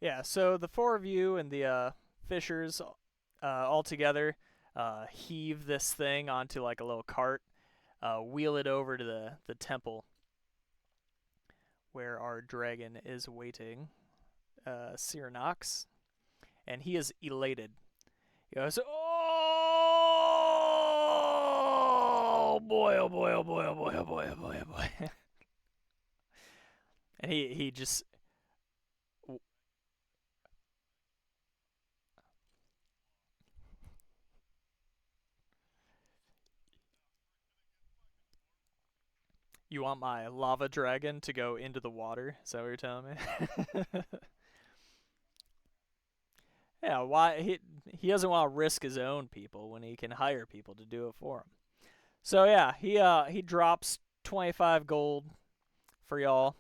[SPEAKER 1] Yeah, so the four of you and the fishers all together heave this thing onto like a little cart, wheel it over to the temple where our dragon is waiting, Cyranox, and he is elated. He goes, "Oh boy! Oh boy! Oh boy! Oh boy! Oh boy! Oh boy! Oh boy!" And he just, you want my lava dragon to go into the water? Is that what you're telling me? Yeah, why he doesn't want to risk his own people when he can hire people to do it for him. So yeah, he drops 25 gold for y'all.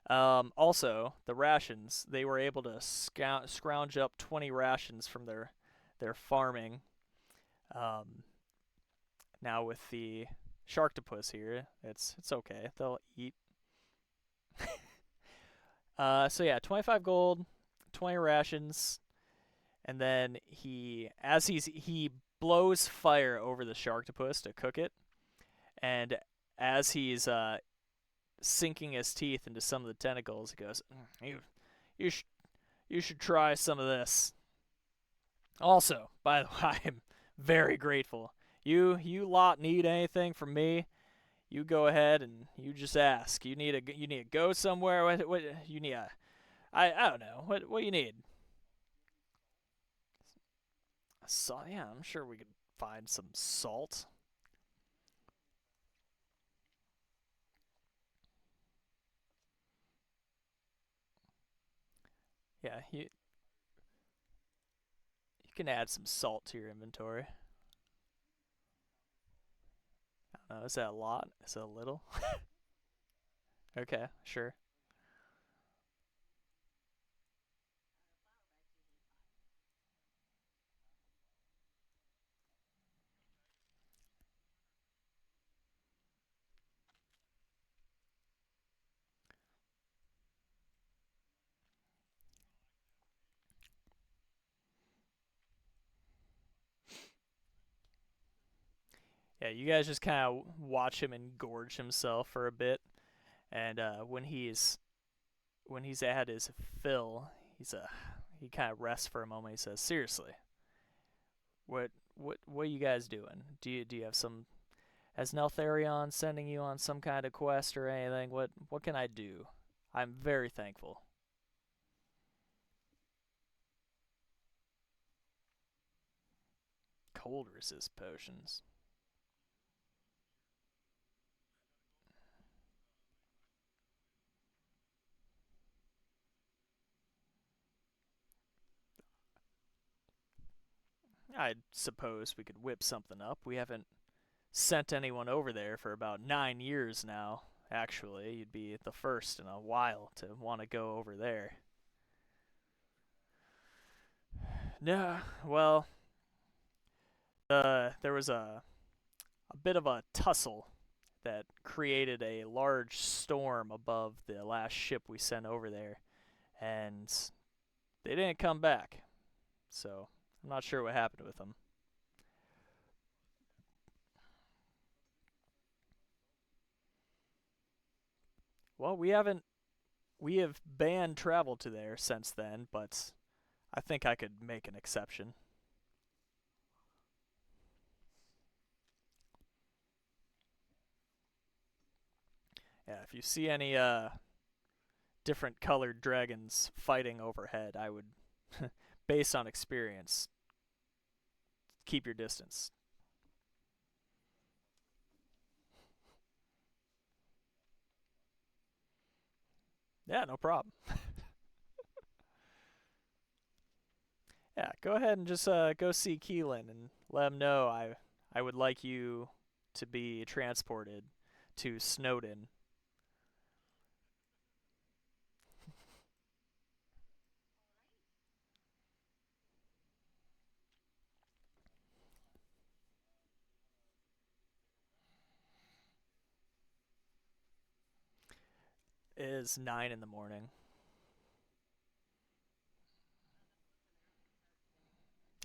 [SPEAKER 1] Also, the rations, they were able to scrounge up 20 rations from their farming. Um, Now with the sharktopus here, it's okay. They'll eat. So yeah, 25 gold, 20 rations, and then he blows fire over the sharktopus to cook it, and as he's sinking his teeth into some of the tentacles, he goes, you sh- you should try some of this. Also, by the way, I'm very grateful. You lot need anything from me? You go ahead and you just ask. You need to go somewhere. What you need? I don't know. What you need? Salt? Yeah, I'm sure we could find some salt. Yeah, you can add some salt to your inventory. I don't know. Is that a lot? Is that a little? Okay, sure. Yeah, you guys just kind of watch him engorge himself for a bit, and when he's at his fill, he kind of rests for a moment. He says, "Seriously, what are you guys doing? Do you have some? Has Neltharion sending you on some kind of quest or anything? What can I do? I'm very thankful." Cold resist potions. I suppose we could whip something up. We haven't sent anyone over there for about 9 years now. Actually, you'd be the first in a while to want to go over there. No, well, there was a bit of a tussle that created a large storm above the last ship we sent over there, and they didn't come back. So I'm not sure what happened with them. Well, we have banned travel to there since then, but I think I could make an exception. Yeah, if you see any different colored dragons fighting overhead, I would, based on experience, keep your distance. Yeah, no problem. Yeah, go ahead and just go see Keelan and let him know I would like you to be transported to Snowden. It is 9 in the morning.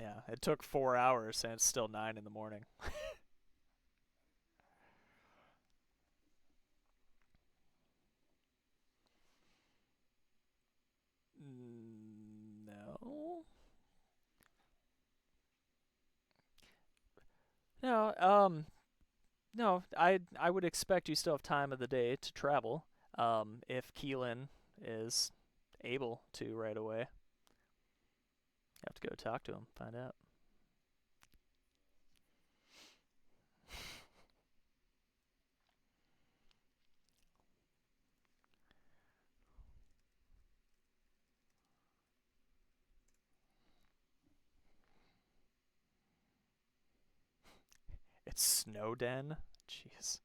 [SPEAKER 1] Yeah, it took 4 hours and it's still 9 in the morning. No, no, no. I would expect you still have time of the day to travel. If Keelan is able to right away, you have to go talk to him, find out. It's Snowden. Jeez.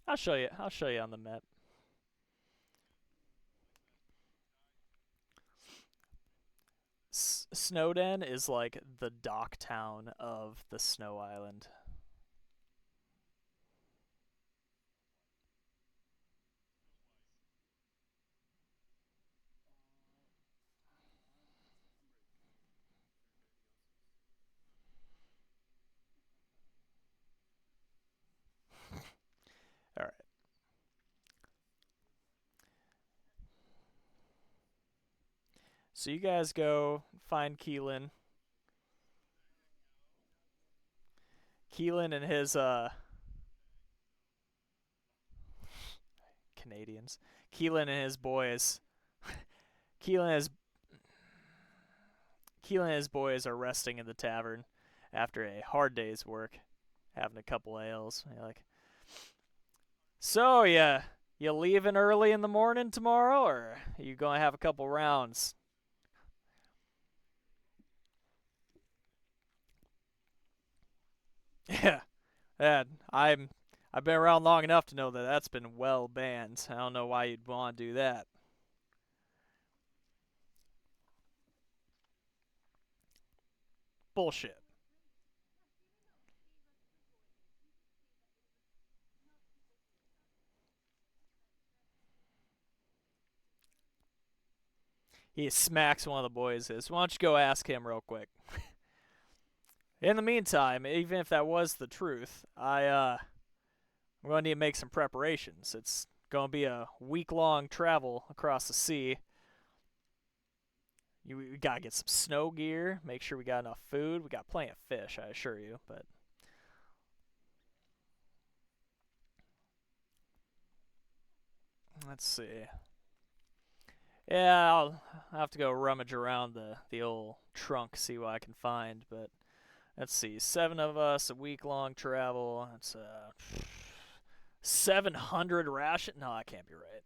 [SPEAKER 1] I'll show you. I'll show you on the map. Snowden is like the dock town of the Snow Island. All right. So you guys go find Keelan. Keelan and his Canadians. Keelan and his boys. Keelan and his Keelan and his boys are resting in the tavern after a hard day's work, having a couple ales. You're like, so yeah, you leaving early in the morning tomorrow, or are you gonna have a couple rounds? Yeah, that I've been around long enough to know that that's been well banned. I don't know why you'd want to do that. Bullshit. He smacks one of the boys. Says, "Why don't you go ask him real quick?" In the meantime, even if that was the truth, I'm going to need to make some preparations. It's going to be a week-long travel across the sea. We got to get some snow gear, make sure we got enough food. We got plenty of fish, I assure you, but let's see. Yeah, I'll have to go rummage around the old trunk, see what I can find, but let's see. 7 of us, a week-long travel. That's 700 ration. No, that can't be right.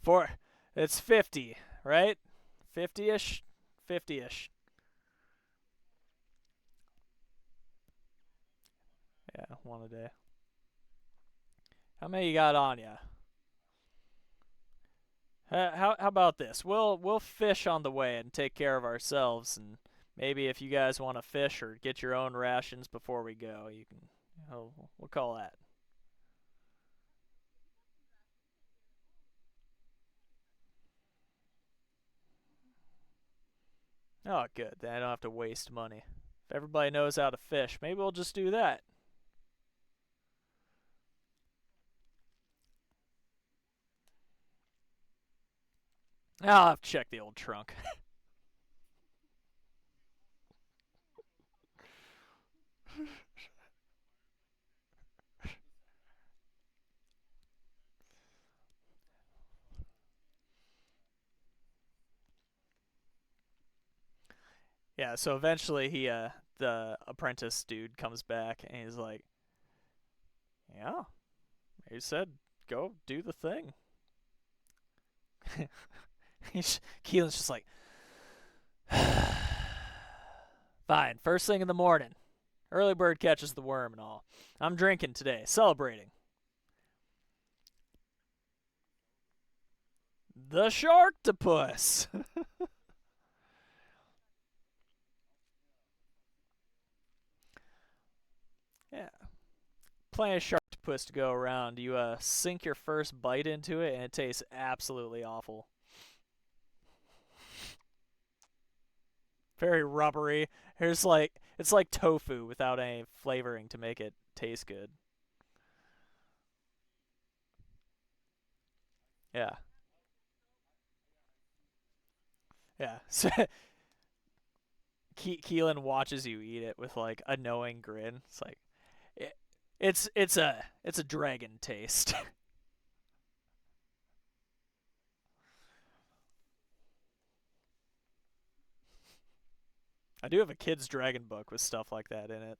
[SPEAKER 1] For it's 50, right? 50ish, 50ish. Yeah, one a day. How many you got on you? How about this? We'll fish on the way and take care of ourselves, and maybe if you guys want to fish or get your own rations before we go, you can. We'll call that. Oh, good. Then I don't have to waste money. If everybody knows how to fish, maybe we'll just do that. I'll have to check the old trunk. Yeah. So eventually, the apprentice dude comes back and he's like, "Yeah, he said go do the thing." Keelan's just like, fine, first thing in the morning. Early bird catches the worm and all. I'm drinking today, celebrating. The sharktopus. Yeah, plenty of sharktopus to go around. You sink your first bite into it and it tastes absolutely awful. Very rubbery. It's like tofu without any flavoring to make it taste good. Yeah, yeah. So Keelan watches you eat it with like a knowing grin. It's like it, it's a dragon taste. I do have a kid's dragon book with stuff like that in it.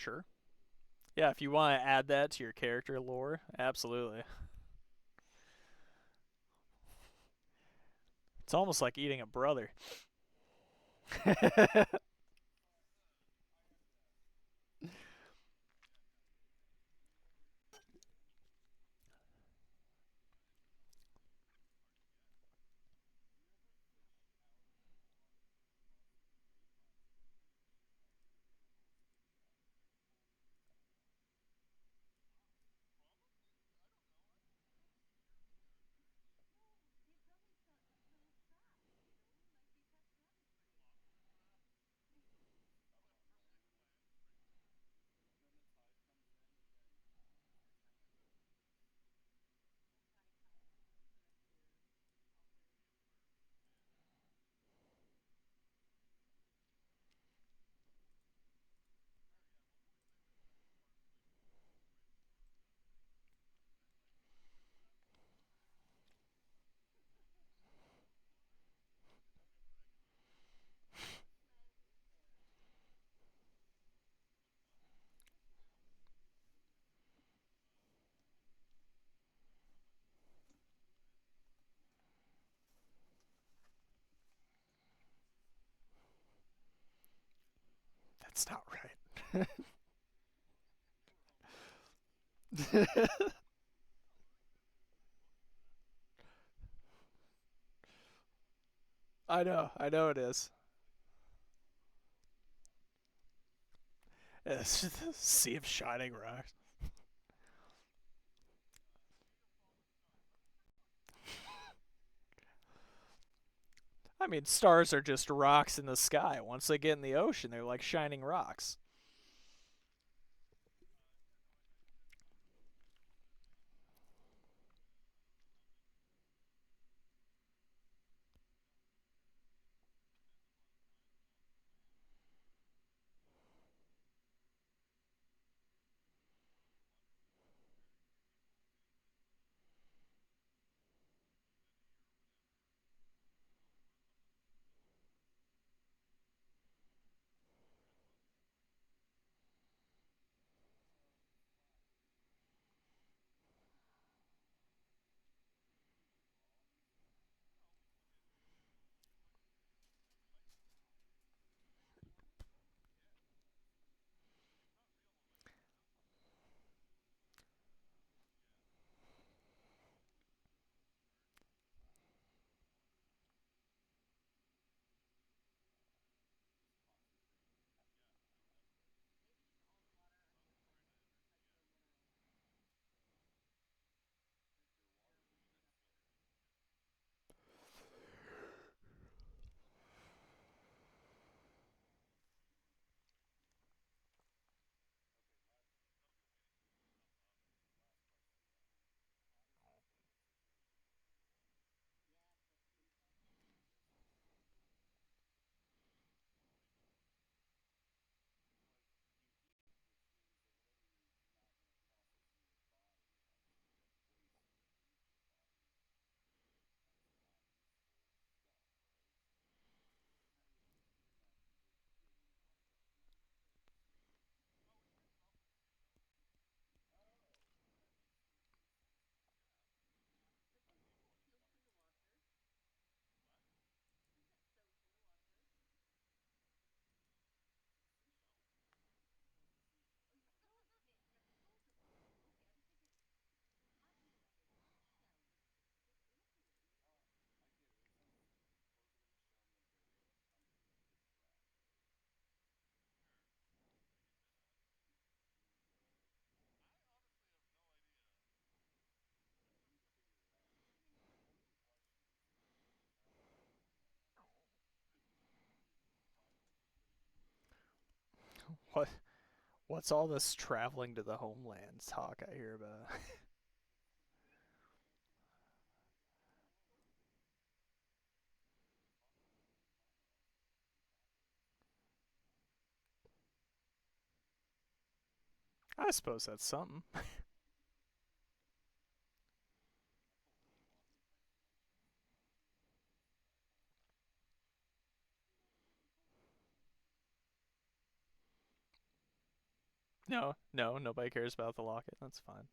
[SPEAKER 1] Sure. Yeah, if you want to add that to your character lore, absolutely. It's almost like eating a brother. That's not right. I know it is. It's just a sea of shining rocks. I mean, stars are just rocks in the sky. Once they get in the ocean, they're like shining rocks. What? What's all this traveling to the homelands talk I hear about? I suppose that's something. No, no, nobody cares about the locket. That's fine.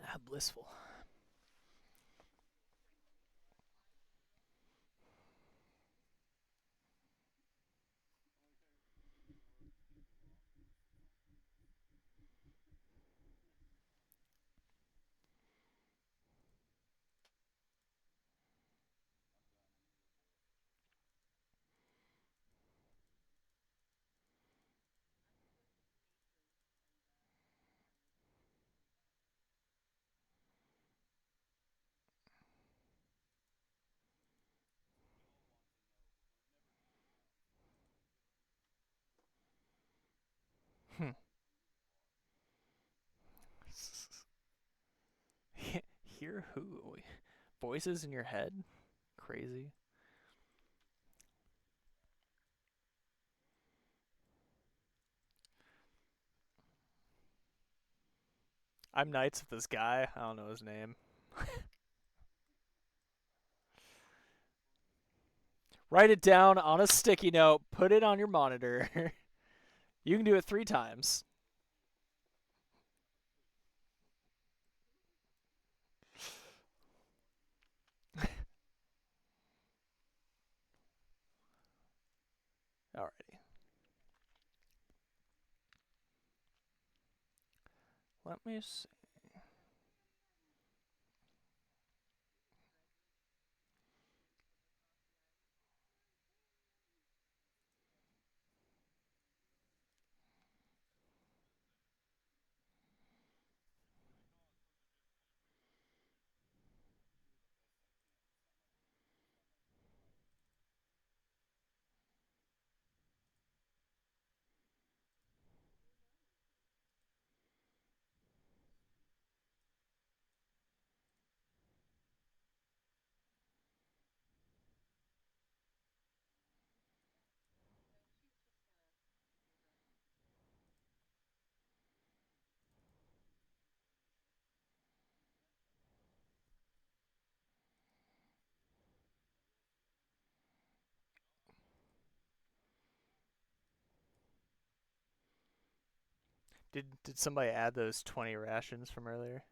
[SPEAKER 1] Ah, blissful. Hmm. Hear who? Voices in your head? Crazy. I'm Knights with this guy. I don't know his name. Write it down on a sticky note. Put it on your monitor. You can do it 3 times. Alrighty. Let me see. Did somebody add those 20 rations from earlier?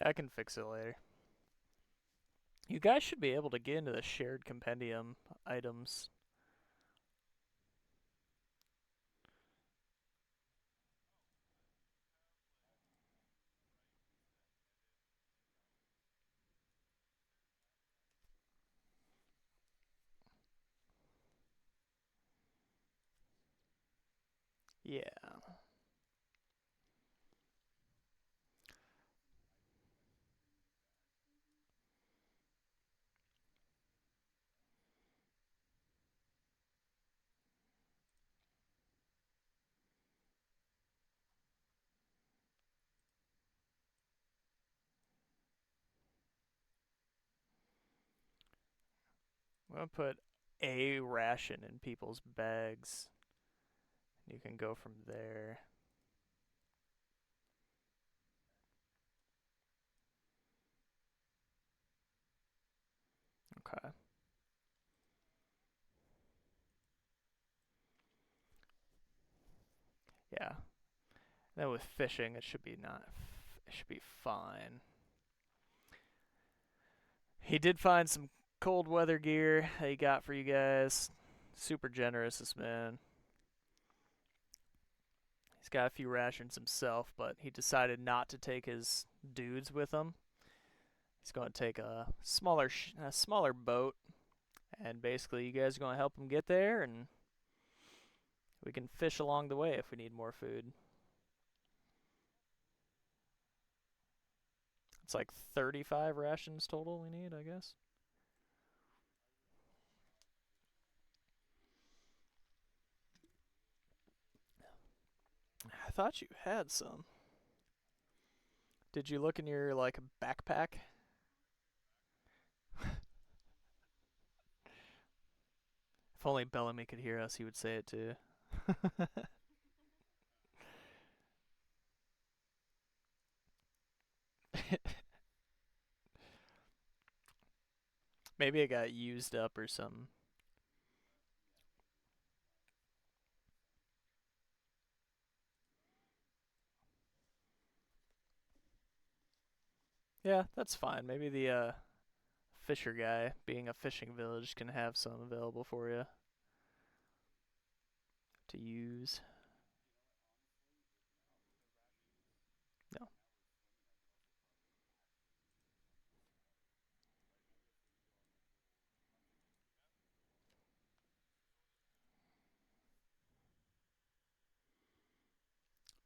[SPEAKER 1] Yeah, I can fix it later. You guys should be able to get into the shared compendium items. Yeah. I'm going to put a ration in people's bags. You can go from there. Okay. Yeah. Then with fishing, it should be not. It should be fine. He did find some cold weather gear that he got for you guys. Super generous, this man. He's got a few rations himself, but he decided not to take his dudes with him. He's going to take a smaller boat, and basically, you guys are going to help him get there, and we can fish along the way if we need more food. It's like 35 rations total we need, I guess. I thought you had some. Did you look in your like backpack? If only Bellamy could hear us, he would say it too. Maybe it got used up or something. Yeah, that's fine. Maybe the fisher guy, being a fishing village, can have some available for you to use. No.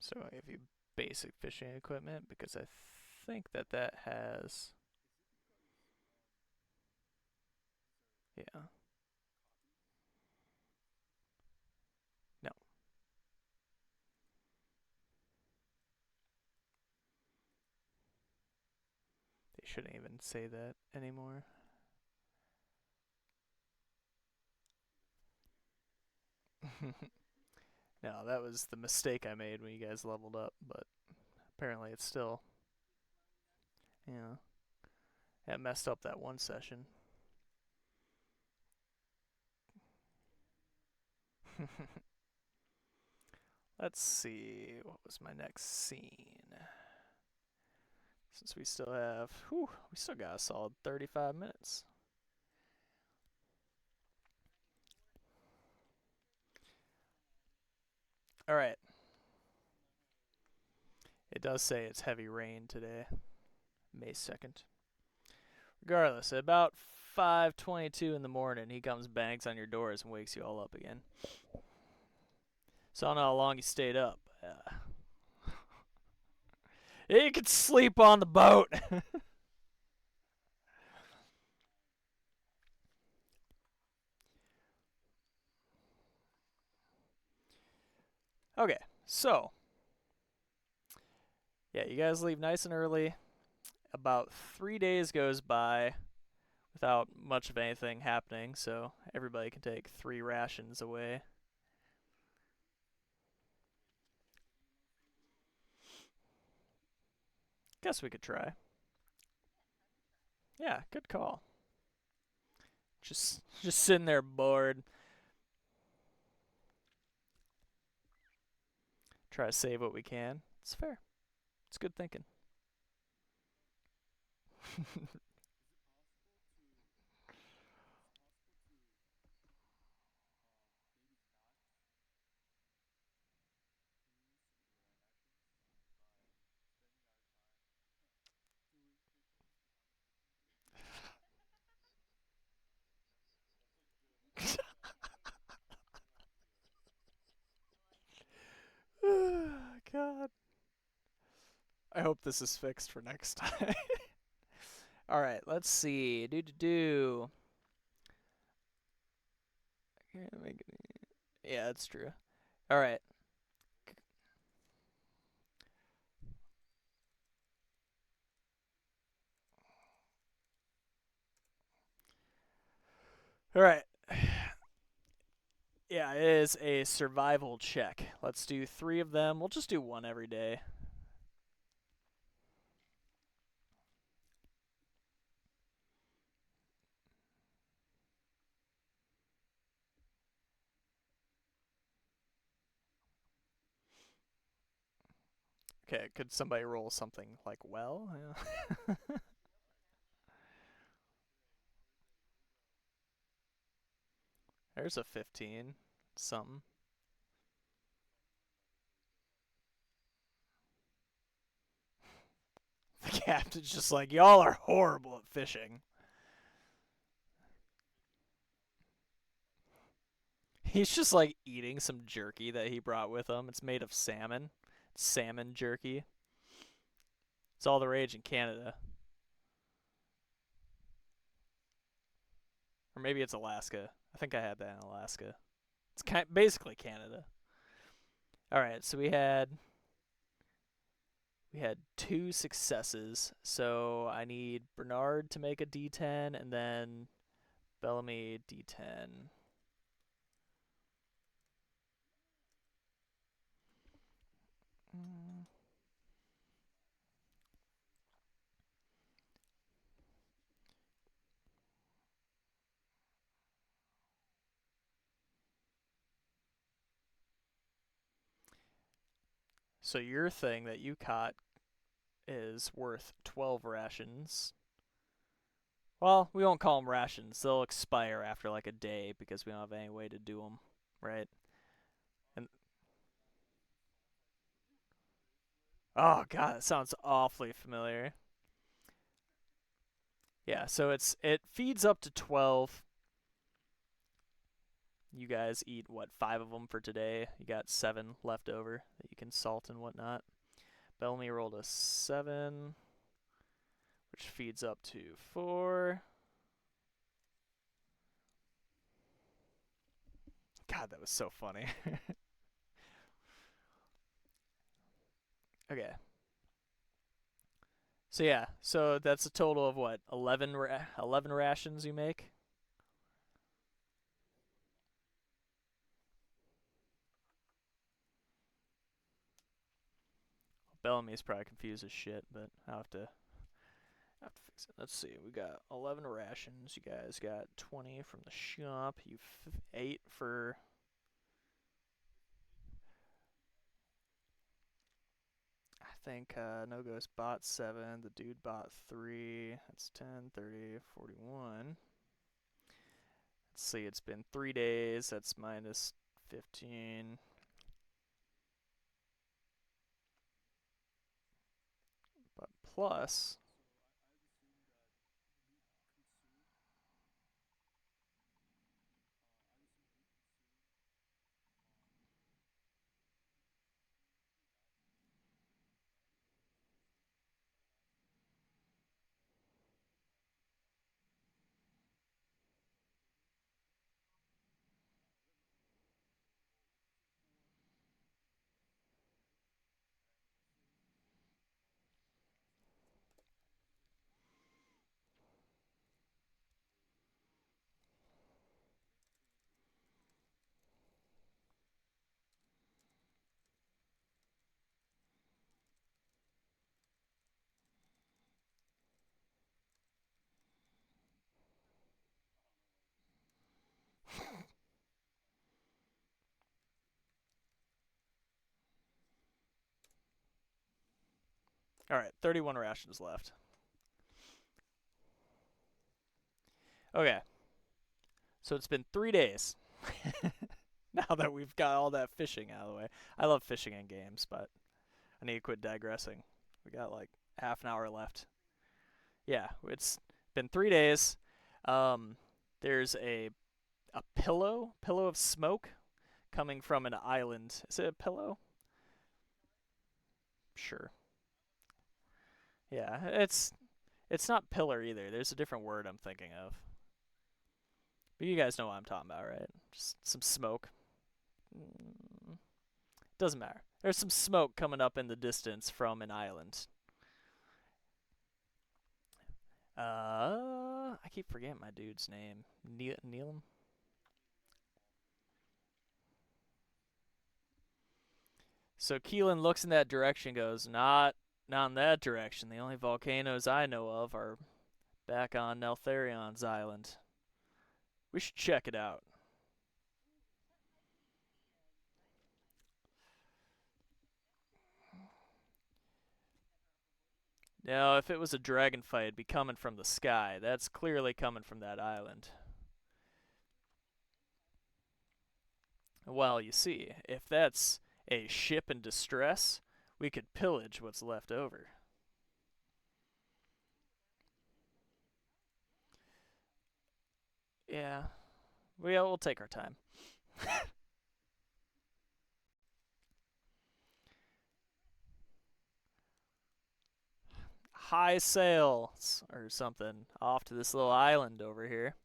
[SPEAKER 1] So I give you basic fishing equipment because I think that has. Yeah. No, they shouldn't even say that anymore. No, that was the mistake I made when you guys leveled up, but apparently it's still, yeah, it messed up that one session. Let's see, what was my next scene? Since we still have, we still got a solid 35 minutes. All right. It does say it's heavy rain today, May 2nd. Regardless, at about 5:22 in the morning, he comes, bangs on your doors, and wakes you all up again. So I don't know how long he stayed up. He could sleep on the boat. Okay, so yeah, you guys leave nice and early. About 3 days goes by without much of anything happening, so everybody can take 3 rations away. Guess we could try. Yeah, good call. Just sitting there bored. Try to save what we can. It's fair. It's good thinking. I hope this is fixed for next time. All right, let's see. Do. Yeah, that's true. All right. All right. Yeah, it is a survival check. Let's do 3 of them. We'll just do 1 every day. Okay, could somebody roll something like well? Yeah. There's a 15. Something. The captain's just like, y'all are horrible at fishing. He's just like eating some jerky that he brought with him. It's made of salmon. It's salmon jerky. It's all the rage in Canada. Or maybe it's Alaska. I think I had that in Alaska. It's basically Canada. All right, so we had 2 successes. So I need Bernard to make a D10 and then Bellamy D10. So your thing that you caught is worth 12 rations. Well, we won't call them rations. They'll expire after like a day because we don't have any way to do them, right? And oh god, that sounds awfully familiar. Yeah, so it feeds up to 12. You guys eat what, 5 of them for today? You got 7 left over that you can salt and whatnot. Bellamy rolled a 7, which feeds up to 4. God, that was so funny. Okay. So yeah, so that's a total of what, 11 rations you make? Bellamy's probably confused as shit, but I'll have to fix it. Let's see. We got 11 rations. You guys got 20 from the shop. You 8 for. I think No Ghost bought 7. The dude bought 3. That's 10, 30, 41. Let's see. It's been 3 days. That's minus 15. But plus. All right, 31 rations left. Okay, so it's been 3 days. Now that we've got all that fishing out of the way. I love fishing in games, but I need to quit digressing. We got like half an hour left. Yeah, it's been 3 days. Um, there's a pillow of smoke coming from an island. Is it a pillow? Sure. Yeah, it's not pillar either. There's a different word I'm thinking of. But you guys know what I'm talking about, right? Just some smoke. Doesn't matter. There's some smoke coming up in the distance from an island. I keep forgetting my dude's name. Neelam? So Keelan looks in that direction, goes, not in that direction. The only volcanoes I know of are back on Neltharion's island. We should check it out. Now, if it was a dragon fight, it'd be coming from the sky. That's clearly coming from that island. Well, you see, if that's a ship in distress, we could pillage what's left over. Yeah, we'll take our time. High sails or something off to this little island over here.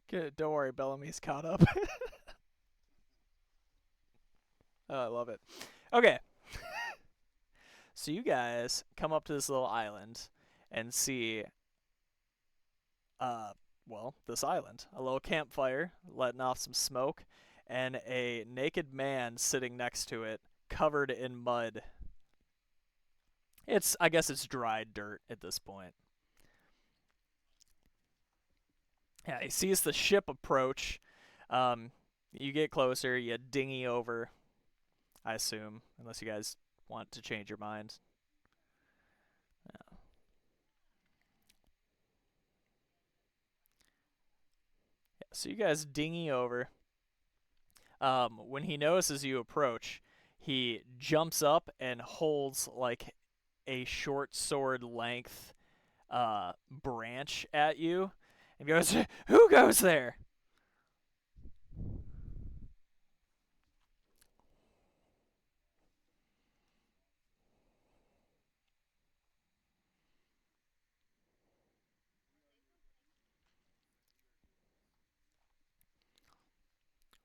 [SPEAKER 1] Good, don't worry, Bellamy's caught up. Oh, I love it. Okay, so you guys come up to this little island and see, uh, well, this island, a little campfire, letting off some smoke, and a naked man sitting next to it, covered in mud. I guess it's dried dirt at this point. Yeah, he sees the ship approach. You get closer, you dinghy over, I assume, unless you guys want to change your mind. Yeah. So you guys dinghy over. When he notices you approach, he jumps up and holds like a short sword length branch at you and goes, "Who goes there?"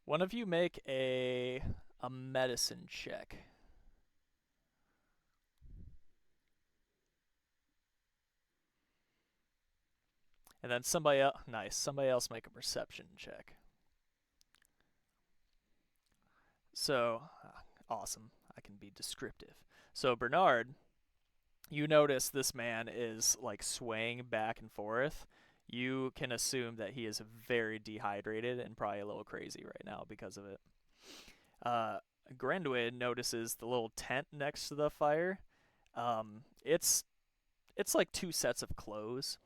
[SPEAKER 1] One of you make a medicine check. And then somebody else make a perception check. So, awesome. I can be descriptive. So, Bernard, you notice this man is like swaying back and forth. You can assume that he is very dehydrated and probably a little crazy right now because of it. Uh, Grendwin notices the little tent next to the fire. It's like two sets of clothes,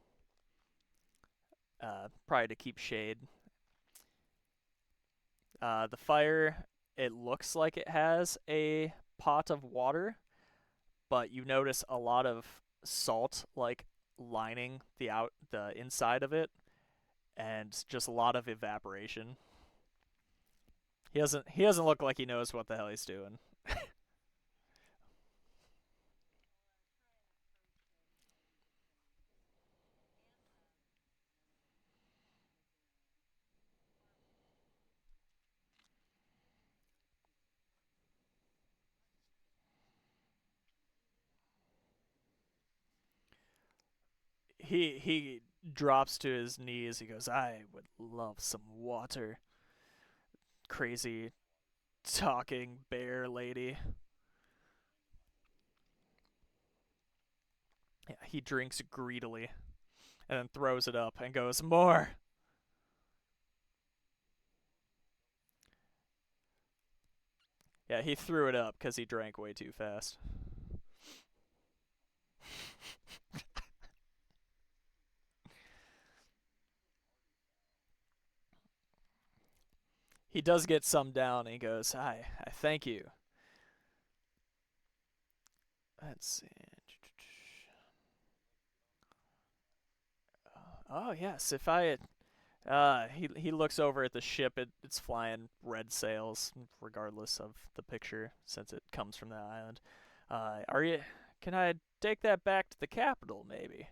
[SPEAKER 1] probably to keep shade. The fire, it looks like it has a pot of water, but you notice a lot of salt like lining the inside of it, and just a lot of evaporation. He doesn't look like he knows what the hell he's doing. He drops to his knees. He goes, "I would love some water." Crazy talking bear lady. Yeah, he drinks greedily and then throws it up and goes, "More." Yeah, he threw it up because he drank way too fast. He does get some down and he goes, I thank you. Let's see. Oh yes, if he looks over at the ship. It's flying red sails, regardless of the picture, since it comes from the island. Are you? Can I take that back to the capital, maybe?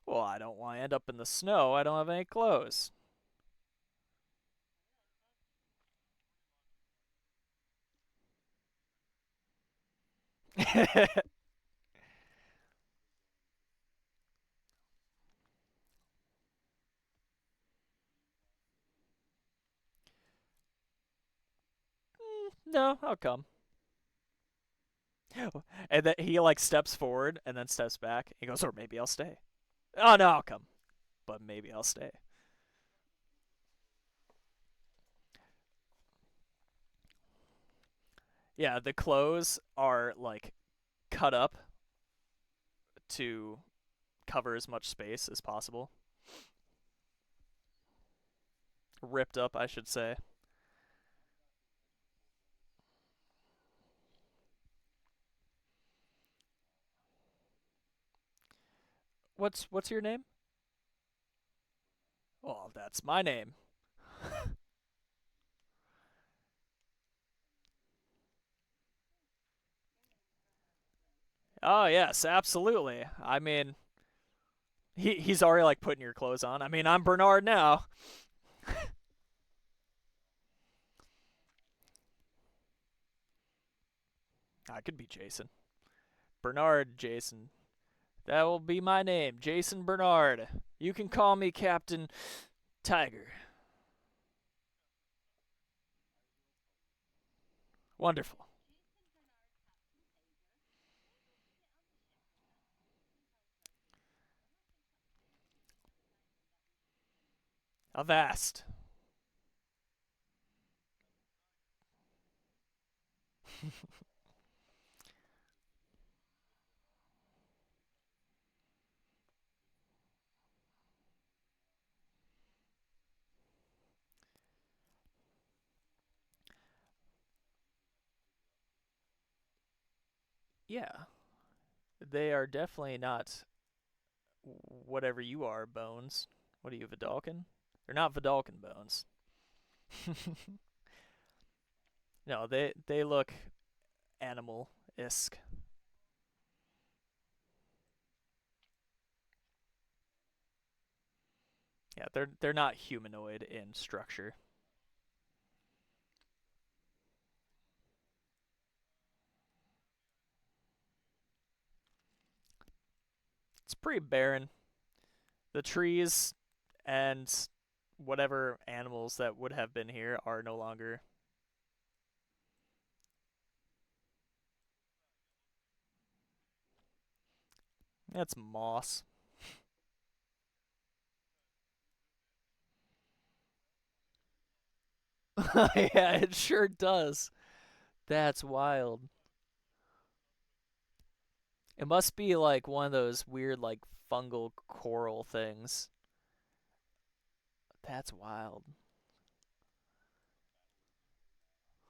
[SPEAKER 1] Well, I don't want to end up in the snow. I don't have any clothes. No, I'll come. And then he like steps forward and then steps back. He goes, or maybe I'll stay. Oh no, I'll come, but maybe I'll stay. Yeah, the clothes are like cut up to cover as much space as possible. Ripped up, I should say. What's your name? Well, that's my name. Oh yes, absolutely. I mean, he's already like putting your clothes on. I mean, I'm Bernard now. I could be Jason. Bernard Jason. That will be my name, Jason Bernard. You can call me Captain Tiger. Wonderful. Avast. Yeah, they are definitely not whatever you are, Bones. What are you, Vidalcan? They're not Vidalcan bones. No, they look animal isk. Yeah, they're not humanoid in structure. It's pretty barren. The trees and whatever animals that would have been here are no longer. That's moss. Yeah, it sure does. That's wild. It must be like one of those weird like fungal coral things. That's wild.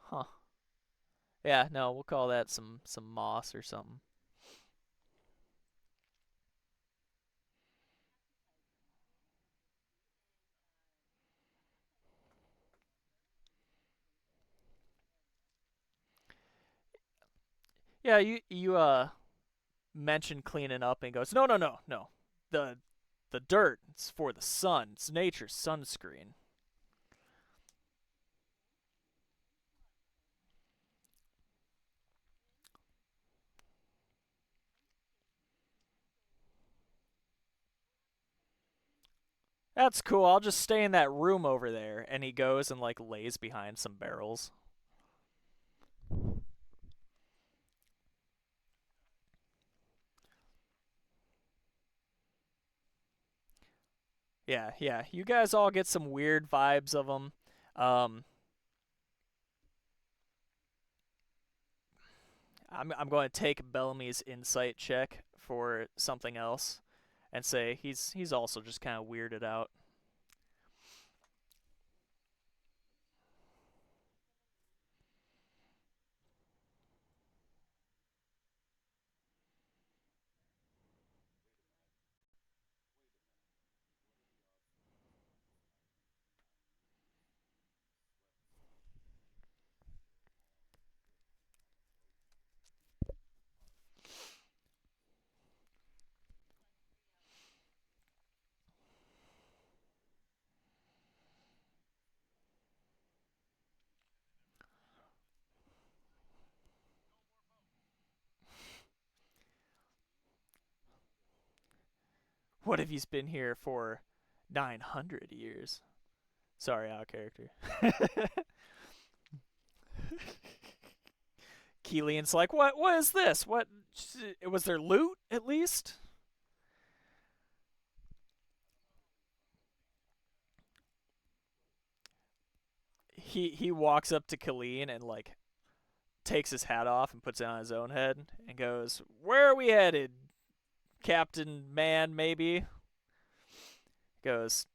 [SPEAKER 1] Huh. Yeah, no, we'll call that some moss or something. Yeah, you mentioned cleaning up and he goes, "No, no, no, no. The the dirt, it's for the sun. It's nature's sunscreen." That's cool. I'll just stay in that room over there. And he goes and like lays behind some barrels. Yeah, yeah. You guys all get some weird vibes of him. Um, I'm going to take Bellamy's insight check for something else, and say he's also just kind of weirded out. What if he's been here for 900 years? Sorry, out of character. Keelian's like, what is this? What was there loot at least? He walks up to Keelan and like takes his hat off and puts it on his own head and goes, "Where are we headed, Captain Man? Maybe." Goes,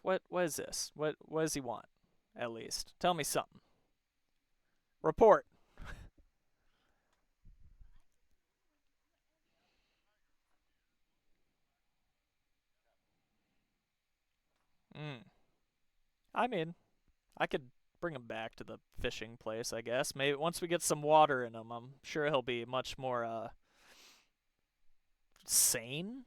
[SPEAKER 1] "What is this? What does he want? At least tell me something. Report." Hmm. I mean, I could bring him back to the fishing place, I guess. Maybe once we get some water in him, I'm sure he'll be much more sane.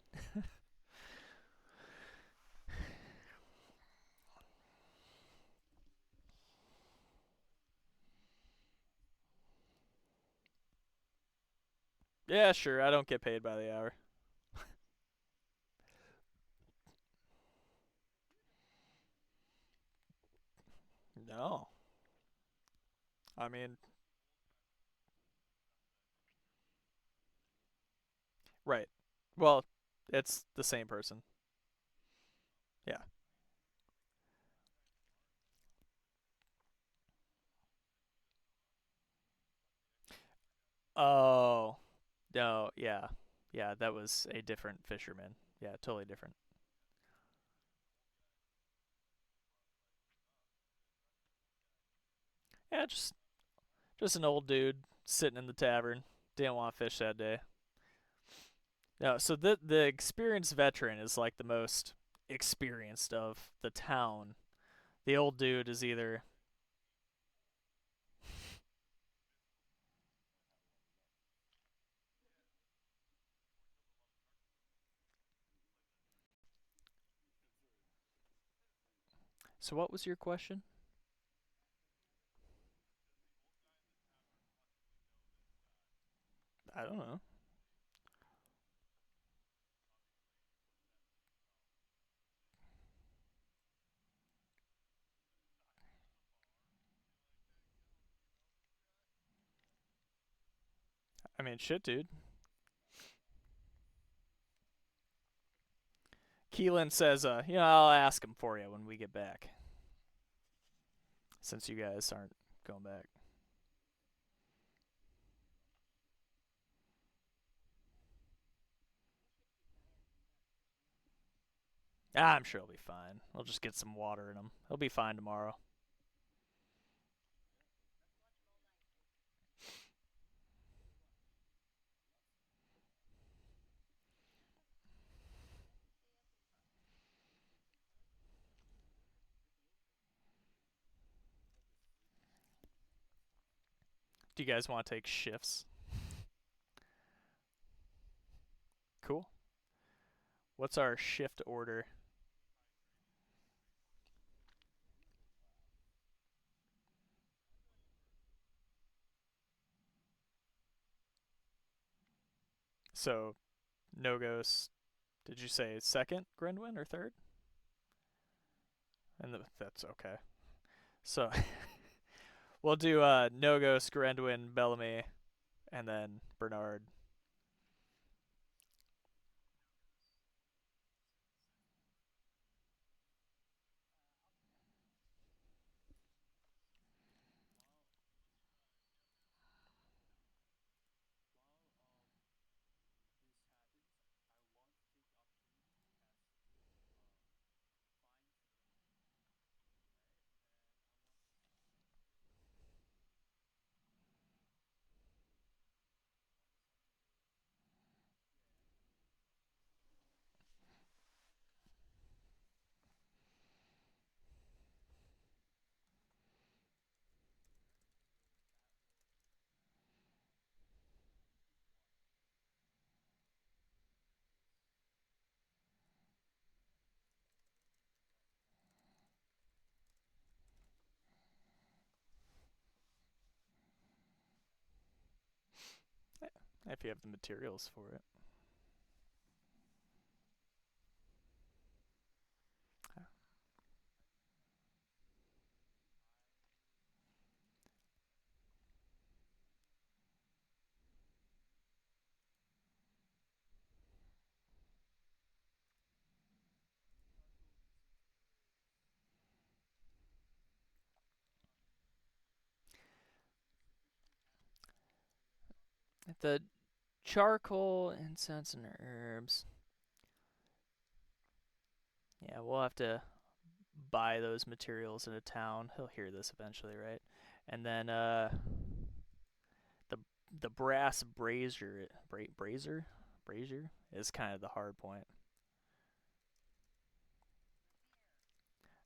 [SPEAKER 1] Yeah, sure. I don't get paid by the hour. No. I mean, right. Well, it's the same person. Yeah. Oh, no. Yeah. Yeah, that was a different fisherman. Yeah, totally different. Yeah, just an old dude sitting in the tavern. Didn't want to fish that day. No, so the experienced veteran is like the most experienced of the town. The old dude is either. So what was your question? I don't know. I mean, shit, dude. Keelan says, I'll ask him for you when we get back, since you guys aren't going back. I'm sure he'll be fine. We'll just get some water in him. He'll be fine tomorrow. Do you guys want to take shifts? Cool. What's our shift order? So, Nogos, did you say second Grenwyn or third? That's okay. So, we'll do Nogos, Grendwin, Bellamy, and then Bernard. If you have the materials for it. The charcoal, incense, and herbs. Yeah, we'll have to buy those materials in a town. He'll hear this eventually, right? And then the the brass brazier is kind of the hard point.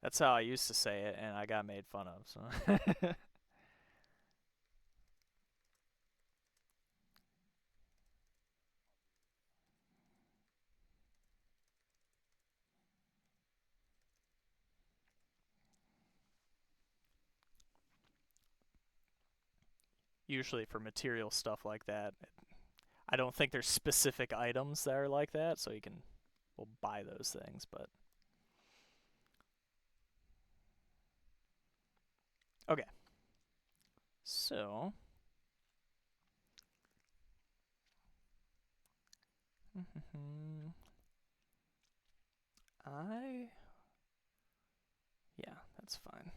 [SPEAKER 1] That's how I used to say it, and I got made fun of. So usually for material stuff like that, I don't think there's specific items that are like that, so you can we'll buy those things. But okay, so I yeah, that's fine.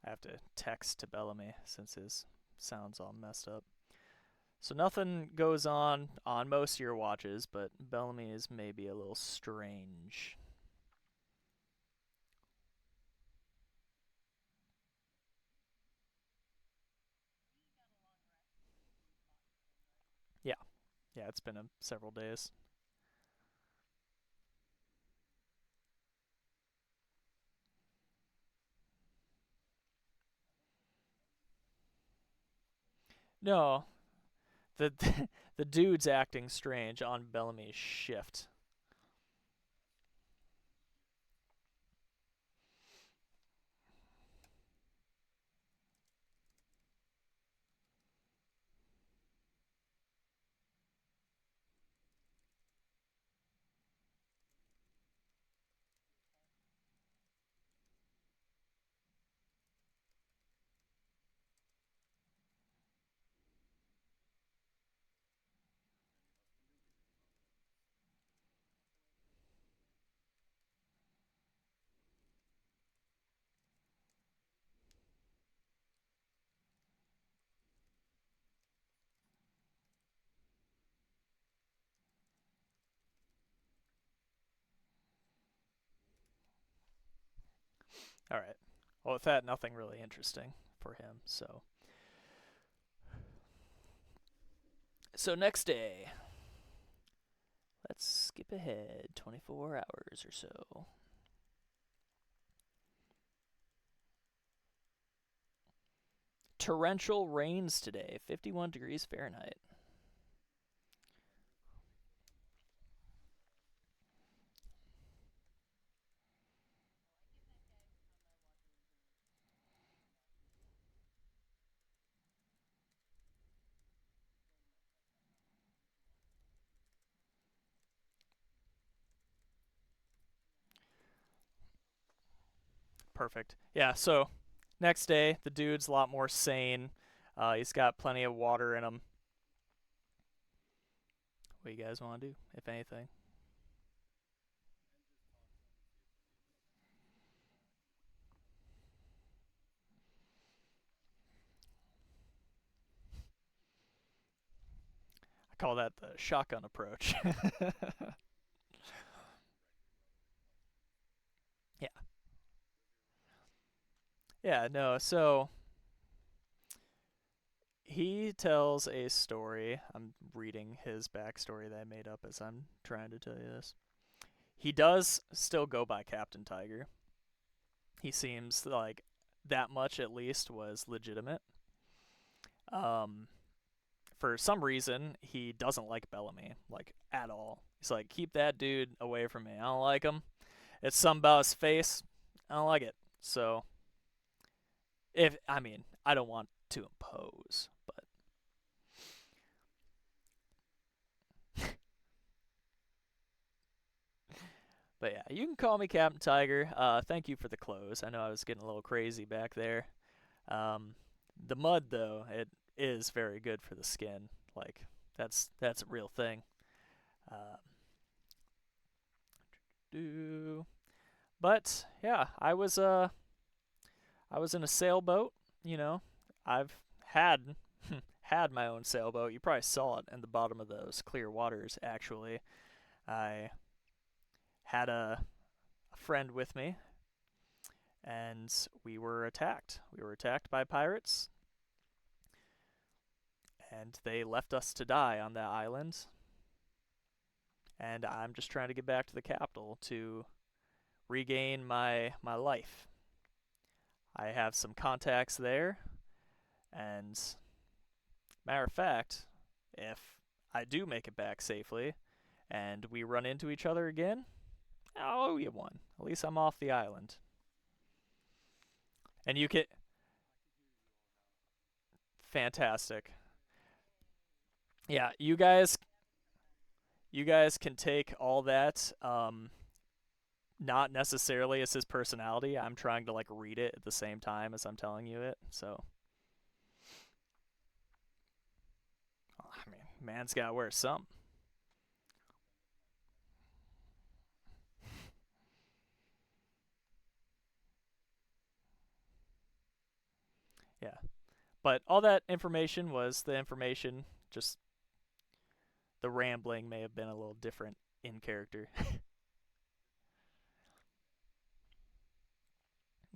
[SPEAKER 1] I have to text to Bellamy since his sound's all messed up. So nothing goes on most of your watches, but Bellamy is maybe a little strange. Yeah, yeah, it's been several days. No, the the dude's acting strange on Bellamy's shift. All right. Well, with that, nothing really interesting for him. So next day, let's skip ahead 24 hours or so. Torrential rains today, 51 degrees Fahrenheit. Perfect. Yeah, so next day, the dude's a lot more sane. He's got plenty of water in him. What do you guys want to do, if anything? I call that the shotgun approach. Yeah. Yeah, no, so he tells a story. I'm reading his backstory that I made up as I'm trying to tell you this. He does still go by Captain Tiger. He seems like that much at least was legitimate. Um, for some reason, he doesn't like Bellamy, like, at all. He's like, keep that dude away from me. I don't like him. It's something about his face. I don't like it. So, I mean, I don't want to impose, but yeah, you can call me Captain Tiger. Thank you for the clothes. I know I was getting a little crazy back there. Um, the mud, though, it is very good for the skin. Like, That's a real thing. Uh, do but yeah, I was in a sailboat. You know, I've had had my own sailboat. You probably saw it in the bottom of those clear waters. Actually, I had a friend with me, and we were attacked. We were attacked by pirates, and they left us to die on that island. And I'm just trying to get back to the capital to regain my life. I have some contacts there, and matter of fact, if I do make it back safely and we run into each other again, I'll owe you one. At least I'm off the island. And you can. Fantastic. Yeah, you guys can take all that. Not necessarily as his personality. I'm trying to like read it at the same time as I'm telling you it. So, I mean, man's got to wear something. Yeah. But all that information was the information. Just the rambling may have been a little different in character.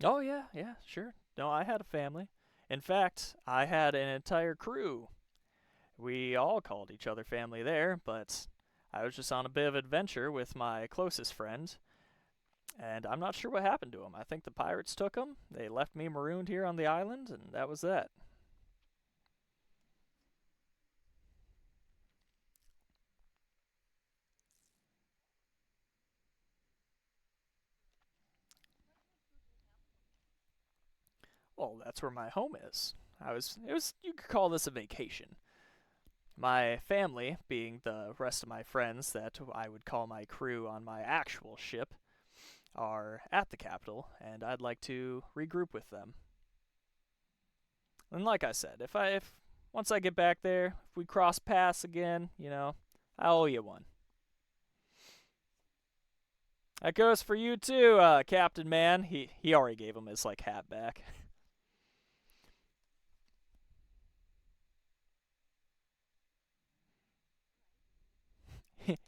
[SPEAKER 1] Oh yeah, yeah, sure. No, I had a family. In fact, I had an entire crew. We all called each other family there, but I was just on a bit of adventure with my closest friend, and I'm not sure what happened to him. I think the pirates took him. They left me marooned here on the island, and that was that. Well, that's where my home is. It was, you could call this a vacation. My family, being the rest of my friends that I would call my crew on my actual ship, are at the capital, and I'd like to regroup with them. And like I said, if once I get back there, if we cross paths again, I owe you one. That goes for you too, Captain Man. He already gave him his like hat back.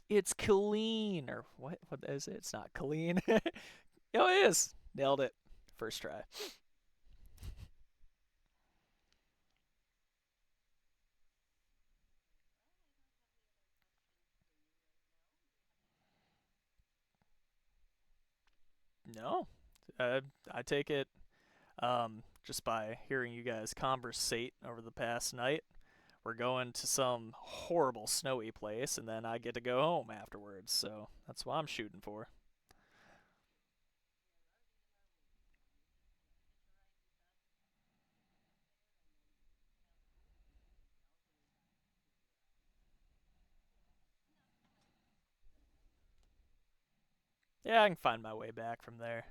[SPEAKER 1] It's Colleen, or what? What is it? It's not Colleen. Oh, it is. Nailed it. First try. No, I take it just by hearing you guys conversate over the past night. We're going to some horrible snowy place, and then I get to go home afterwards. So that's what I'm shooting for. Yeah, I can find my way back from there.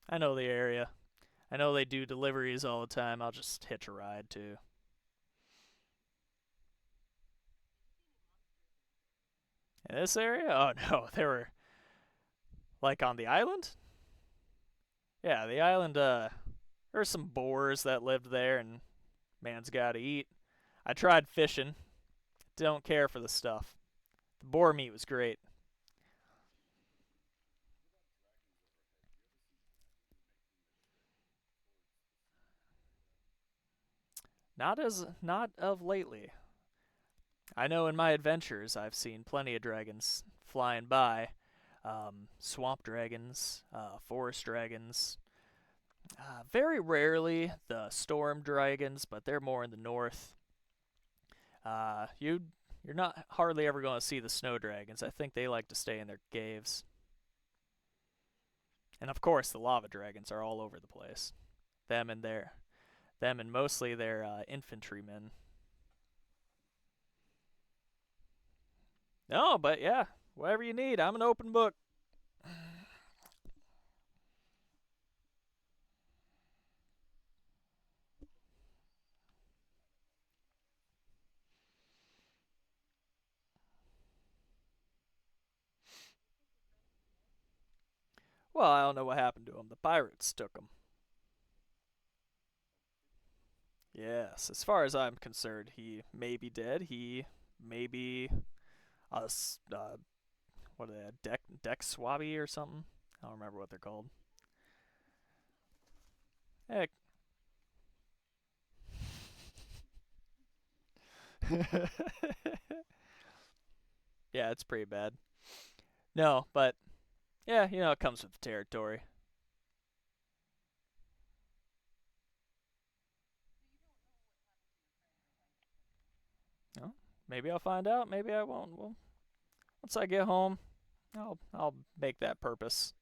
[SPEAKER 1] I know the area. I know they do deliveries all the time. I'll just hitch a ride too. In this area? Oh no, they were like on the island. Yeah, the island. There's some boars that lived there, and man's got to eat. I tried fishing. Don't care for the stuff. The boar meat was great. Not of lately. I know in my adventures I've seen plenty of dragons flying by. Swamp dragons, forest dragons. Very rarely the storm dragons, but they're more in the north. You're not hardly ever going to see the snow dragons. I think they like to stay in their caves. And of course, the lava dragons are all over the place. Them and their them and mostly their infantrymen. No, but yeah, whatever you need, I'm an open book. Well, I don't know what happened to him. The pirates took him. Yes, as far as I'm concerned, he may be dead. He may be a what are they, a deck swabby or something? I don't remember what they're called. Heck. Yeah, it's pretty bad. No, but yeah, it comes with the territory. No, maybe I'll find out. Maybe I won't. Well, once I get home, I'll make that purpose.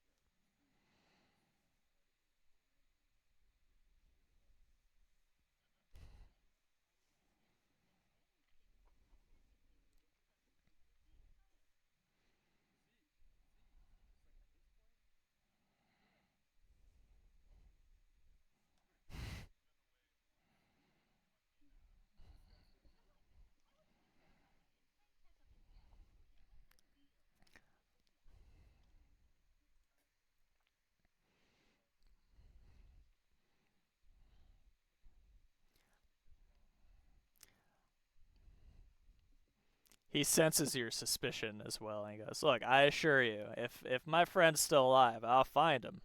[SPEAKER 1] He senses your suspicion as well, and he goes, "Look, I assure you, if my friend's still alive, I'll find him.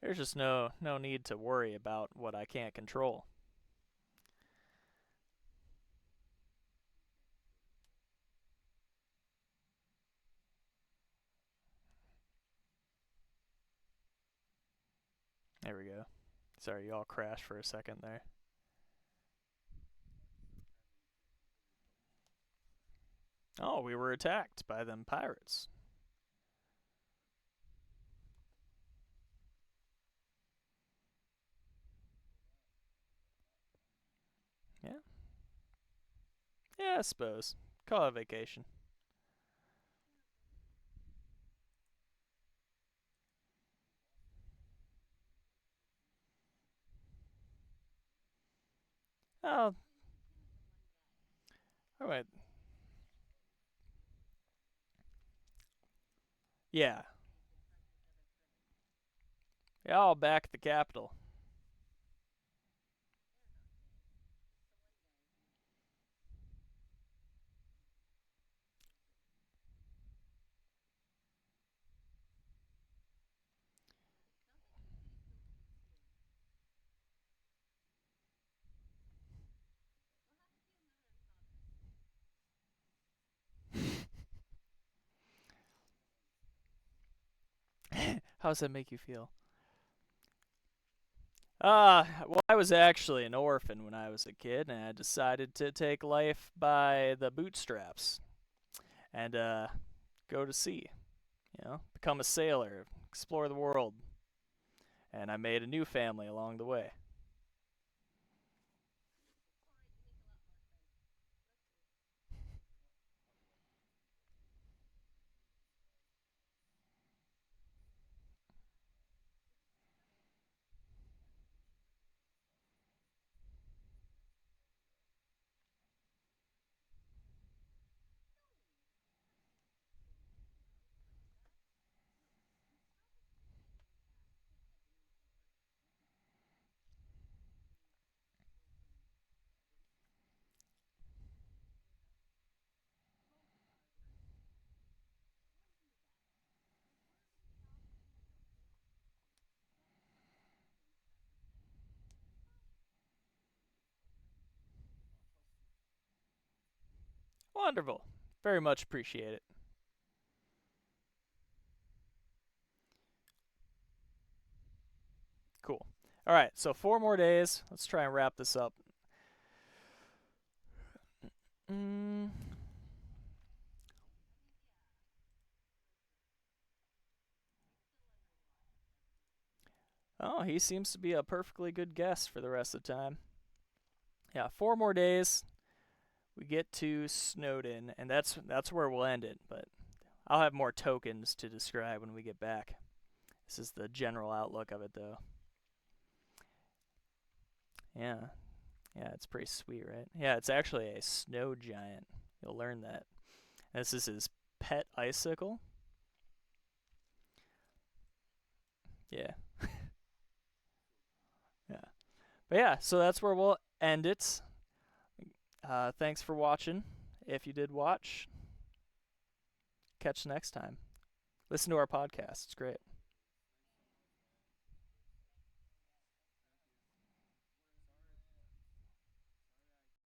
[SPEAKER 1] There's just no need to worry about what I can't control." There we go. Sorry, you all crashed for a second there. Oh, we were attacked by them pirates. Yeah, yeah, I suppose. Call it a vacation. Oh, all right. Yeah, yeah, I'll back the capital. How does that make you feel? Well, I was actually an orphan when I was a kid, and I decided to take life by the bootstraps and go to sea. Become a sailor, explore the world, and I made a new family along the way. Wonderful. Very much appreciate it. Cool. All right, so 4 more days. Let's try and wrap this up. Mm. Oh, he seems to be a perfectly good guest for the rest of the time. Yeah, 4 more days. We get to Snowden, and that's where we'll end it. But I'll have more tokens to describe when we get back. This is the general outlook of it, though. Yeah, yeah, it's pretty sweet, right? Yeah, it's actually a snow giant. You'll learn that. This is his pet icicle. Yeah. Yeah. But yeah, so that's where we'll end it. Thanks for watching. If you did watch, catch you next time. Listen to our podcast. It's great.